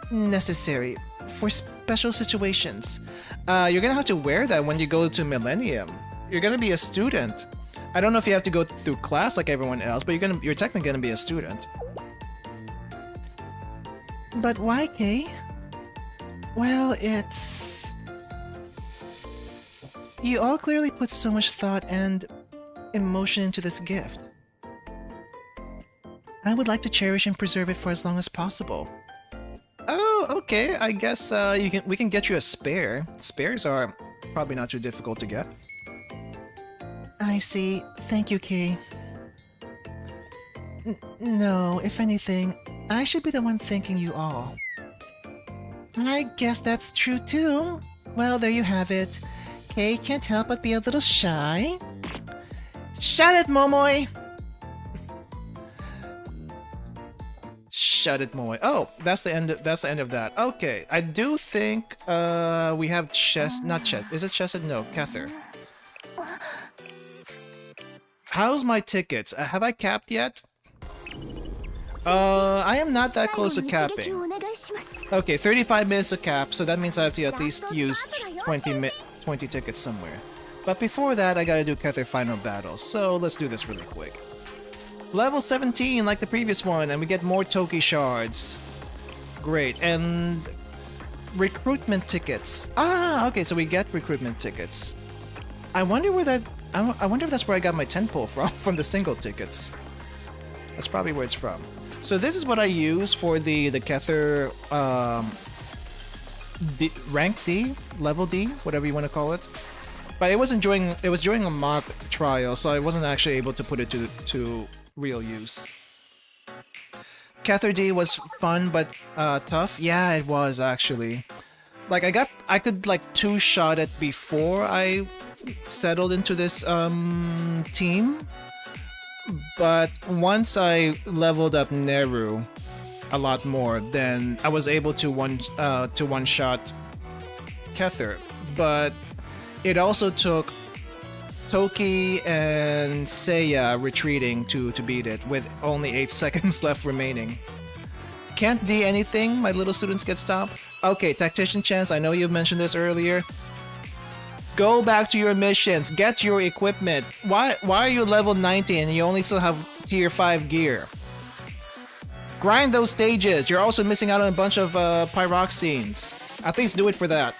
necessary. For special situations. You're gonna have to wear that when you go to Millennium. You're gonna be a student. I don't know if you have to go through class like everyone else, but you're technically gonna be a student. But why, Kay? Well, it's... You all clearly put so much thought and emotion into this gift. I would like to cherish and preserve it for as long as possible. Oh, okay. I guess we can get you a spare. Spares are probably not too difficult to get. I see. Thank you, Kay. No, if anything, I should be the one thanking you all. I guess that's true too. Well, there you have it. Kay can't help but be a little shy. Shut it, Momoy! Shut it, Momoy. Oh, that's the end of that. Okay, I do think we have not Chess. Is it Chess? No, Kether. How's my tickets? Have I capped yet? I am not that close to capping. Okay, 35 minutes to cap, so that means I have to at least use 20 tickets somewhere. But before that, I gotta do Kether final battle, so let's do this really quick. Level 17 like the previous one, and we get more Toki shards. Great, and recruitment tickets. Ah, okay, so we get recruitment tickets. I wonder where that... I wonder if that's where I got my 10 pull from the single tickets. That's probably where it's from. So this is what I use for the Kether rank D, level D, whatever you want to call it. But it was during a mock trial, so I wasn't actually able to put it to real use. Kether D was fun but tough. Yeah, it was actually. Like I could like 2-shot it before I settled into this team. But once I leveled up Neru a lot more, then I was able to one-shot Kether. But it also took Toki and Seiya retreating to beat it, with only 8 seconds left remaining. Can't D anything? My little students get stopped? Okay, Tactician Chance, I know you mentioned this earlier. Go back to your missions, get your equipment. Why are you level 90 and you only still have tier 5 gear? Grind those stages, you're also missing out on a bunch of pyroxenes. At least do it for that.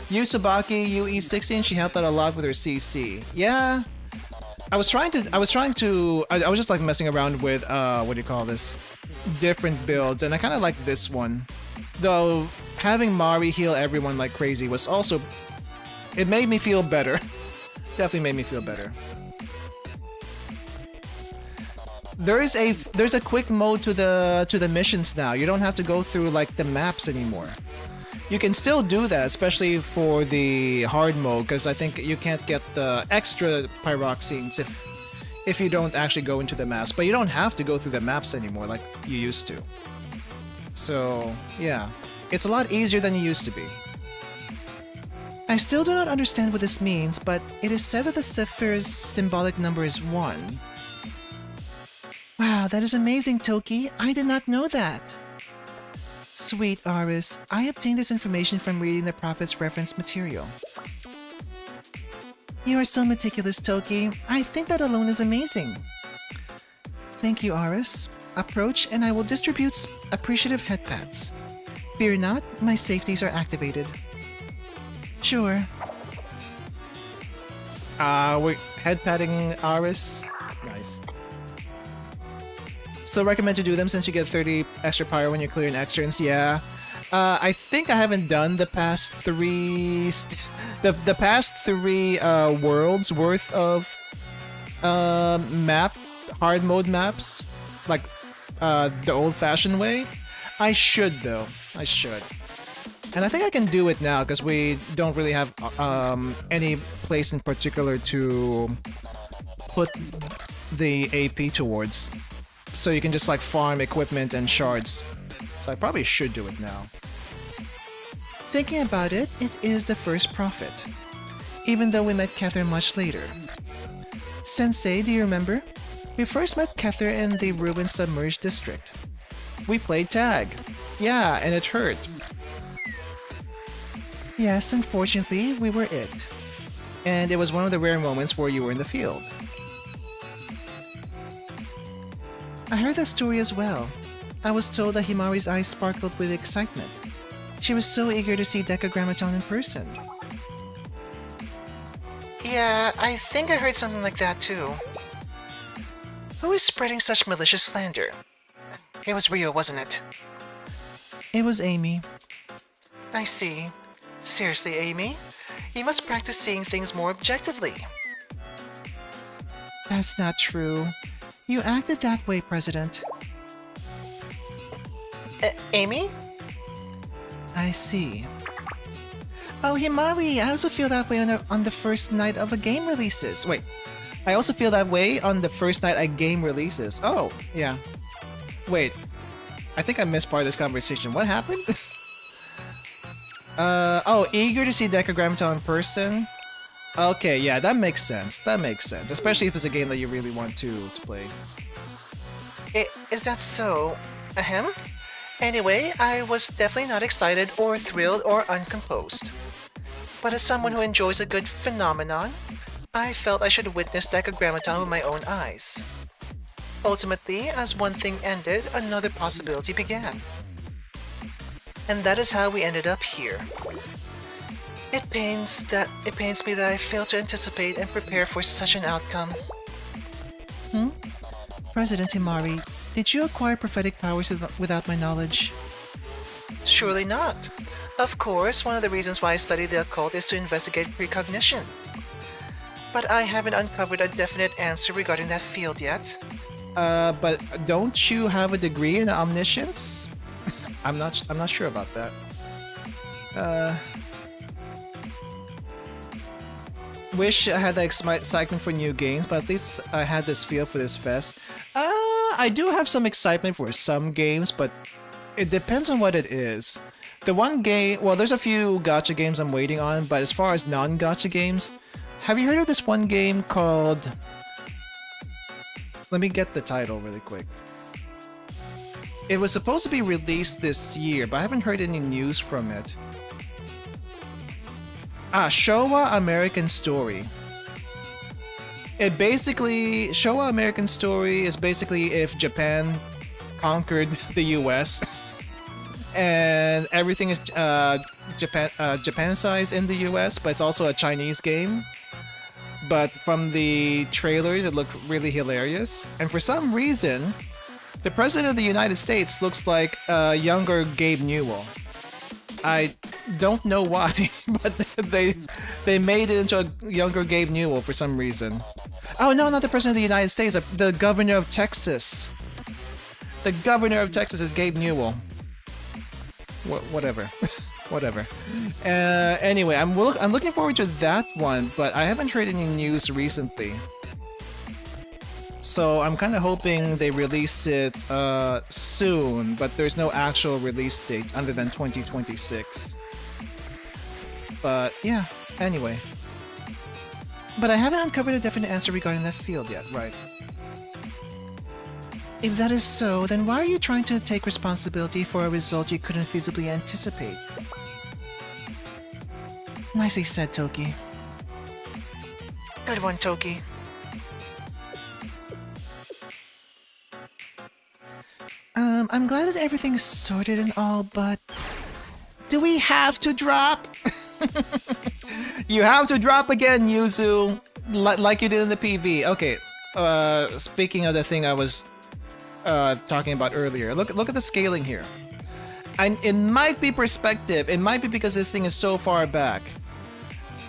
Yusubaki UE16, she helped out a lot with her CC. Yeah. I was just like messing around with what do you call this? Different builds, and I kinda like this one. Though having Mari heal everyone like crazy was also, it made me feel better. Definitely made me feel better. There's a quick mode to the missions now. You don't have to go through like the maps anymore. You can still do that, especially for the hard mode, because I think you can't get the extra pyroxenes if you don't actually go into the maps. But you don't have to go through the maps anymore like you used to. So yeah, it's a lot easier than it used to be. I still do not understand what this means, but it is said that the Sephir's symbolic number is 1. Wow, that is amazing, Toki. I did not know that. Sweet Aris, I obtained this information from reading the Prophet's reference material. You are so meticulous, Toki. I think that alone is amazing. Thank you, Aris. Approach and I will distribute appreciative head pats. Fear not, my safeties are activated. Sure. We're head patting Aris. Nice. So recommend to do them since you get 30 extra pyro when you're clearing externs. Yeah. I think I haven't done the past 3 the past 3 worlds worth of hard mode maps, like the old-fashioned way. I should though. I should. And I think I can do it now because we don't really have any place in particular to put the AP towards. So you can just like farm equipment and shards. So I probably should do it now. Thinking about it, it is the first prophet. Even though we met Kether much later. Sensei, do you remember? We first met Kether in the ruined submerged district. We played tag. Yeah, and it hurt. Yes, unfortunately, we were it. And it was one of the rare moments where you were in the field. I heard that story as well. I was told that Himari's eyes sparkled with excitement. She was so eager to see Decagrammaton in person. Yeah, I think I heard something like that too. Who is spreading such malicious slander? It was Rio, wasn't it? It was Amy. I see. Seriously, Amy? You must practice seeing things more objectively. That's not true. You acted that way, President. Amy? I see. Oh, Himari, I also feel that way on the first night of a game releases. Wait, I also feel that way on the first night a game releases. Oh, yeah. Wait, I think I missed part of this conversation. What happened? Oh, eager to see Decagrammaton in person? Okay, yeah, that makes sense. That makes sense. Especially if it's a game that you really want to play. Is that so? Ahem? Anyway, I was definitely not excited or thrilled or uncomposed. But as someone who enjoys a good phenomenon, I felt I should witness Decagrammaton with my own eyes. Ultimately, as one thing ended, another possibility began. And that is how we ended up here. It pains me that I failed to anticipate and prepare for such an outcome. President Himari, did you acquire prophetic powers without my knowledge? Surely not. Of course, one of the reasons why I study the occult is to investigate precognition. But I haven't uncovered a definite answer regarding that field yet. But don't you have a degree in omniscience? I'm not sure about that. Wish I had the excitement for new games, but at least I had this feel for this fest. I do have some excitement for some games, but it depends on what it is. The one game, well, there's a few gacha games I'm waiting on, but as far as non-gacha games, have you heard of this one game called... Let me get the title really quick. It was supposed to be released this year, but I haven't heard any news from it. Showa American Story. Showa American Story is basically if Japan conquered the US and everything is Japanicized in the US, but it's also a Chinese game. But from the trailers, it looked really hilarious. And for some reason, the President of the United States looks like a younger Gabe Newell. I don't know why, but they made it into a younger Gabe Newell for some reason. Oh no, not the President of the United States, the Governor of Texas. The Governor of Texas is Gabe Newell. Whatever. Whatever. Anyway, I'm looking forward to that one, but I haven't heard any news recently. So I'm kind of hoping they release it soon, but there's no actual release date other than 2026. But yeah, anyway. But I haven't uncovered a definite answer regarding that field yet, right? If that is so, then why are you trying to take responsibility for a result you couldn't feasibly anticipate? Nicely said, Toki. Good one, Toki. I'm glad that everything's sorted and all, but... Do we have to drop? You have to drop again, Yuzu! Like you did in the PV. Okay, speaking of the thing I was talking about earlier, look at the scaling here. And it might be perspective, it might be because this thing is so far back.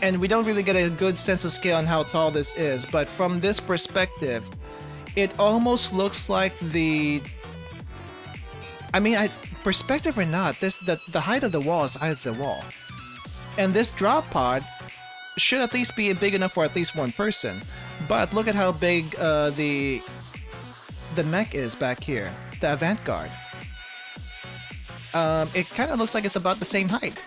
And we don't really get a good sense of scale on how tall this is, but from this perspective, it almost looks like the... I mean, perspective or not, the height of the wall is the height of the wall. And this drop pod should at least be big enough for at least one person. But look at how big the mech is back here, the avant-garde. It kind of looks like it's about the same height.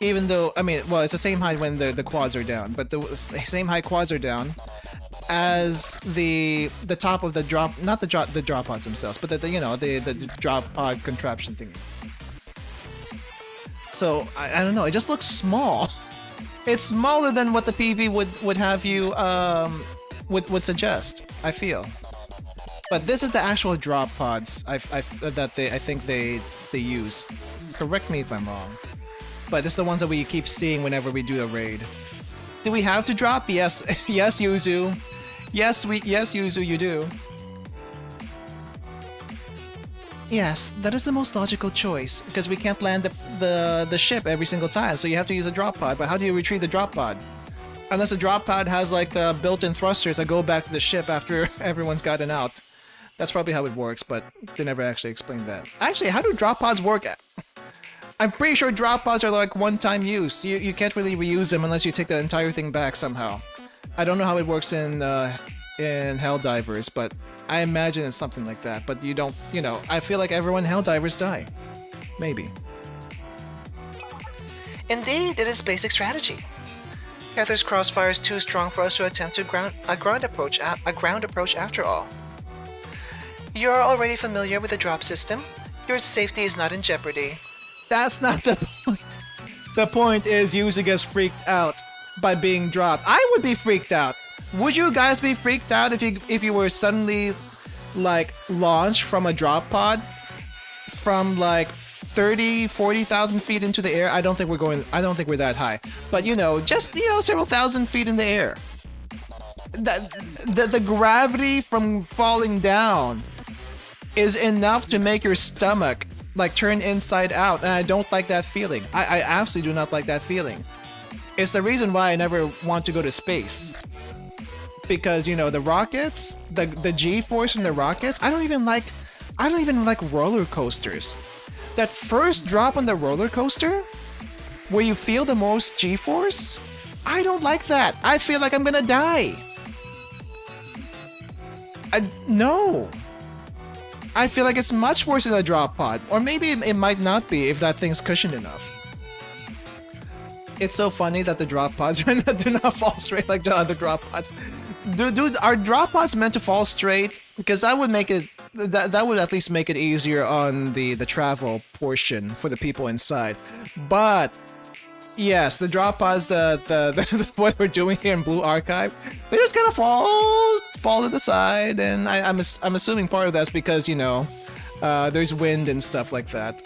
Even though, I mean, well, it's the same height when the quads are down, but the same height quads are down as the top of the drop, not the drop pods themselves, but the drop pod contraption thingy. So I don't know, it just looks small. It's smaller than what the PV would have you would suggest, I feel. But this is the actual drop pods I think they use. Correct me if I'm wrong. But this is the ones that we keep seeing whenever we do a raid. Do we have to drop? Yes, yes, Yuzu. Yes, Yuzu, you do. Yes, that is the most logical choice, because we can't land the ship every single time, so you have to use a drop pod. But how do you retrieve the drop pod? Unless the drop pod has like built-in thrusters that go back to the ship after everyone's gotten out. That's probably how it works, but they never actually explained that. Actually, how do drop pods work? I'm pretty sure drop pods are like one-time use. You can't really reuse them unless you take the entire thing back somehow. I don't know how it works in Helldivers, but I imagine it's something like that. But you don't, I feel like everyone in Helldivers die. Maybe. Indeed, it is basic strategy. Heather's crossfire is too strong for us to attempt a ground approach after all. You are already familiar with the drop system. Your safety is not in jeopardy. That's not the point. The point is Yuzu gets freaked out by being dropped. I would be freaked out. Would you guys be freaked out if you were suddenly like launched from a drop pod from like 30, 40,000 feet into the air. I don't think we're that high. But just several thousand feet in the air. The gravity from falling down is enough to make your stomach like turn inside out, and I don't like that feeling. I absolutely do not like that feeling. It's the reason why I never want to go to space. Because the rockets, the G-force from the rockets, I don't even like roller coasters. That first drop on the roller coaster, where you feel the most G-force, I don't like that. I feel like I'm gonna die. No. I feel like it's much worse than a drop pod. Or maybe it might not be if that thing's cushioned enough. It's so funny that the drop pods do not fall straight like the other drop pods. Dude, are drop pods meant to fall straight? Because that would make it... That would at least make it easier on the travel portion for the people inside. But... yes, the drop pods, the what we're doing here in Blue Archive, they're just gonna fall to the side, and I'm assuming part of that's because there's wind and stuff like that.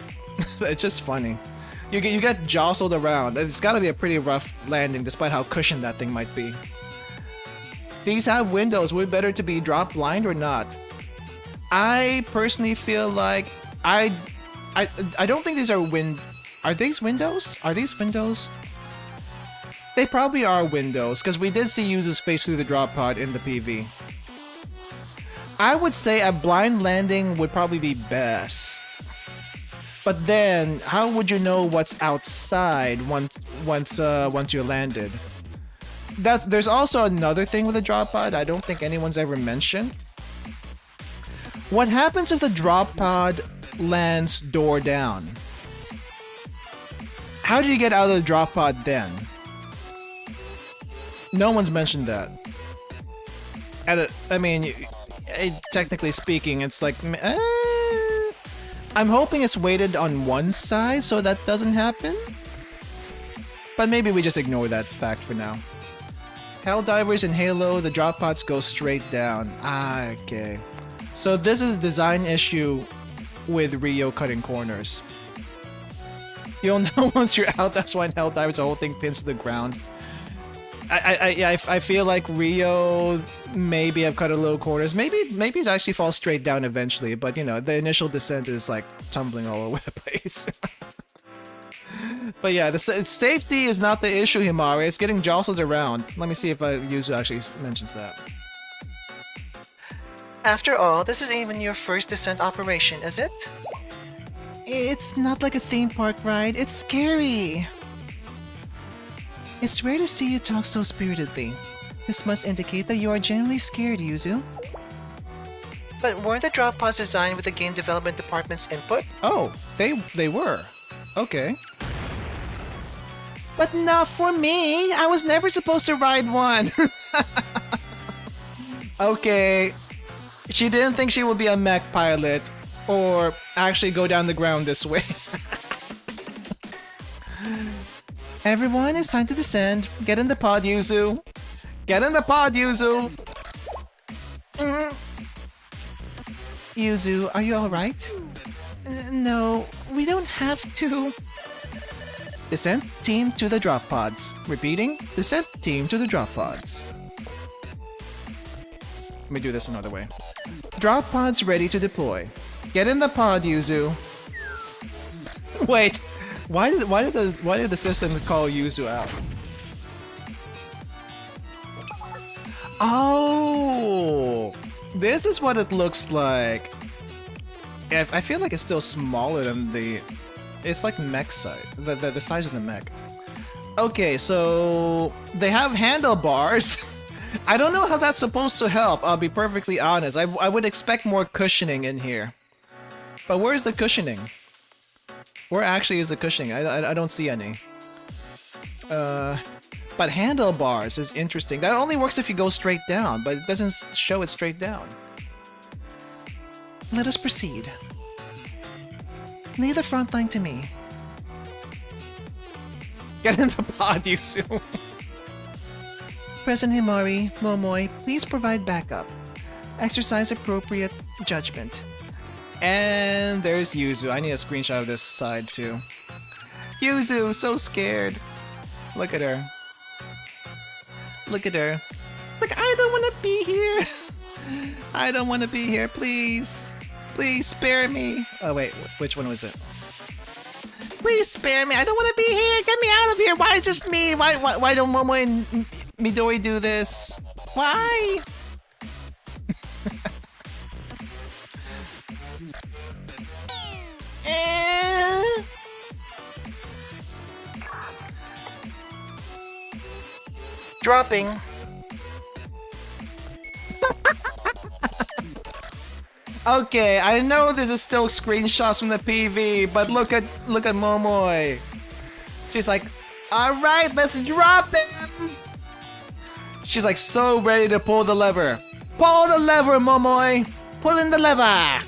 It's just funny. You get jostled around. It's got to be a pretty rough landing, despite how cushioned that thing might be. These have windows. Would it better to be drop blind or not? I personally feel like I don't think these are Are these windows? Are these windows? They probably are windows, because we did see Yuzu's face through the drop pod in the PV. I would say a blind landing would probably be best. But then, how would you know what's outside once you're landed? There's also another thing with the drop pod I don't think anyone's ever mentioned. What happens if the drop pod lands door down? How do you get out of the drop pod then? No one's mentioned that. I mean, technically speaking, it's like... I'm hoping it's weighted on one side so that doesn't happen. But maybe we just ignore that fact for now. Helldivers in Halo, the drop pods go straight down. Ah, okay. So this is a design issue with Rio cutting corners. You'll know once you're out, that's why in Helldivers the whole thing pins to the ground. I feel like Rio maybe have cut a little corners. Maybe it actually falls straight down eventually, but the initial descent is like tumbling all over the place. But yeah, the safety is not the issue, Himari. It's getting jostled around. Let me see if Yuzu actually mentions that. After all, this is even your first descent operation, is it? It's not like a theme park ride. It's scary. It's rare to see you talk so spiritedly. This must indicate that you are genuinely scared, Yuzu. But weren't the drop pods designed with the game development department's input? Oh, they were. Okay. But not for me! I was never supposed to ride one! Okay. She didn't think she would be a mech pilot, or actually go down the ground this way. Everyone is signed to descend. Get in the pod, Yuzu. Get in the pod, Yuzu. Yuzu, are you alright? No, we don't have to. Descent team to the drop pods. Repeating, descent team to the drop pods. Let me do this another way. Drop pods ready to deploy. Get in the pod, Yuzu. Wait, why did the system call Yuzu out? Oh, this is what it looks like. I feel like it's still smaller than the... It's like mech size, the size of the mech. Okay, so they have handlebars. I don't know how that's supposed to help, I'll be perfectly honest. I would expect more cushioning in here. But where's the cushioning? Where actually is the cushioning? I don't see any. But handlebars is interesting. That only works if you go straight down, but it doesn't show it straight down. Let us proceed. Leave the front line to me. Get in the pod, Yuzu. President Himari, Momoi, please provide backup. Exercise appropriate judgment. And there's Yuzu. I need a screenshot of this side too. Yuzu, so scared. Look at her. Look at her. Like, I don't want to be here. I don't want to be here, please. Please spare me. Oh wait, which one was it? Please spare me. I don't want to be here. Get me out of here. Why just me? Why don't Momo and Midori do this? Why? Dropping. Okay, I know this is still screenshots from the PV, but look at Momoy. She's like, all right, let's drop him. She's like so ready to pull the lever. Pull the lever, Momoy. Pull in the lever.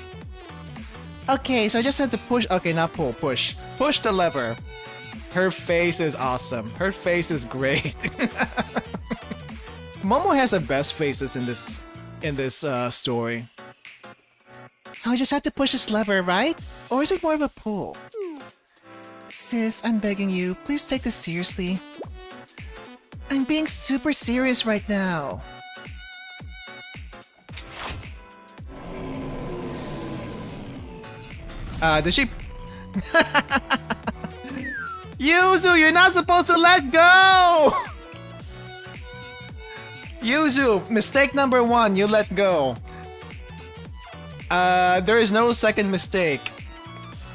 Okay, so I just have to push. Okay, not pull, push. Push the lever. Her face is awesome. Her face is great. Momo has the best faces in this story. So I just had to push this lever, right? Or is it more of a pull? Sis, I'm begging you, please take this seriously. I'm being super serious right now. Did she... Yuzu, you're not supposed to let go! Yuzu, mistake number 1, you let go. There is no second mistake.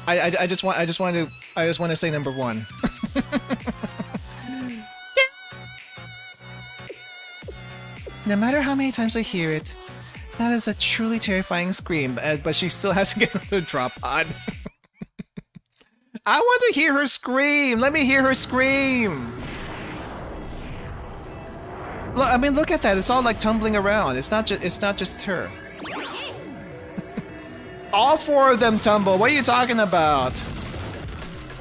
I just want to say number 1. No matter how many times I hear it, that is a truly terrifying scream. But she still has to get the drop pod. I want to hear her scream. Let me hear her scream. Look, I mean, look at that. It's all like tumbling around. It's not just her. All 4 of them tumble. What are you talking about?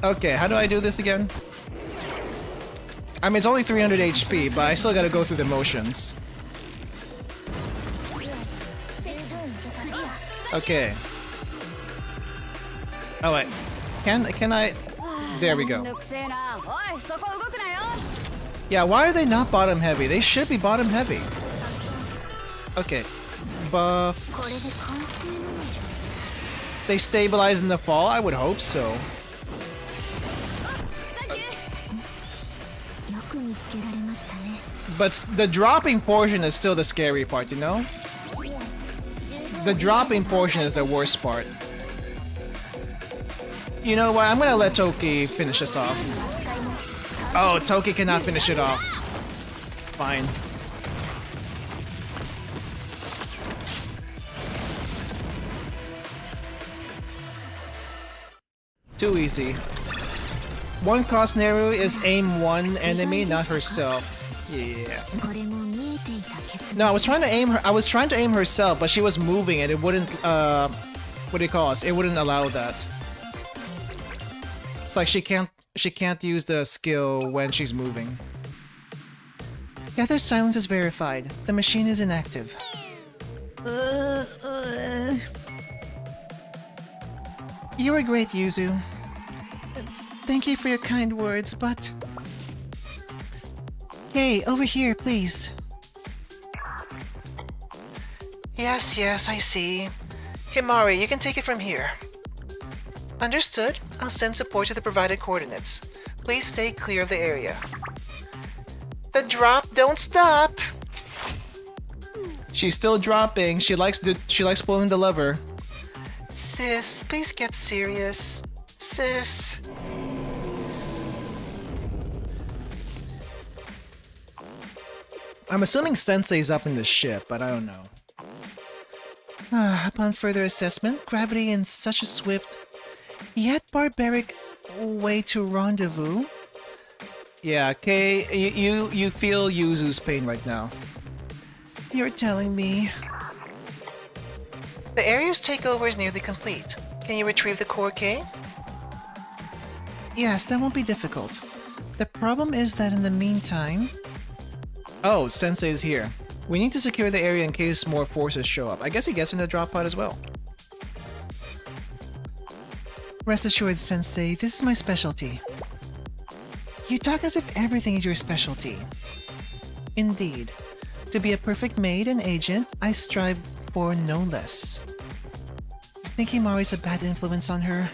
Okay, how do I do this again? I mean, it's only 300 HP, but I still gotta go through the motions. Okay. Oh wait. Can I? There we go. Yeah, why are they not bottom heavy? They should be bottom heavy. Okay. Buff. They stabilize in the fall? I would hope so. But the dropping portion is still the scary part, you know? The dropping portion is the worst part. You know what? I'm gonna let Toki finish this off. Oh, Toki cannot finish it off. Fine. Too easy. One cost Neru is aim one enemy, not herself. Yeah. No, I was trying to aim her. I was trying to aim herself, but she was moving and it wouldn't. What do you call it? It wouldn't allow that. It's like she can't use the skill when she's moving. Gather silence is verified. The machine is inactive. You were great, Yuzu. Thank you for your kind words, but... Hey, over here, please. Yes, I see. Himari, you can take it from here. Understood. I'll send support to the provided coordinates. Please stay clear of the area. The drop don't stop! She's still dropping. She likes pulling the lever. Sis, please get serious. Sis. I'm assuming Sensei's up in the ship, but I don't know. Upon further assessment, gravity in such a swift, yet barbaric way to rendezvous. Yeah, Kay, you feel Yuzu's pain right now. You're telling me. The area's takeover is nearly complete. Can you retrieve the core key? Yes, that won't be difficult. The problem is that in the meantime... Oh, Sensei's here. We need to secure the area in case more forces show up. I guess he gets in the drop pod as well. Rest assured, Sensei, this is my specialty. You talk as if everything is your specialty. Indeed. To be a perfect maid and agent, I strive for no less. I think Himari's a bad influence on her.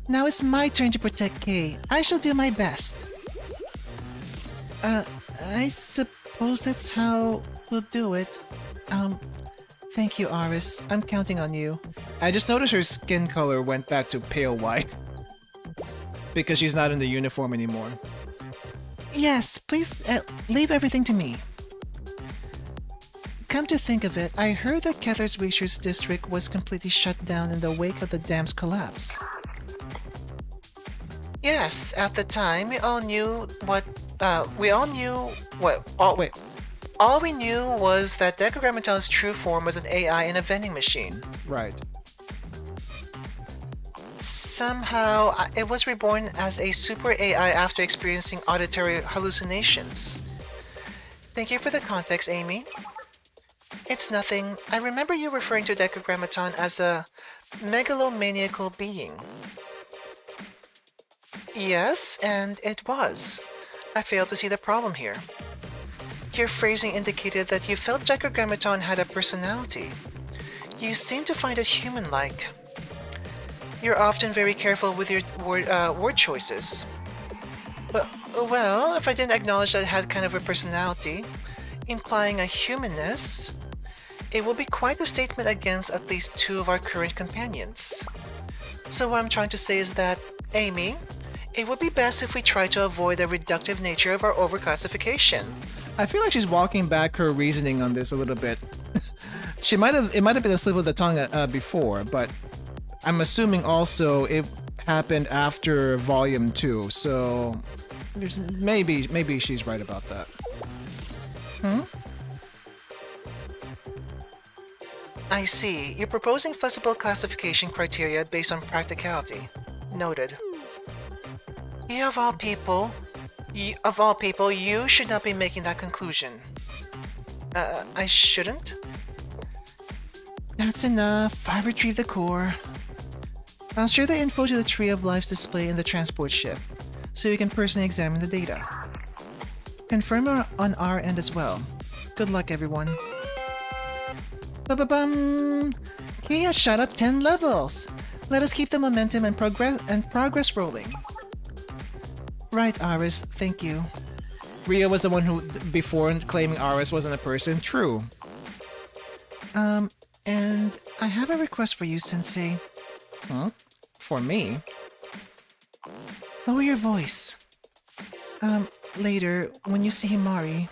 Now it's my turn to protect Kay. I shall do my best. I suppose that's how we'll do it. Thank you, Aris. I'm counting on you. I just noticed her skin color went back to pale white. Because she's not in the uniform anymore. Yes, please leave everything to me. Come to think of it, I heard that Kether's Research District was completely shut down in the wake of the dam's collapse. Yes, at the time, we all knew what... All we knew was that Decagrammaton's true form was an AI in a vending machine. Right. Somehow, it was reborn as a super AI after experiencing auditory hallucinations. Thank you for the context, Amy. It's nothing. I remember you referring to Decagrammaton as a megalomaniacal being. Yes, and it was. I failed to see the problem here. Your phrasing indicated that you felt Decagrammaton had a personality. You seem to find it human-like. You're often very careful with your word choices. Well, if I didn't acknowledge that it had kind of a personality, implying a humanness, it will be quite a statement against at least two of our current companions. So what I'm trying to say is that, Amy, it would be best if we try to avoid the reductive nature of our overclassification. I feel like she's walking back her reasoning on this a little bit. It might have been a slip of the tongue before, but I'm assuming also it happened after Volume 2, so maybe she's right about that. I see. You're proposing flexible classification criteria based on practicality. Noted. Of all people, you should not be making that conclusion. I shouldn't? That's enough. I retrieved the core. I'll share the info to the Tree of Life's display in the transport ship, so you can personally examine the data. Confirm on our end as well. Good luck, everyone. Ba-ba-bum! He has shot up 10 levels! Let us keep the momentum and progress rolling. Right, Aris, thank you. Ria was the one who, before claiming Aris wasn't a person. True. And I have a request for you, Sensei. Huh? For me? Lower your voice. Later, when you see Himari,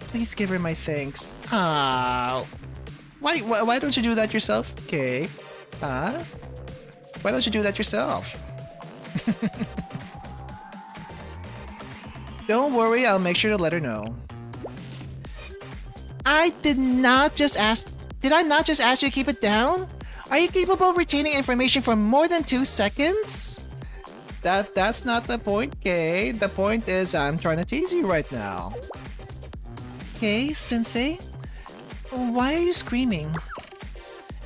please give her my thanks. Ah, why don't you do that yourself, Kay? Huh? Why don't you do that yourself? Don't worry, I'll make sure to let her know. Did I not just ask you to keep it down? Are you capable of retaining information for more than 2 seconds? That's not the point, Kay. The point is I'm trying to tease you right now. Hey, Sensei? Why are you screaming?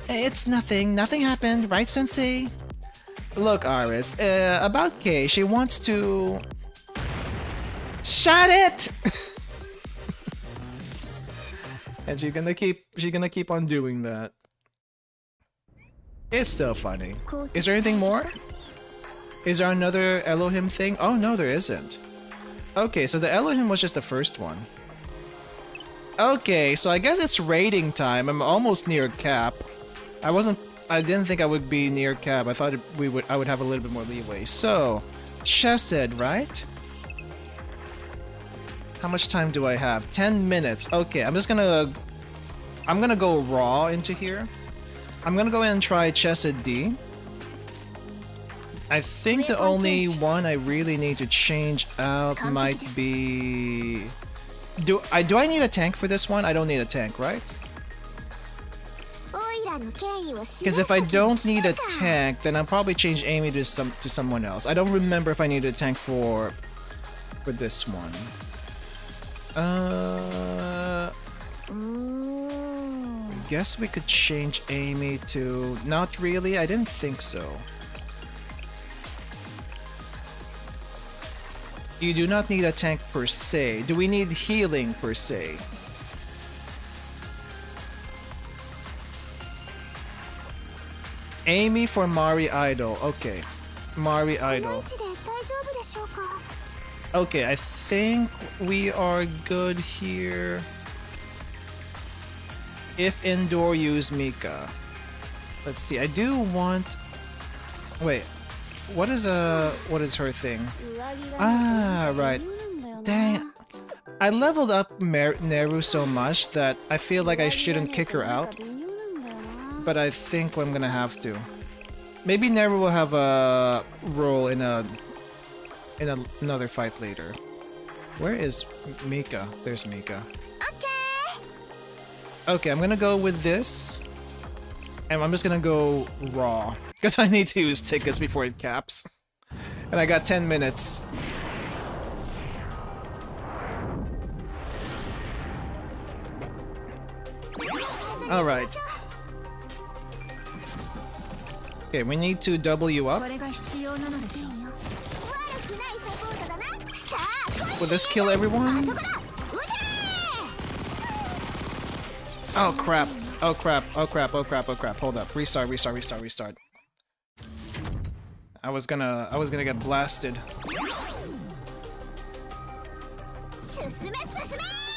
It's nothing. Nothing happened, right, Sensei? Look, Aris, about Kay, she wants to... Shut it! And she's gonna keep on doing that. It's still funny. Is there anything more? Is there another Elohim thing? Oh no, there isn't. Okay, so the Elohim was just the first one. Okay, so I guess it's rating time. I'm almost near cap. I didn't think I would be near cap. I thought I would have a little bit more leeway. So, Chesed, right? How much time do I have? 10 minutes. Okay, I'm gonna go raw into here. I'm gonna go ahead and try Chesed D. I think the only one I really need to change out might be... Do I need a tank for this one? I don't need a tank, right? Because if I don't need a tank, then I'll probably change Amy to someone else. I don't remember if I need a tank for this one. guess we could change Amy to... Not really, I didn't think so. You do not need a tank per se. Do we need healing per se? Amy for Mari Idol. Okay. Mari Idol. Okay, I think we are good here. If indoor, use Mika. Let's see, I do want... Wait. What is her thing? Ah, right. Dang. I leveled up Neru so much that I feel like I shouldn't kick her out. But I think I'm gonna have to. Maybe Neru will have a role in another fight later. Where is Mika? There's Mika. Okay, I'm gonna go with this. And I'm just gonna go raw. Because I need to use tickets before it caps. And I got 10 minutes. Alright. Okay, we need to double you up. Will this kill everyone? Oh crap. Oh crap, oh crap, oh crap, oh crap. Hold up. Restart, restart, restart, restart. I was gonna get blasted.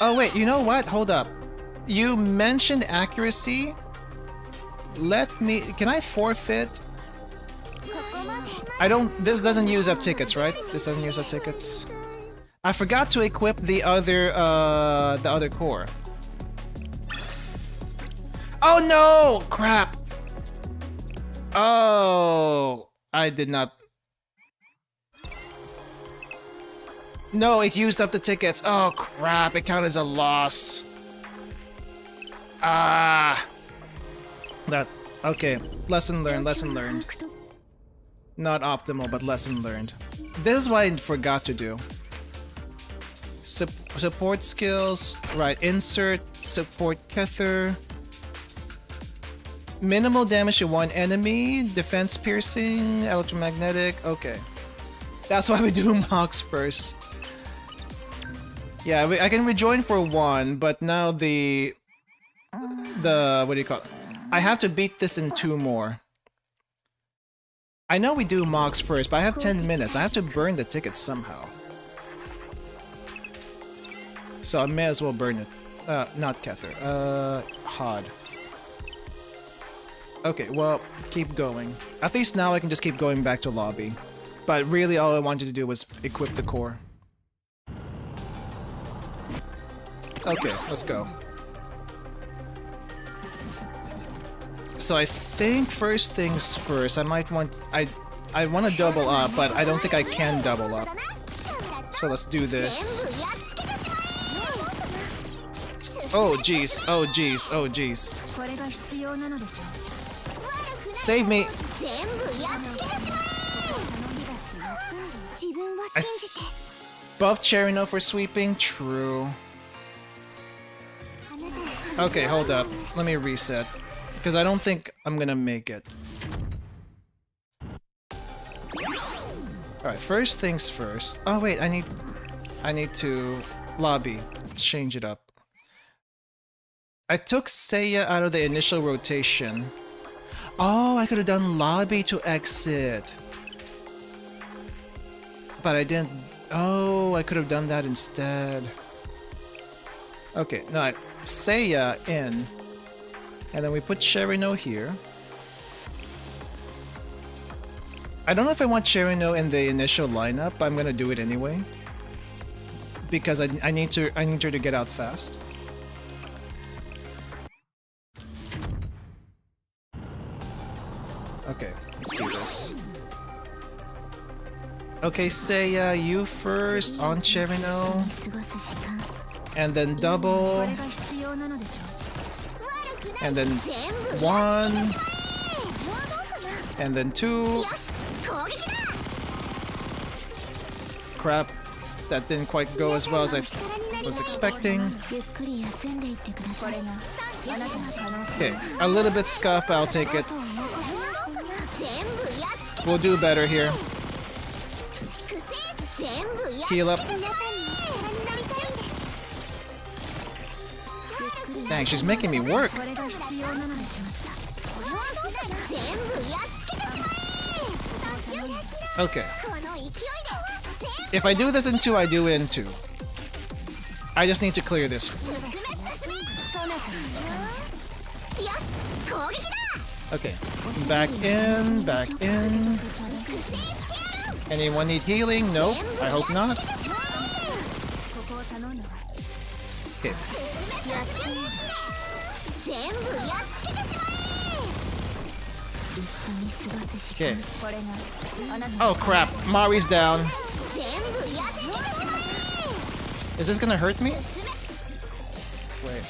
Oh wait, you know what? Hold up. You mentioned accuracy. Can I forfeit? This doesn't use up tickets, right? This doesn't use up tickets. I forgot to equip the other core. Oh no! Crap! Oh, I did not. No, it used up the tickets. Oh crap! It counted as a loss. Ah. That. Okay. Lesson learned. Lesson learned. Not optimal, but lesson learned. This is what I forgot to do. Support skills. Right. Insert. Support Kether. Minimal damage to one enemy. Defense piercing. Electromagnetic. Okay. That's why we do mocks first. Yeah, I can rejoin for one, but now what do you call it? I have to beat this in 2 more. I know we do mocks first, but I have 10 minutes. I have to burn the ticket somehow. So I may as well burn it. Not Kether. Hod. Okay, well, keep going. At least now I can just keep going back to lobby. But really all I wanted to do was equip the core. Okay, let's go. So I think first things first, I want to double up, but I don't think I can double up. So let's do this. Oh jeez, oh jeez, oh jeez. Save me! Buff Cherino for sweeping? True. Okay, hold up. Let me reset. Because I don't think I'm gonna make it. Alright, first things first. Oh wait, I need to lobby. Change it up. I took Seiya out of the initial rotation. Oh, I could have done lobby to exit. But I didn't. Oh, I could have done that instead. Okay, no, Seiya in. And then we put Cherino here. I don't know if I want Cherino in the initial lineup, but I'm gonna do it anyway. Because I need her to get out fast. Okay, let's do this. Okay, Seiya, you first on Cherino. And then double. And then 1. And then 2. Crap. That didn't quite go as well as I was expecting. Okay, a little bit scuff, but I'll take it. We'll do better here. Heal up. Dang, she's making me work. Okay. If I do this in 2, I do it in 2. I just need to clear this. Okay. Back in, back in. Anyone need healing? Nope. I hope not. Okay. Okay. Oh crap, Mari's down. Is this gonna hurt me? Wait.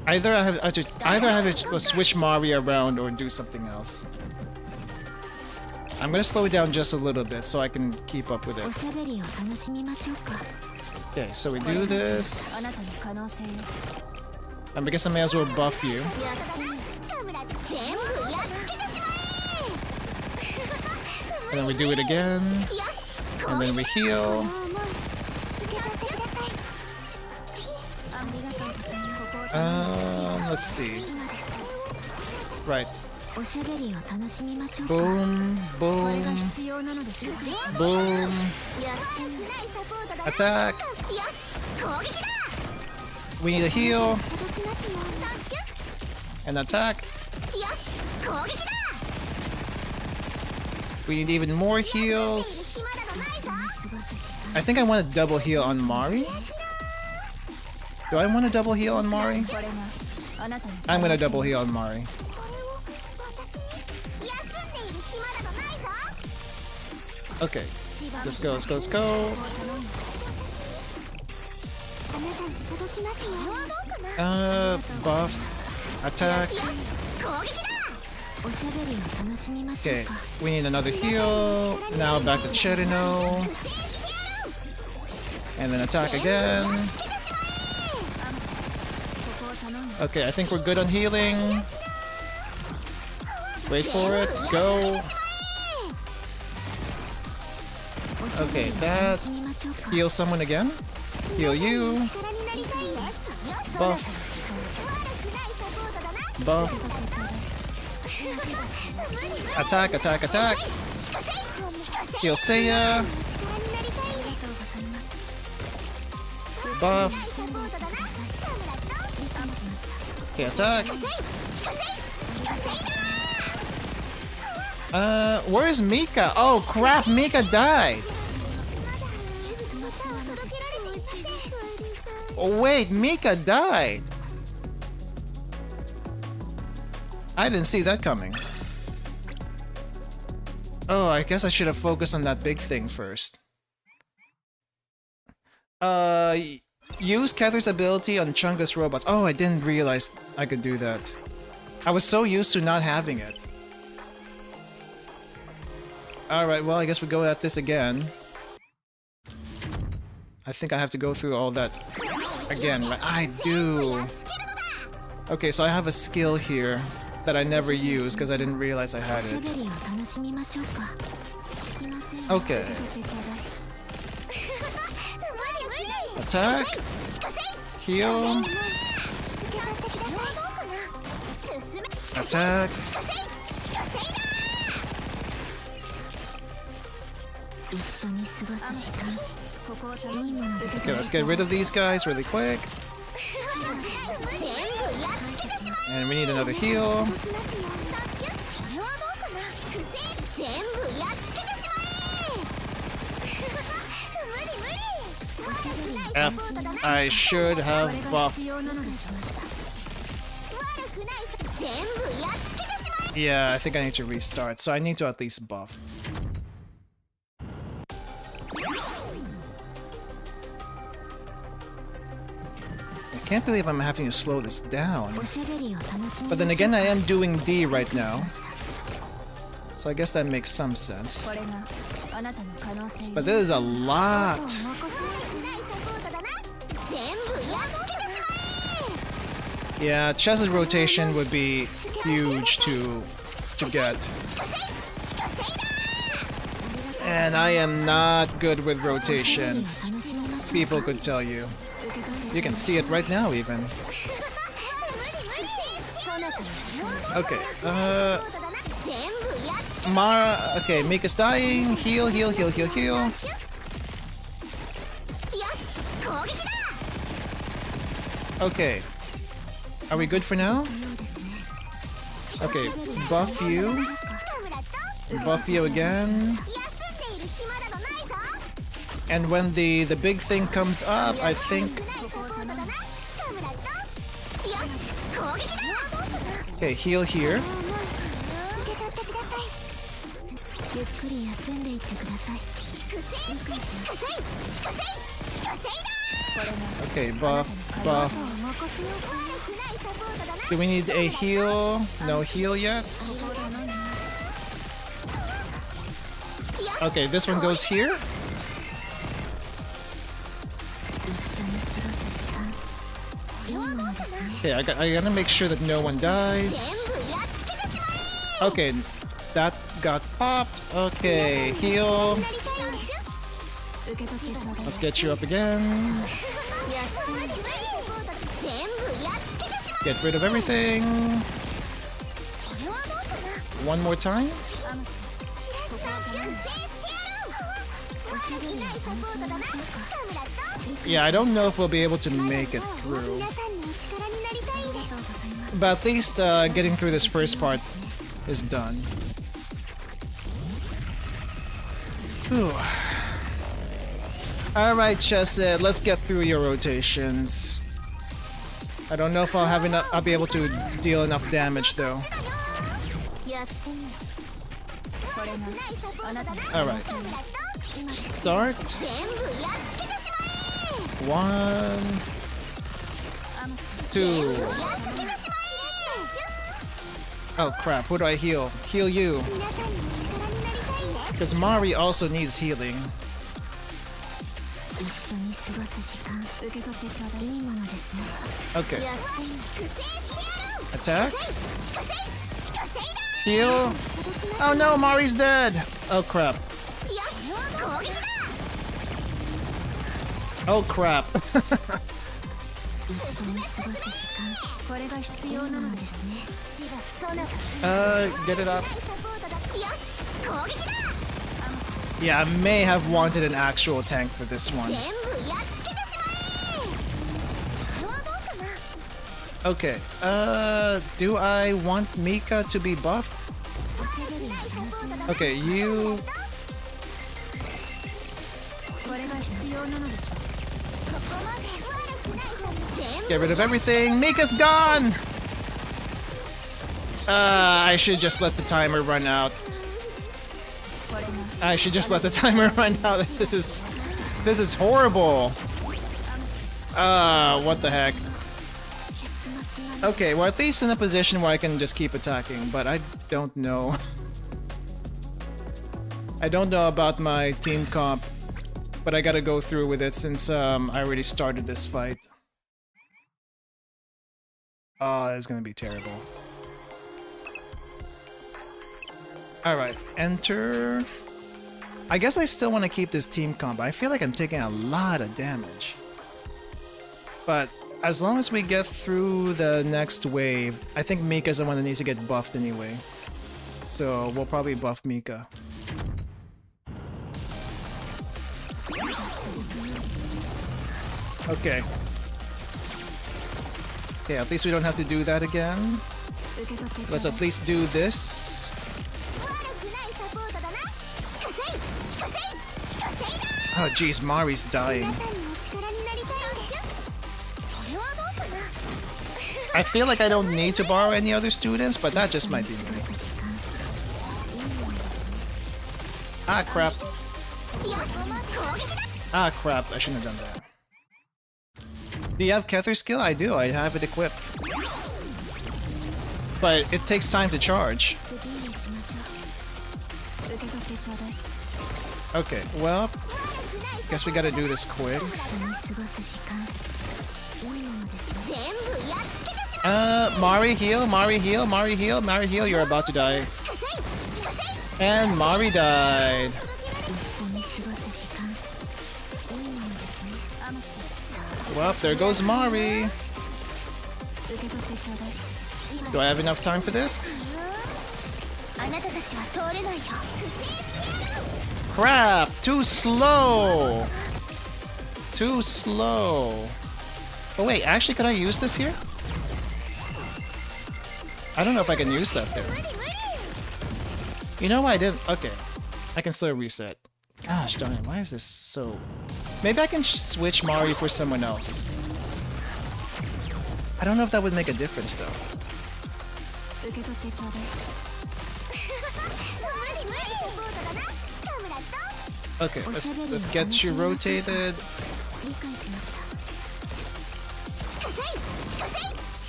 Either I have to switch Mari around or do something else. I'm gonna slow it down just a little bit so I can keep up with it. Okay, so we do this. I guess I may as well buff you. And then we do it again. And then we heal. Let's see. Right. Boom, boom, boom. Attack. We need a heal. And attack. We need even more heals. I think I want a double heal on Mari. Do I want a double heal on Mari? I'm gonna double heal on Mari. Okay, let's go, let's go, let's go. Buff, attack. Okay, we need another heal. Now back to Cherino. And then attack again. Okay, I think we're good on healing. Wait for it, go. Okay, that. Heal someone again. Heal you. Buff. Buff. Attack, attack, attack. Heal Seiya. Buff. Okay, attack. Where's Mika? Oh crap, Mika died. Oh wait, Mika died. I didn't see that coming. Oh, I guess I should have focused on that big thing first. Use Cather's ability on Chungus robots. Oh, I didn't realize I could do that. I was so used to not having it. Alright, well, I guess we go at this again. I think I have to go through all that again, right? I do! Okay, so I have a skill here that I never use because I didn't realize I had it. Okay. Attack. Heal. Attack. Okay, let's get rid of these guys really quick. And we need another heal. F. I should have buffed. Yeah, I think I need to restart, so I need to at least buff. I can't believe I'm having to slow this down. But then again, I am doing D right now. So I guess that makes some sense. But this is a lot. Yeah, Chess's rotation would be huge to get. And I am not good with rotations. People could tell you. You can see it right now even. Okay, okay, Mika's dying. Heal, heal, heal, heal, heal. Okay. Are we good for now? Okay, buff you. Buff you again. And when the big thing comes up, I think... Okay, heal here. Okay, buff, buff. Do we need a heal? No heal yet? Okay, this one goes here. Okay, I gotta make sure that no one dies. Okay, that got popped. Okay, heal. Let's get you up again. Get rid of everything. One more time. Yeah, I don't know if we'll be able to make it through. But at least getting through this first part is done. Whew. Alright, Chess, let's get through your rotations. I don't know if I'll have enough. I'll be able to deal enough damage though. Alright. Start. 1, 2. Oh crap, who do I heal? Heal you. Because Mari also needs healing. Okay. Attack. Heal. Oh no, Mari's dead. Oh crap. Oh crap. Get it up. Yeah, I may have wanted an actual tank for this one. Okay, do I want Mika to be buffed? Okay, you... Get rid of everything! Mika's gone! I should just let the timer run out. I should just let the timer run out. This is horrible. What the heck? Okay, well at least in a position where I can just keep attacking, but I don't know. I don't know about my team comp, but I gotta go through with it since I already started this fight. Oh, it's gonna be terrible. Alright, enter. I guess I still want to keep this team comp. I feel like I'm taking a lot of damage. But as long as we get through the next wave, I think Mika's the one that needs to get buffed anyway. So we'll probably buff Mika. Okay. Okay, at least we don't have to do that again. Let's at least do this. Oh jeez, Mari's dying. I feel like I don't need to borrow any other students, but that just might be me. Ah crap. Ah crap, I shouldn't have done that. Do you have Kether skill? I do, I have it equipped. But it takes time to charge. Okay, well, guess we gotta do this quick. Mari heal, Mari heal, Mari heal, Mari heal, you're about to die. And Mari died. Well, there goes Mari. Do I have enough time for this? Crap! Too slow! Too slow. Oh wait, actually could I use this here? I don't know if I can use that there. You know what I didn't? Okay. I can still reset. Gosh darn it, why is this so... Maybe I can switch Mari for someone else. I don't know if that would make a difference though. Okay, let's get you rotated.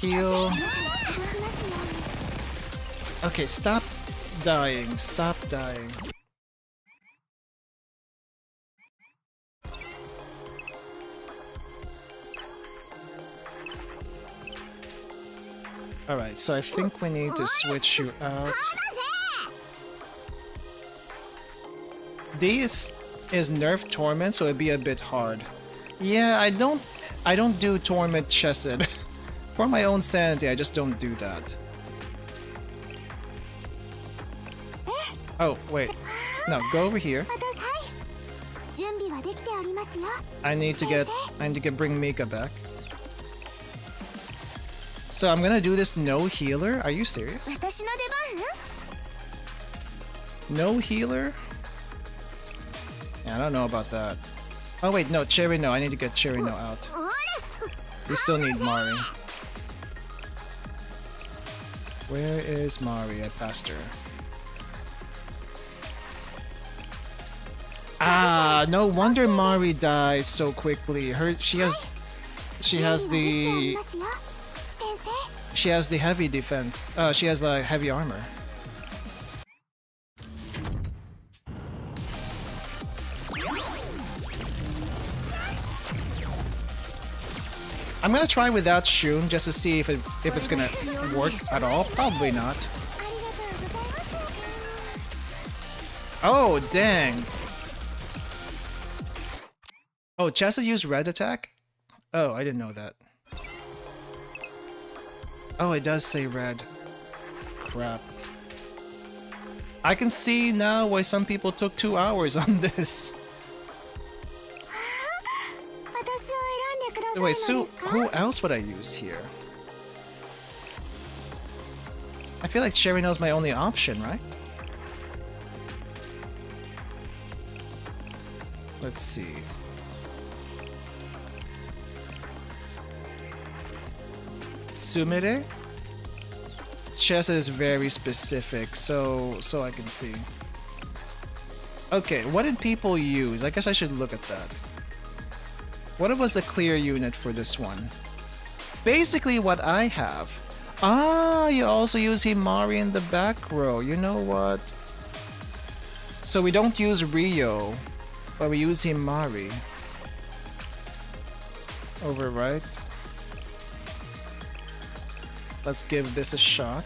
Heal. Okay, stop dying. Stop dying. Alright, so I think we need to switch you out. D is nerf torment, so it'd be a bit hard. Yeah, I don't do torment chesed. For my own sanity, I just don't do that. Oh, wait. No, go over here. I need to bring Mika back. So I'm gonna do this no healer? Are you serious? No healer? Yeah, I don't know about that. Oh wait, no, Cherry no. I need to get Cherry no out. We still need Mari. Where is Mari? I passed her. Ah, no wonder Mari dies so quickly. She has the heavy defense. She has the heavy armor. I'm gonna try without Shun just to see if it's gonna work at all. Probably not. Oh dang! Oh, Chessa used red attack? Oh, I didn't know that. Oh, it does say red. Crap. I can see now why some people took 2 hours on this. Wait, so who else would I use here? I feel like Cherry knows my only option, right? Let's see. Sumire? Chess is very specific, so I can see. Okay, what did people use? I guess I should look at that. What was the clear unit for this one? Basically what I have. Ah, you also use Himari in the back row. You know what? So we don't use Rio, but we use Himari. Over right. Let's give this a shot.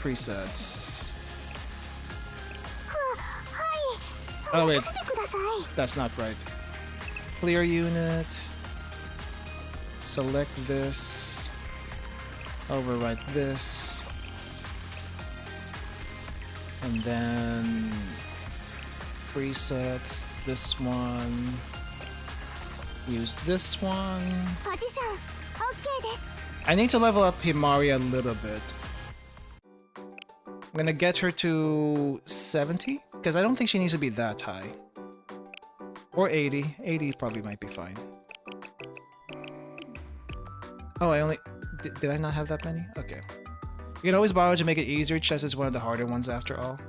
Presets. Oh wait, that's not right. Clear unit. Select this. Overwrite this. And then presets, this one. Use this one. I need to level up Himari a little bit. I'm gonna get her to 70, because I don't think she needs to be that high. Or 80. 80 probably might be fine. Oh, I only... Did I not have that many? Okay. You can always borrow to make it easier. Chess is one of the harder ones after all.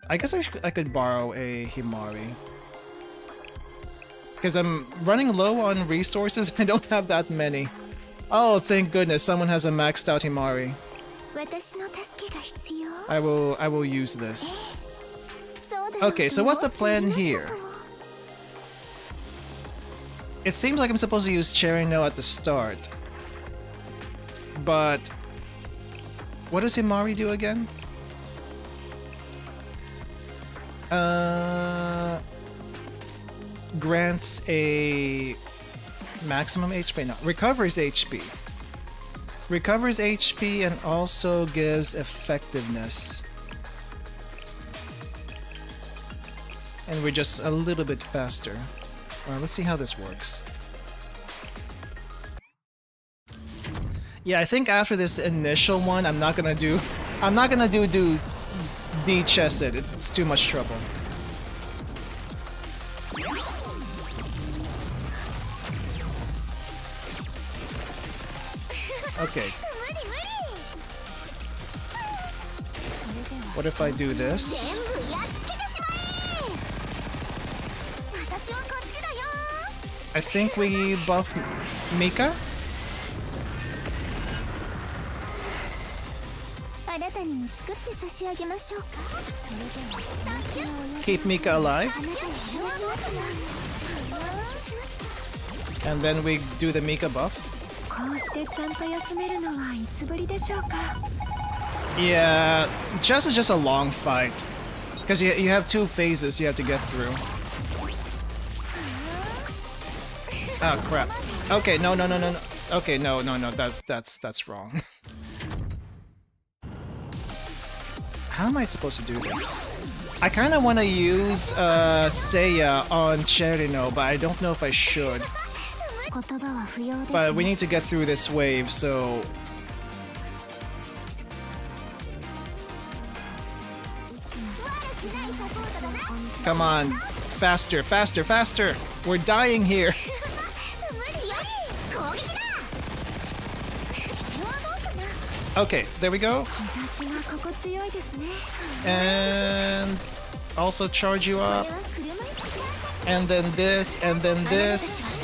I guess I could borrow a Himari. Because I'm running low on resources. I don't have that many. Oh, thank goodness. Someone has a maxed out Himari. I will use this. Okay, so what's the plan here? It seems like I'm supposed to use Cherry No at the start. But what does Himari do again? Grants a maximum HP. No, recovers HP. Recovers HP and also gives effectiveness. And we're just a little bit faster. Let's see how this works. Yeah, I think after this initial one, I'm not gonna do D-chested. It's too much trouble. Okay. What if I do this? I think we buff Mika? Keep Mika alive. And then we do the Mika buff. Yeah, chess is just a long fight. Because you have 2 phases you have to get through. Oh crap. Okay, no. Okay, no, that's wrong. How am I supposed to do this? I kind of want to use Seiya on Cherino, but I don't know if I should. But we need to get through this wave, so... Come on, faster, faster, faster! We're dying here! Okay, there we go. And also charge you up. And then this, and then this.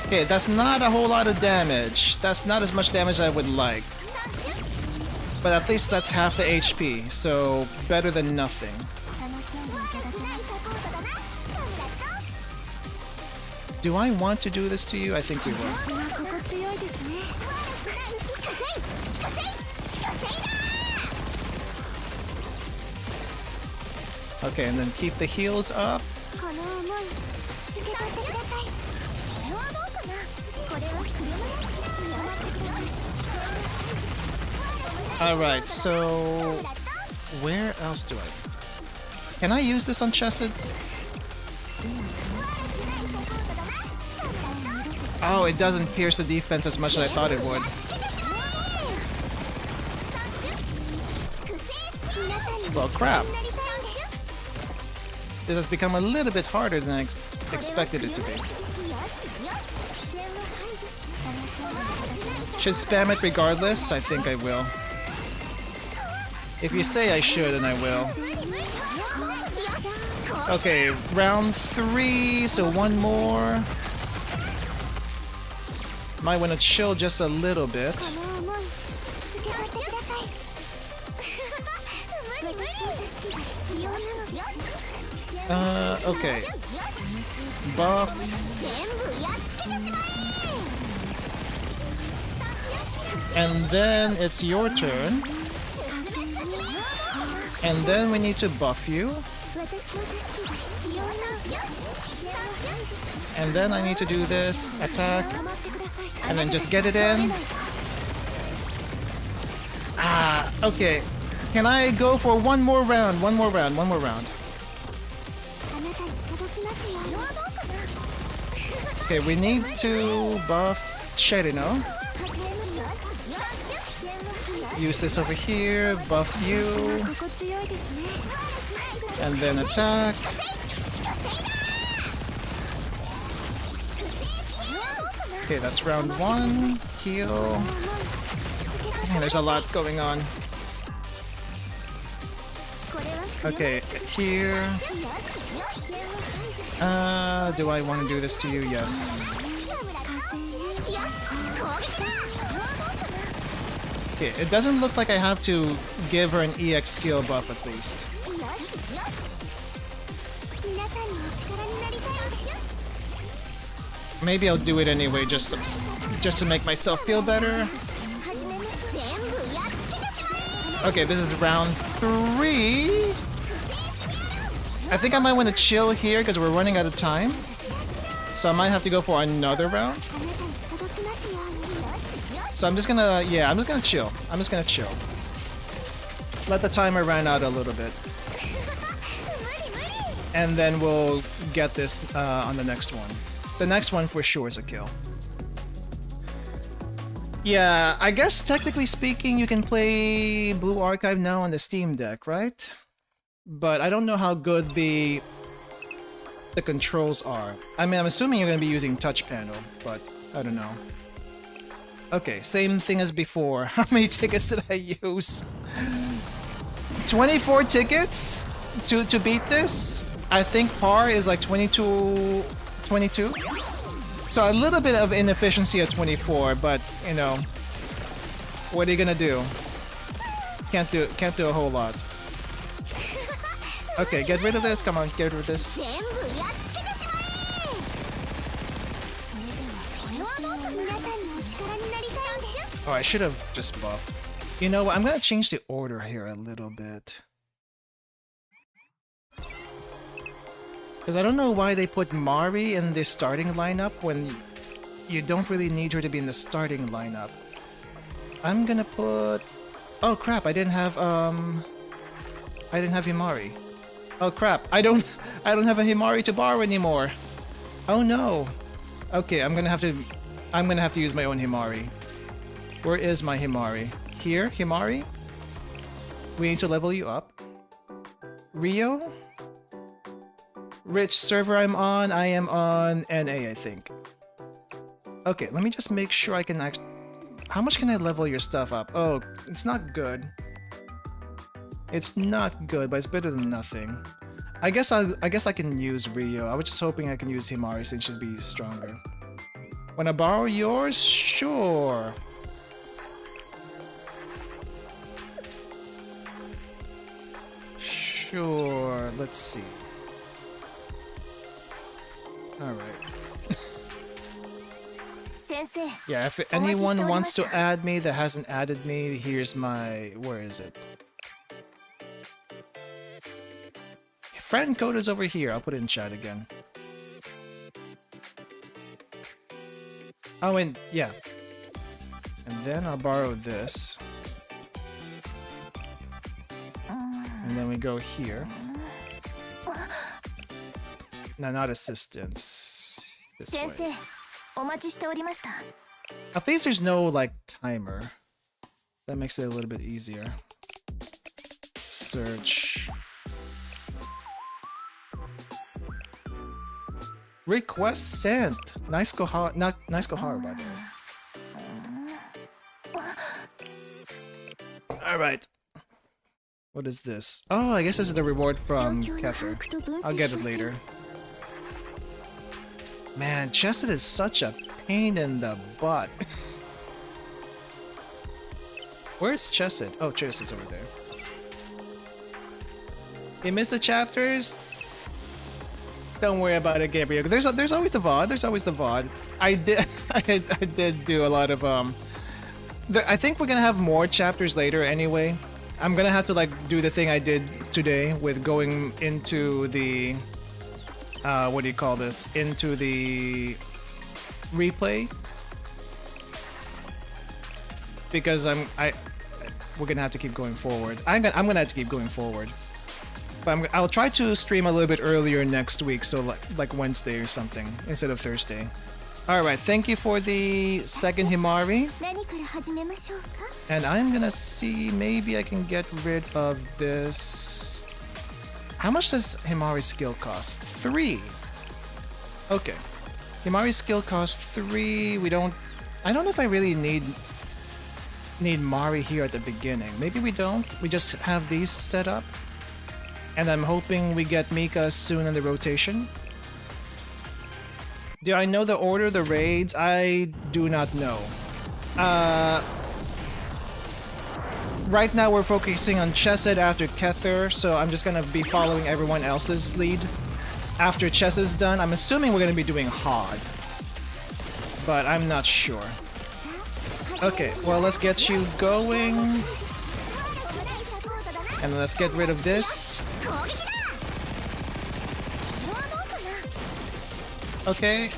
Okay, that's not a whole lot of damage. That's not as much damage as I would like. But at least that's half the HP, so better than nothing. Do I want to do this to you? I think we will. Okay, and then keep the heals up. Alright, so... where else do I... Can I use this on Chesed? Oh, it doesn't pierce the defense as much as I thought it would. Well, crap. This has become a little bit harder than I expected it to be. Should spam it regardless? I think I will. If you say I should, then I will. Okay, round 3, so one more. Might want to chill just a little bit. Okay. Buff. And then it's your turn. And then we need to buff you. And then I need to do this, attack, and then just get it in. Ah, okay. Can I go for one more round? One more round, one more round. Okay, we need to buff Cherino. Use this over here, buff you. And then attack. Okay, that's round 1. Heal. Man, there's a lot going on. Okay, here. Do I want to do this to you? Yes. Okay, it doesn't look like I have to give her an EX skill buff at least. Maybe I'll do it anyway, just to make myself feel better. Okay, this is round 3. I think I might want to chill here because we're running out of time. So I might have to go for another round. So I'm just gonna, yeah, I'm just gonna chill. I'm just gonna chill. Let the timer run out a little bit. And then we'll get this on the next one. The next one for sure is a kill. Yeah, I guess technically speaking, you can play Blue Archive now on the Steam Deck, right? But I don't know how good the controls are. I mean, I'm assuming you're gonna be using touch panel, but I don't know. Okay, same thing as before. How many tickets did I use? 24 tickets to beat this? I think par is like 22. So a little bit of inefficiency at 24, but you know, what are you gonna do? Can't do a whole lot. Okay, get rid of this. Come on, get rid of this. Oh, I should have just buffed. You know what? I'm gonna change the order here a little bit. Because I don't know why they put Mari in the starting lineup when you don't really need her to be in the starting lineup. I'm gonna put... Oh crap, I didn't have Himari. Oh crap, I don't have a Himari to borrow anymore. Oh no. Okay, I'm gonna have to use my own Himari. Where is my Himari? Here, Himari? We need to level you up. Rio? Which server I'm on? I am on NA, I think. Okay, let me just make sure I can actually... How much can I level your stuff up? Oh, it's not good. It's not good, but it's better than nothing. I guess I can use Rio. I was just hoping I can use Himari since she'd be stronger. Wanna borrow yours? Sure. Sure, let's see. Alright. Yeah, if anyone wants to add me that hasn't added me, here's my... Where is it? Friend code is over here. I'll put it in chat again. Oh, and yeah. And then I'll borrow this. And then we go here. No, not assistance. This way. At least there's no, like, timer. That makes it a little bit easier. Search. Request sent! Nice Kohara, nice Kohara, by the way. Alright. What is this? Oh, I guess this is the reward from Kether. I'll get it later. Man, Chesed is such a pain in the butt. Where's Chesed? Oh, Chesed's over there. You missed the chapters? Don't worry about it, Gabriel. There's always the VOD. There's always the VOD. I did do a lot of I think we're gonna have more chapters later anyway. I'm gonna have to like do the thing I did today with going into the what do you call this? Into the replay, because we're gonna have to keep going forward. I'm gonna have to keep going forward, but I'll try to stream a little bit earlier next week, so like Wednesday or something instead of Thursday. All right, thank you for the second Himari, and I'm gonna see maybe I can get rid of this. How much does Himari's skill cost? 3. Okay. Himari's skill costs 3. I don't know if I really need Mari here at the beginning. Maybe we don't. We just have these set up. And I'm hoping we get Mika soon in the rotation. Do I know the order of the raids? I do not know. Right now we're focusing on Chesed after Kether, so I'm just gonna be following everyone else's lead after chess is done, I'm assuming we're gonna be doing hard. But I'm not sure. Okay, well, let's get you going. And let's get rid of this. Okay.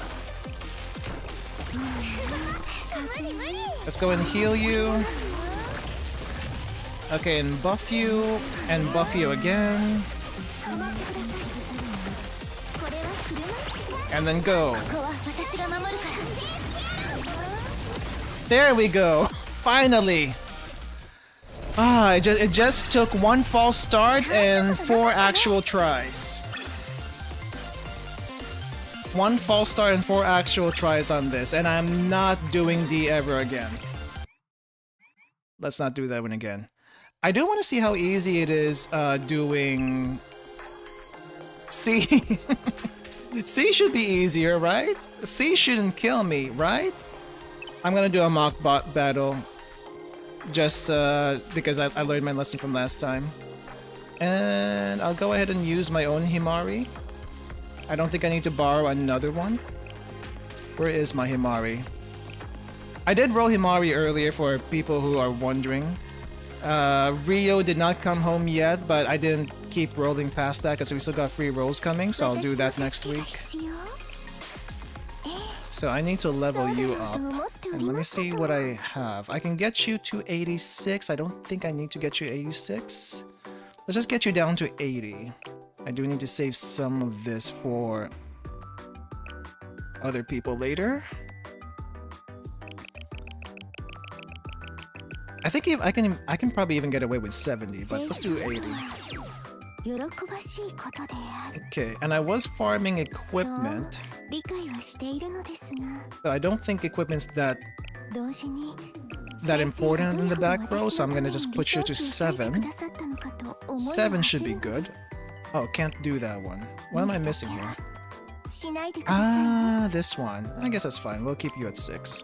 Let's go and heal you. Okay, and buff you again. And then go. There we go. Finally. It just took one false start and 4 actual tries. One false start and 4 actual tries on this, and I'm not doing D ever again. Let's not do that one again. I do want to see how easy it is doing C. C should be easier, right? C shouldn't kill me, right? I'm gonna do a mock bot battle. Just because I learned my lesson from last time. And I'll go ahead and use my own Himari. I don't think I need to borrow another one. Where is my Himari? I did roll Himari earlier for people who are wondering. Rio did not come home yet, but I didn't keep rolling past that because we still got free rolls coming, so I'll do that next week. So I need to level you up. And let me see what I have. I can get you to 86. I don't think I need to get you 86. Let's just get you down to 80. I do need to save some of this for other people later. I think I can probably even get away with 70, but let's do 80. Okay, and I was farming equipment. But I don't think equipment's that important in the back row, so I'm gonna just put you to 7. 7 should be good. Oh, can't do that one. What am I missing here? Ah, this one. I guess that's fine. We'll keep you at 6.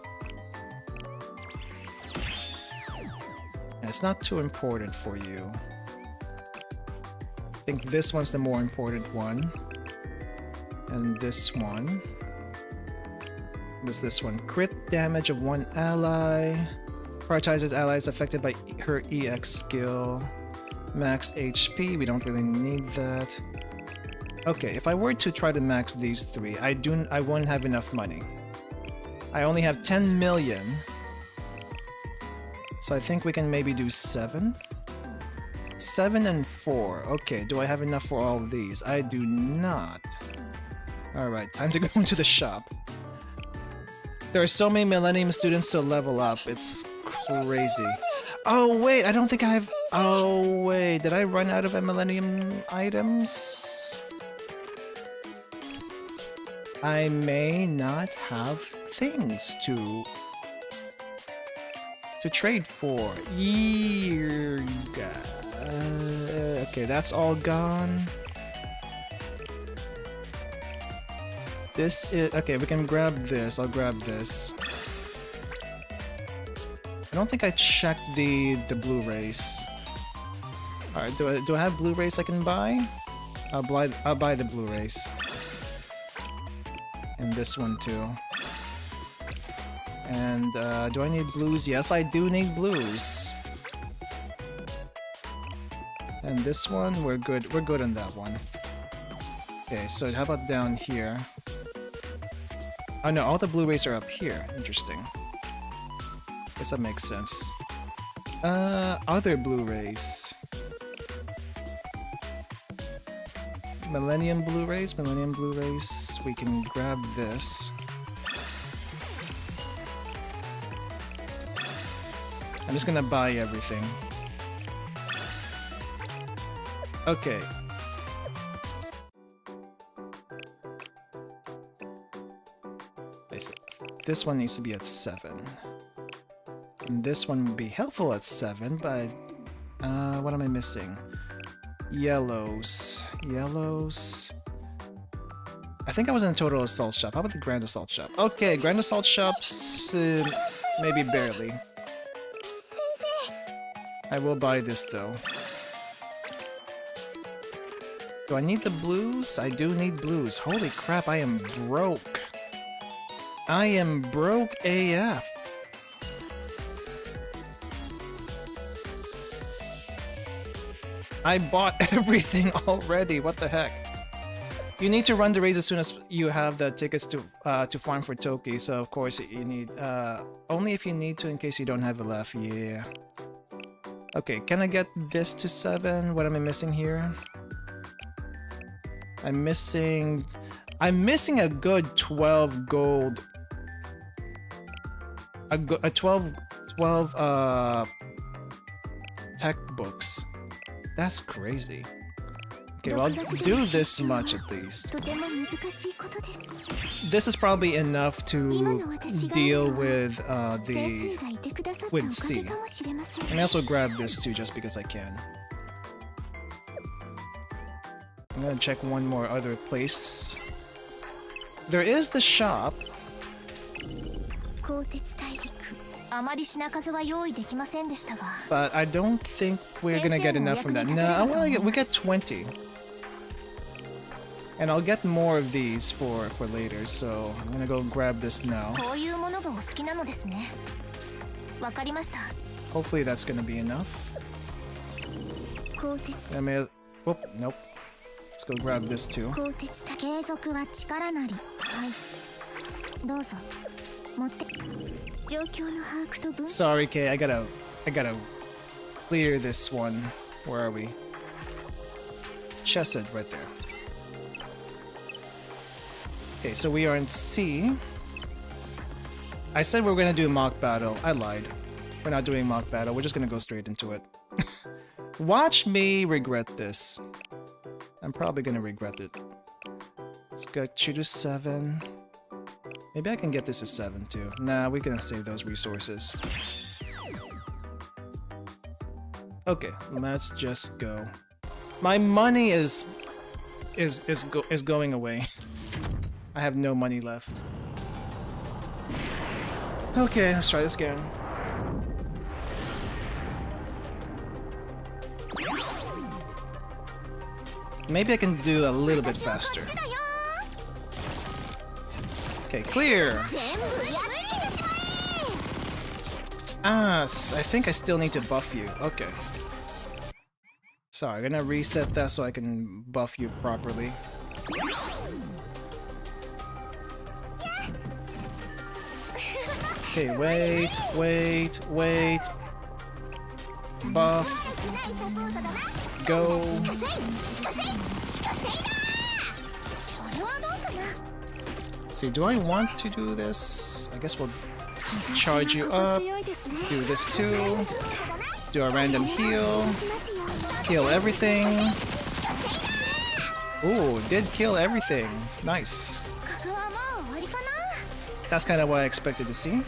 It's not too important for you. I think this one's the more important one. And this one. What is this one? Crit damage of 1 ally. Prioritizes allies affected by her EX skill. Max HP, we don't really need that. Okay, if I were to try to max these 3, I won't have enough money. I only have 10 million. So I think we can maybe do 7. 7 and 4. Okay, do I have enough for all of these? I do not. Alright, time to go into the shop. There are so many Millennium students to level up, it's crazy. Oh wait, I don't think I have... Oh wait, did I run out of Millennium items? I may not have things to trade for. Okay, that's all gone. This is... Okay, we can grab this. I'll grab this. I don't think I checked the Blu-rays. Alright, do I have Blu-rays I can buy? I'll buy the Blu-rays. And this one too. And do I need blues? Yes, I do need blues. And this one, we're good. We're good on that one. Okay, so how about down here? Oh no, all the Blu-rays are up here. Interesting. Guess that makes sense. Other Blu-rays. Millennium Blu-rays, we can grab this. I'm just gonna buy everything. Okay. This one needs to be at 7. And this one would be helpful at 7, but what am I missing? Yellows. I think I was in a Total Assault Shop. How about the Grand Assault Shop? Okay, Grand Assault Shops, maybe barely. I will buy this though. Do I need the blues? I do need blues. Holy crap, I am broke. I am broke AF. I bought everything already. What the heck? You need to run the race as soon as you have the tickets to farm for Toki. So of course you need only if you need to, in case you don't have it left. Yeah. Okay, can I get this to 7? What am I missing here? I'm missing a good 12 gold. A 12 tech books. That's crazy. Okay, well, I'll do this much at least. This is probably enough to deal with C. I may also grab this too, just because I can. I'm gonna check one more other place. There is the shop. But I don't think we're gonna get enough from that. No, we get 20. And I'll get more of these for later, so I'm gonna go grab this now. Hopefully that's gonna be enough. I may... Oh, nope. Let's go grab this too. Sorry, Kay, I gotta clear this one. Where are we? Chesed, right there. Okay, so we are in C. I said we were gonna do a mock battle. I lied. We're not doing mock battle. We're just gonna go straight into it. Watch me regret this. I'm probably gonna regret it. Let's get you to 7. Maybe I can get this to 7 too. Nah, we're gonna save those resources. Okay, let's just go. My money is going away. I have no money left. Okay, let's try this again. Maybe I can do a little bit faster. Okay, clear! Ah, I think I still need to buff you. Okay. Sorry, I'm gonna reset that so I can buff you properly. Okay, wait. Buff. Go. See, do I want to do this? I guess we'll charge you up. Do this too. Do a random heal. Heal everything. Ooh, did kill everything. Nice. That's kind of what I expected to see.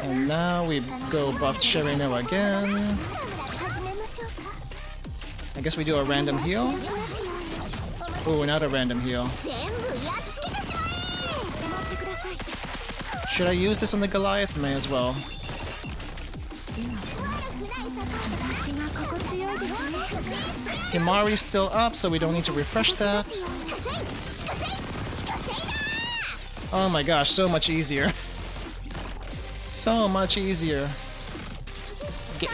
And now we go buff Cherino again. I guess we do a random heal. Ooh, not a random heal. Should I use this on the Goliath? May as well. Himari's still up, so we don't need to refresh that. Oh my gosh, so much easier. So much easier.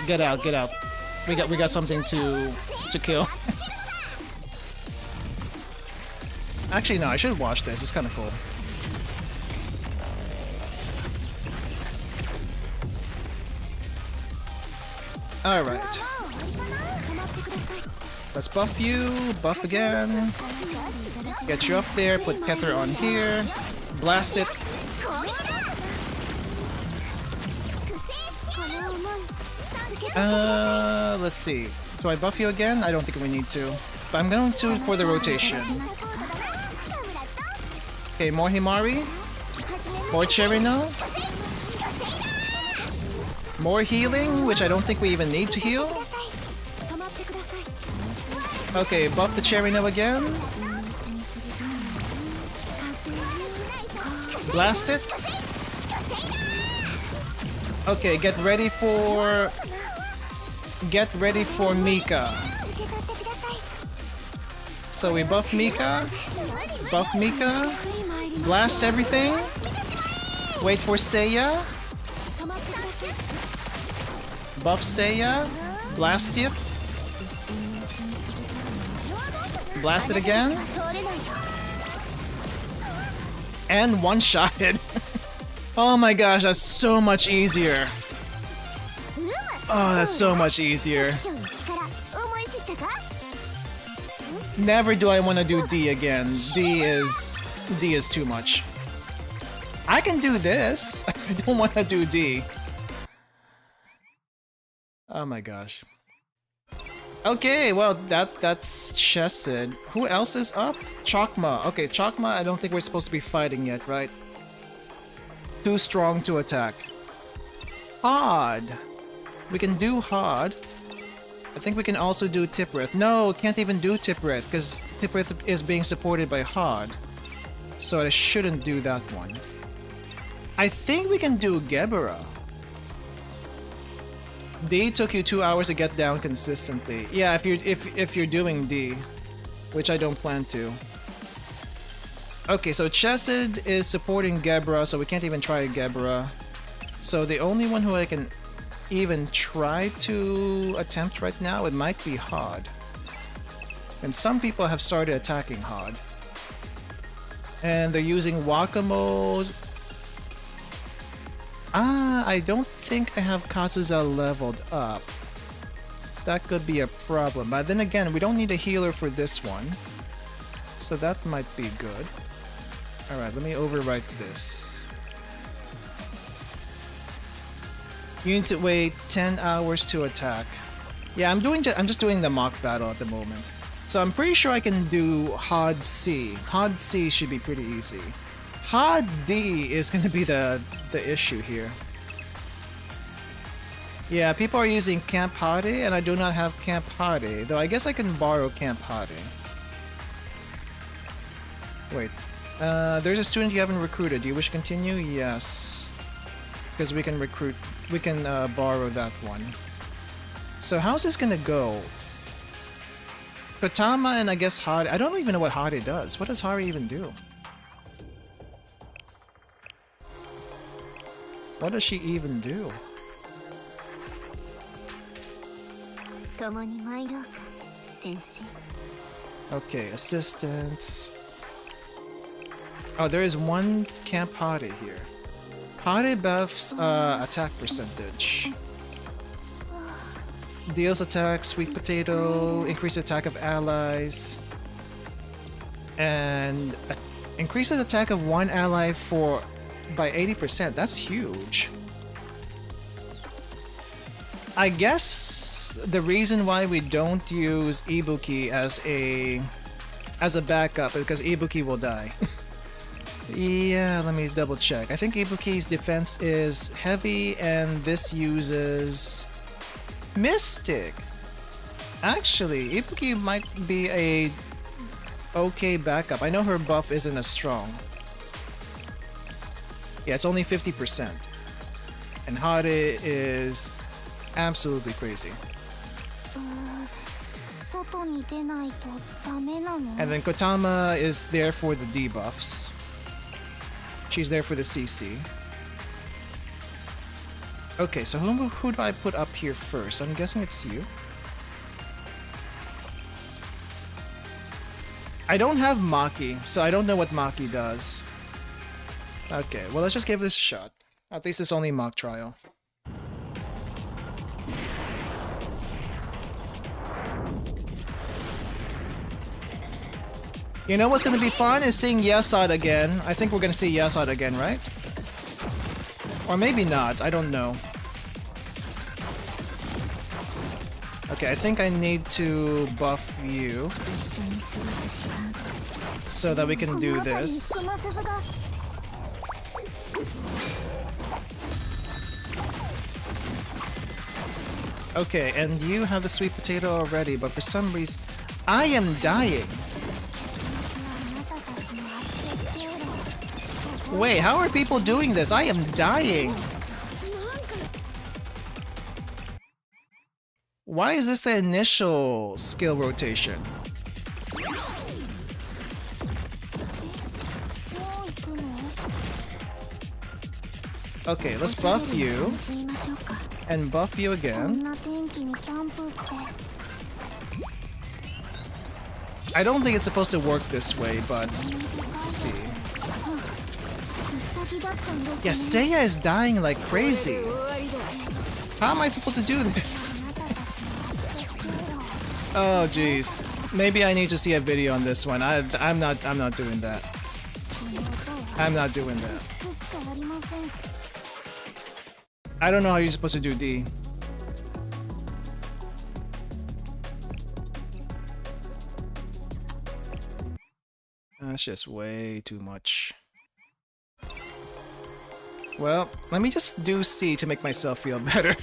Get out. We got something to kill. Actually, no, I should watch this. It's kind of cool. Alright. Let's buff you. Buff again. Get you up there. Put Kether on here. Blast it. Let's see. Do I buff you again? I don't think we need to. But I'm going to for the rotation. Okay, more Himari. More Cherino. More healing, which I don't think we even need to heal. Okay, buff the Cherino again. Blast it. Okay, get ready for get ready for Mika. So we buff Mika, blast everything, wait for Seiya, buff Seiya, blast it, blast it again, and one-shotted. Oh my gosh, that's so much easier. Oh, that's so much easier. Never do I want to do D again. D is too much. I can do this. I don't want to do D. Oh my gosh. Okay, well that's Chesed. Who else is up? Chokma. Okay, Chokma, I don't think we're supposed to be fighting yet, right? Too strong to attack. Hard. We can do Hard. I think we can also do Tipwraith. No, can't even do Tipwraith because Tipwraith is being supported by Hard. So I shouldn't do that one. I think we can do Gebera. D took you 2 hours to get down consistently. Yeah, if you're doing D, which I don't plan to. Okay, so Chesed is supporting Gebera, so we can't even try Gebera. So the only one who I can even try to attempt right now, it might be Hod. And some people have started attacking Hod. And they're using Waka mode. Ah, I don't think I have Kazuza leveled up. That could be a problem. But then again, we don't need a healer for this one. So that might be good. Alright, let me overwrite this. You need to wait 10 hours to attack. Yeah, I'm just doing the mock battle at the moment. So I'm pretty sure I can do Hod C. Hod C should be pretty easy. Hod D is going to be the issue here. Yeah, people are using Camp Hade, and I do not have Camp Hade, though I guess I can borrow Camp Hade. Wait, there's a student you haven't recruited. Do you wish to continue? Yes. Because we can borrow that one. So how's this gonna go? Kotama and I guess Hade. I don't even know what Hade does. What does Hade even do? What does she even do? Okay, assistants. Oh, there is one Camp Hade here. Hade buffs attack percentage. Deals attack, sweet potato, increase attack of allies, and increases attack of one ally by 80%. That's huge. I guess the reason why we don't use Ibuki as a backup is because Ibuki will die. Yeah, let me double check. I think Ibuki's defense is heavy and this uses Mystic. Actually, Ibuki might be a okay backup. I know her buff isn't as strong. Yeah, it's only 50%. And Hade is absolutely crazy. And then Kotama is there for the debuffs. She's there for the CC. Okay, so who do I put up here first? I'm guessing it's you. I don't have Maki, so I don't know what Maki does. Okay, well let's just give this a shot. At least it's only mock trial. You know what's gonna be fun is seeing Yesod again. I think we're gonna see Yesod again, right? Or maybe not, I don't know. Okay, I think I need to buff you so that we can do this. Okay, and you have the sweet potato already, but for some reason I am dying. Wait, how are people doing this? I am dying. Why is this the initial skill rotation? Okay, let's buff you. And buff you again. I don't think it's supposed to work this way, but let's see. Yeah, Seiya is dying like crazy. How am I supposed to do this? Oh jeez. Maybe I need to see a video on this one. I'm not doing that. I'm not doing that. I don't know how you're supposed to do D. That's just way too much. Well, let me just do C to make myself feel better.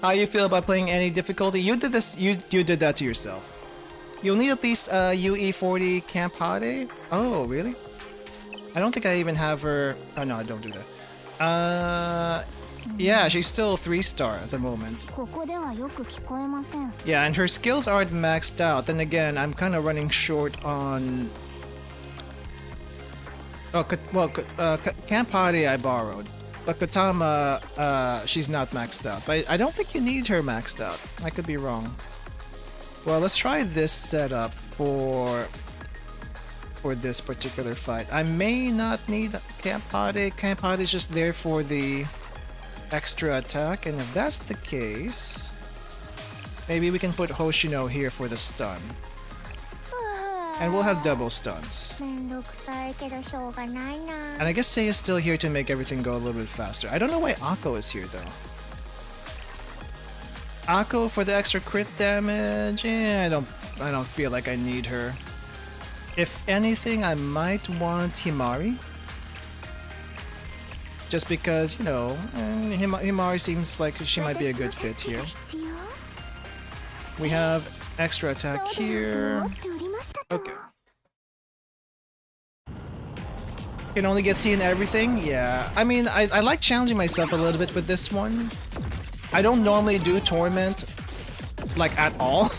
How you feel about playing any difficulty? You did this. You did that to yourself. You'll need at least UE40 Campade. Oh, really? I don't think I even have her. Oh no, I don't do that. Yeah, she's still 3-star at the moment. Yeah, and her skills aren't maxed out. Then again, I'm kind of running short on. Oh, well, Campari I borrowed, but Katama, she's not maxed out. But I don't think you need her maxed out. I could be wrong. Well, let's try this setup for this particular fight. I may not need Campari. Campari is just there for the extra attack, and if that's the case, maybe we can put Hoshino here for the stun. And we'll have double stuns. And I guess Sei is still here to make everything go a little bit faster. I don't know why Akko is here though. Akko for the extra crit damage? I don't feel like I need her. If anything, I might want Himari. Just because, you know, Himari seems like she might be a good fit here. We have extra attack here. Okay. Can only get C in everything? Yeah. I mean, I like challenging myself a little bit with this one. I don't normally do Torment, like, at all.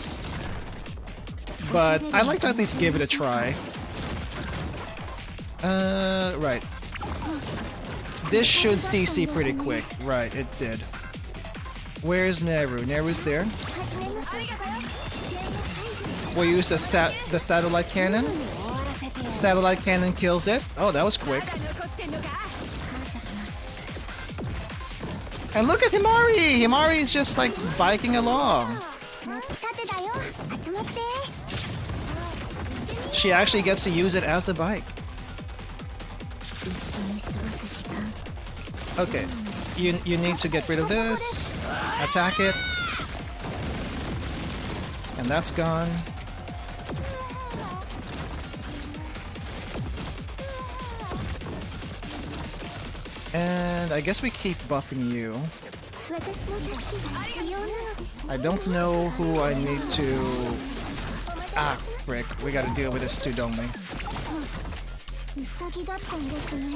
But I like to at least give it a try. Right. This should CC pretty quick. Right, it did. Where's Neru? Neru's there. We'll use the satellite cannon. Satellite cannon kills it. Oh, that was quick. And look at Himari! Himari is just like biking along. She actually gets to use it as a bike. Okay, you need to get rid of this. Attack it. And that's gone. And I guess we keep buffing you. I don't know who I need to... Ah, frick. We gotta deal with this too, don't we?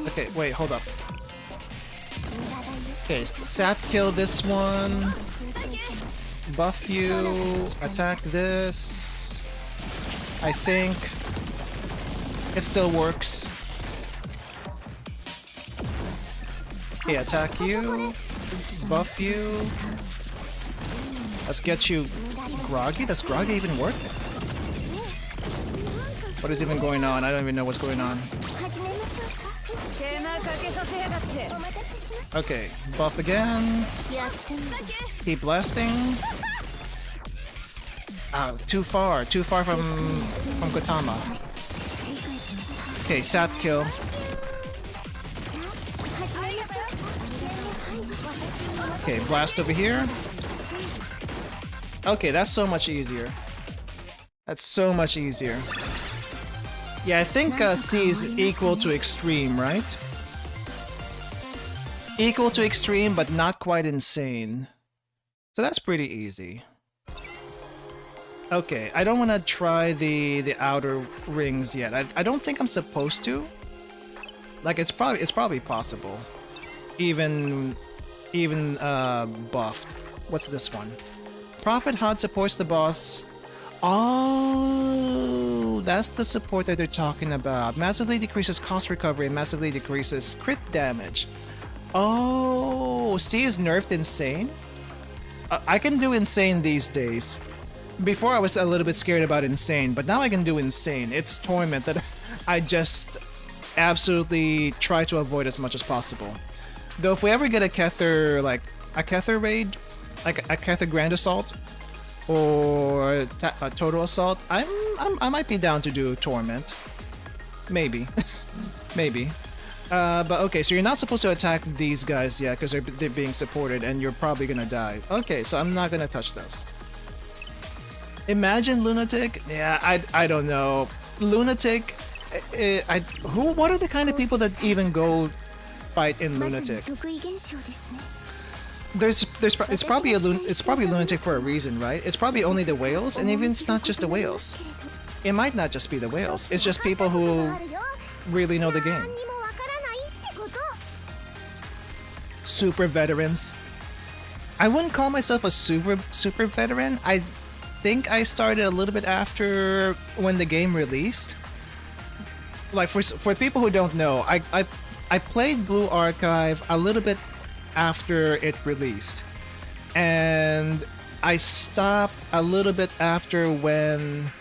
Okay, wait, hold up. Okay, Sat kill this one. Buff you. Attack this. I think it still works. Okay, attack you. Buff you. Let's get you groggy. Does groggy even work? What is even going on? I don't even know what's going on. Okay, buff again. Keep blasting. Oh, too far from Kotama. Okay, Sat kill. Okay, blast over here. Okay, that's so much easier. That's so much easier. Yeah, I think C is equal to extreme, right? Equal to extreme, but not quite insane. So that's pretty easy. Okay, I don't want to try the outer rings yet. I don't think I'm supposed to. Like, it's probably possible. Even buffed. What's this one? Profit HUD supports the boss. Oh, that's the support that they're talking about. Massively decreases cost recovery and massively decreases crit damage. Oh, C is nerfed insane? I can do insane these days. Before I was a little bit scared about insane, but now I can do insane. It's torment that I just absolutely try to avoid as much as possible. Though if we ever get a Kether, like a Kether raid, like a Kether Grand Assault, or a Total Assault, I might be down to do torment. Maybe, maybe. But okay, so you're not supposed to attack these guys yet because they're being supported, and you're probably gonna die. Okay, so I'm not gonna touch those. Imagine Lunatic. Yeah, I don't know. Lunatic. What are the kind of people that even go fight in Lunatic? It's probably Lunatic for a reason, right? It's probably only the whales, and even it's not just the whales. It might not just be the whales. It's just people who really know the game. Super veterans. I wouldn't call myself a super veteran. I think I started a little bit after when the game released. Like for people who don't know, I played Blue Archive a little bit after it released, and I stopped a little bit after when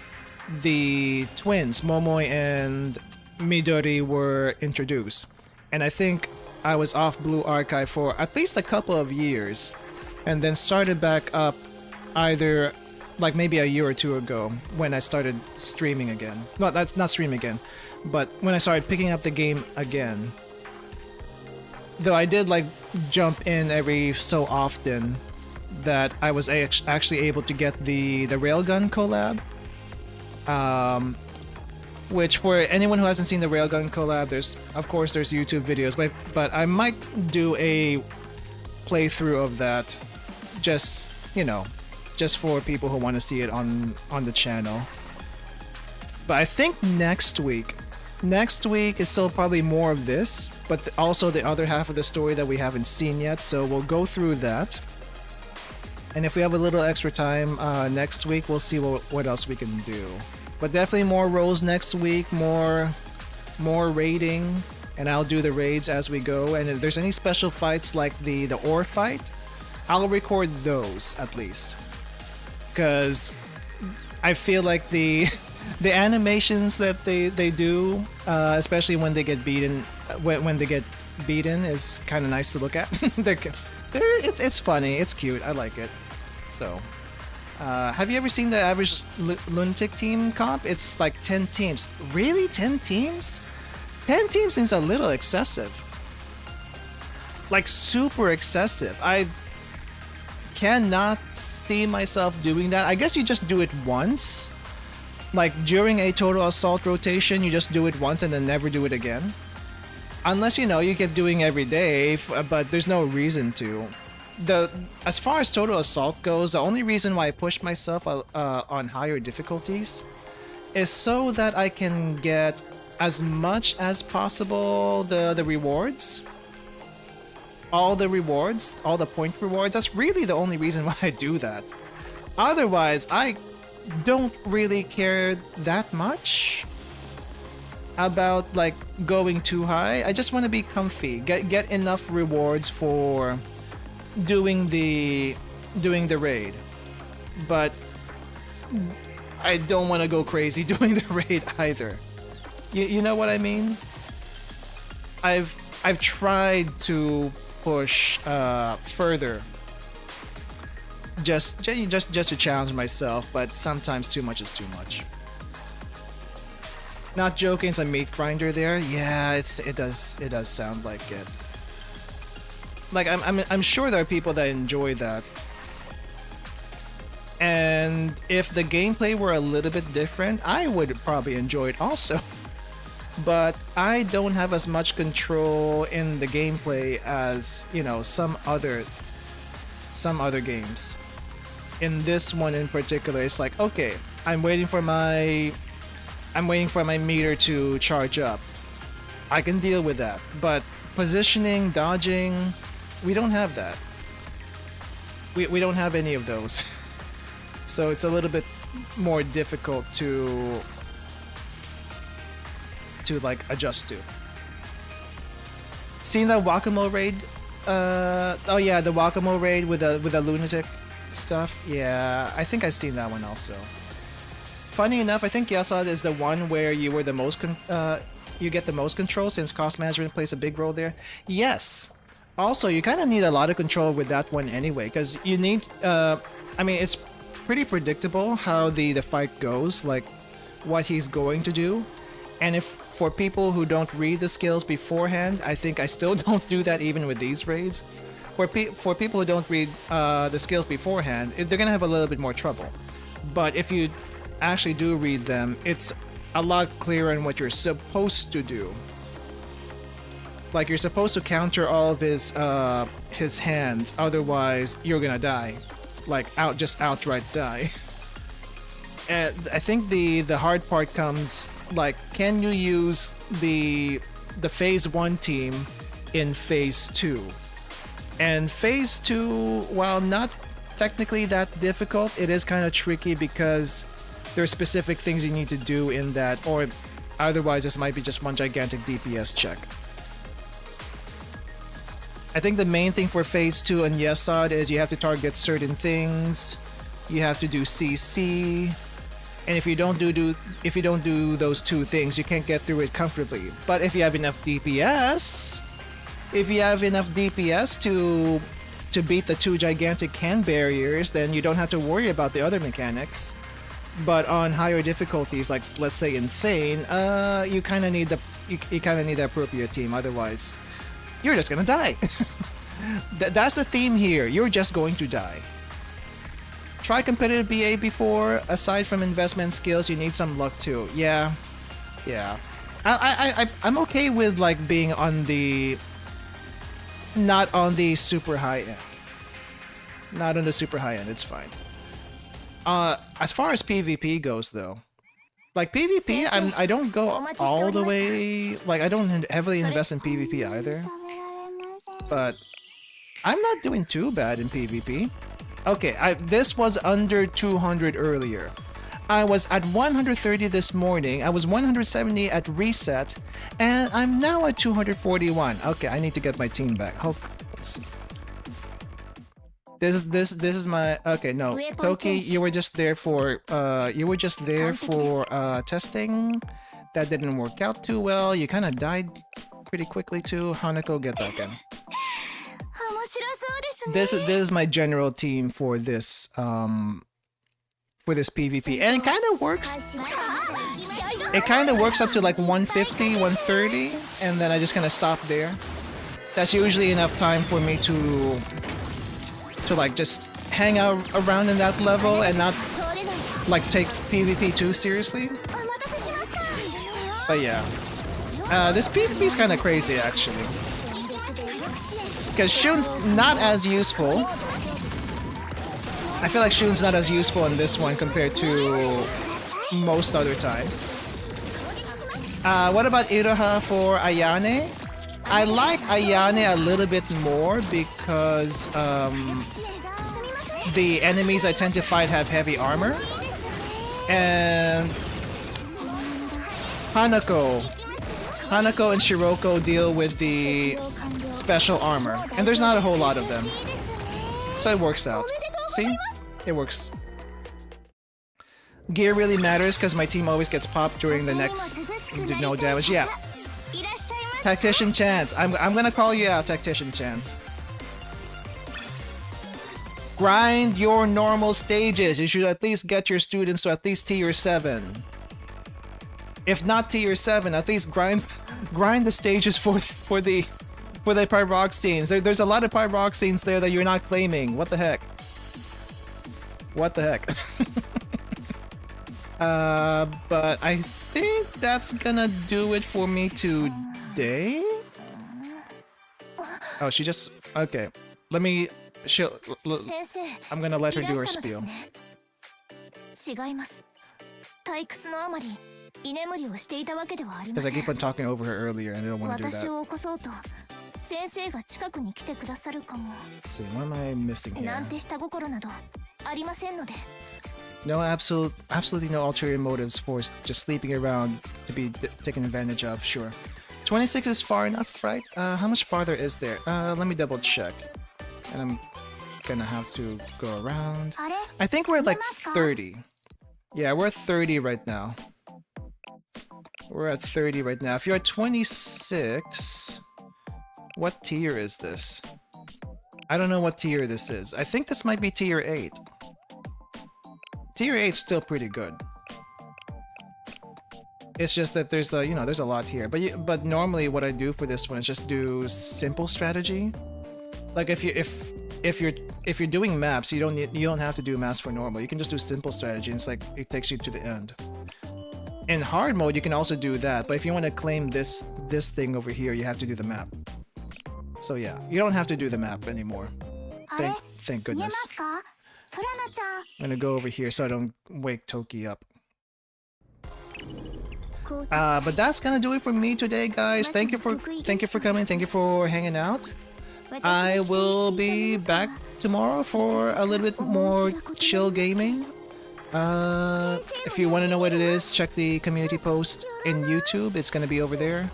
the twins Momoi and Midori were introduced, and I think I was off Blue Archive for at least a couple of years, and then started back up either like maybe a year or two ago when I started streaming again. Well, that's not stream again, but when I started picking up the game again. Though I did like jump in every so often that I was actually able to get the Railgun collab. Which for anyone who hasn't seen the Railgun collab, there's YouTube videos, but I might do a playthrough of that, just for people who want to see it on the channel. But I think next week is still probably more of this, but also the other half of the story that we haven't seen yet, so we'll go through that. And if we have a little extra time next week, we'll see what else we can do. But definitely more roles next week, more raiding, and I'll do the raids as we go. And if there's any special fights like the ore fight, I'll record those at least. Because I feel like the animations that they do, especially when they get beaten, is kind of nice to look at. It's funny, it's cute, I like it. So, have you ever seen the average Lunatic team comp? It's like 10 teams. Really, 10 teams? 10 teams seems a little excessive. Like super excessive. I cannot see myself doing that. I guess you just do it once. Like during a total assault rotation, you just do it once and then never do it again. Unless you keep doing every day, but there's no reason to. As far as total assault goes, the only reason why I push myself on higher difficulties is so that I can get as much as possible the rewards. All the rewards, all the point rewards. That's really the only reason why I do that. Otherwise, I don't really care that much about like going too high. I just want to be comfy, get enough rewards for doing the raid, but I don't want to go crazy doing the raid either. You know what I mean? I've tried to push further just to challenge myself, but sometimes too much is too much. Not joking, it's a meat grinder there. Yeah, it does sound like it. Like I'm sure there are people that enjoy that. And if the gameplay were a little bit different, I would probably enjoy it also. But I don't have as much control in the gameplay as, some other games. In this one in particular, it's like, okay, I'm waiting for my meter to charge up. I can deal with that. But positioning, dodging, we don't have that. We don't have any of those. So it's a little bit more difficult to like adjust to. Seen that Wakamo raid? Oh yeah, the Wakamo raid with the lunatic stuff. Yeah, I think I've seen that one also. Funny enough, I think Yasad is the one where you were the most you get the most control, since cost management plays a big role there. Yes. Also, you kind of need a lot of control with that one anyway, because you need. I mean, it's pretty predictable how the fight goes, like what he's going to do. And if for people who don't read the skills beforehand, I think I still don't do that even with these raids. For people who don't read the skills beforehand, they're gonna have a little bit more trouble. But if you actually do read them, it's a lot clearer on what you're supposed to do. Like, you're supposed to counter all of his hands, otherwise you're gonna die. Like, just outright die. And I think the hard part comes, like, can you use the phase 1 team in phase 2? And phase 2, while not technically that difficult, it is kind of tricky because there are specific things you need to do in that, or otherwise this might be just one gigantic DPS check. I think the main thing for phase 2 and Yesod is you have to target certain things, you have to do CC, and if you don't do those two things, you can't get through it comfortably. But if you have enough DPS, to beat the 2 gigantic can barriers, then you don't have to worry about the other mechanics. But on higher difficulties, like let's say Insane, you kind of need the appropriate team. Otherwise, you're just gonna die. That's the theme here. You're just going to die. Try competitive BA before. Aside from investment skills, you need some luck too. Yeah. I'm okay with like being on the not on the super high end. Not on the super high end. It's fine. As far as PvP goes, though, like PvP, I don't go all the way. Like, I don't heavily invest in PvP either. But I'm not doing too bad in PvP. Okay, this was under 200 earlier. I was at 130 this morning. I was 170 at reset, and I'm now at 241. Okay, I need to get my team back. This is my okay. No, Toki, you were just there for testing. That didn't work out too well. You kind of died pretty quickly too. Hanako, get back in. This is my general team for this PvP, and it kind of works. It kind of works up to like 150, 130, and then I just kind of stop there. That's usually enough time for me to like just hang out around in that level and not like take PvP too seriously. But yeah, this PvP is kind of crazy actually, because Shun's not as useful. I feel like Shun's not as useful in this one compared to most other times. What about Iroha for Ayane? I like Ayane a little bit more because the enemies I tend to fight have heavy armor. And Hanako and Shiroko deal with the special armor. And there's not a whole lot of them. So it works out. See? It works. Gear really matters because my team always gets popped during the next no damage. Yeah. Tactician Chance. I'm gonna call you out, Tactician Chance. Grind your normal stages. You should at least get your students to at least tier 7. If not tier 7, at least grind the stages for the pyroxenes. There's a lot of pyroxenes there that you're not claiming. What the heck? What the heck? But I think that's gonna do it for me today. Oh, she just okay. Let me. I'm gonna let her do her spiel. Because I keep on talking over her earlier and I don't want to do that. Let's see, what am I missing here? No absolutely no ulterior motives for just sleeping around to be taken advantage of. Sure. 26 is far enough, right? How much farther is there? Let me double check. And I'm gonna have to go around. I think we're at like 30. Yeah, we're at 30 right now. We're at 30 right now. If you're at 26, what tier is this? I don't know what tier this is. I think this might be tier 8. Tier 8 is still pretty good. It's just that there's a, there's a lot here. But normally what I do for this one is just do simple strategy. Like if you're doing maps, you don't have to do maps for normal. You can just do simple strategy, and it's like it takes you to the end. In hard mode, you can also do that, but if you want to claim this thing over here, you have to do the map. So yeah, you don't have to do the map anymore. Thank goodness. I'm gonna go over here so I don't wake Toki up. But that's gonna do it for me today, guys. Thank you for coming. Thank you for hanging out. I will be back tomorrow for a little bit more chill gaming. If you want to know what it is, check the community post in YouTube. It's gonna be over there.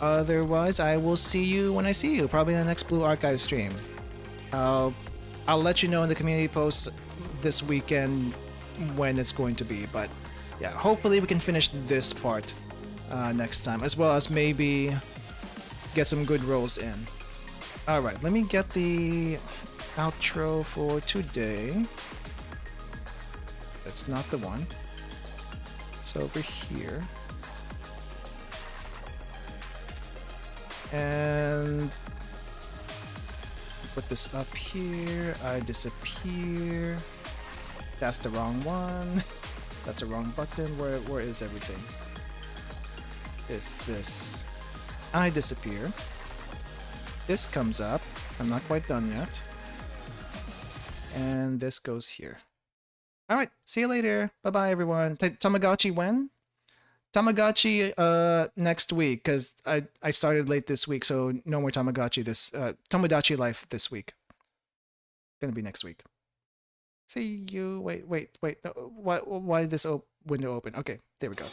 Otherwise, I will see you when I see you, probably in the next Blue Archive stream. I'll let you know in the community post this weekend when it's going to be, but yeah, hopefully we can finish this part next time, as well as maybe get some good rolls in. Alright, let me get the outro for today. That's not the one. It's over here. And put this up here. I disappear. That's the wrong one. That's the wrong button. Where is everything? Is this? I disappear. This comes up. I'm not quite done yet. And this goes here. Alright, see you later. Bye-bye, everyone. Tamagotchi when? Tamagotchi next week, because I started late this week, so no more Tamagotchi Tamagotchi life this week. Gonna be next week. See you. Wait. No, why did this window open? Okay, there we go.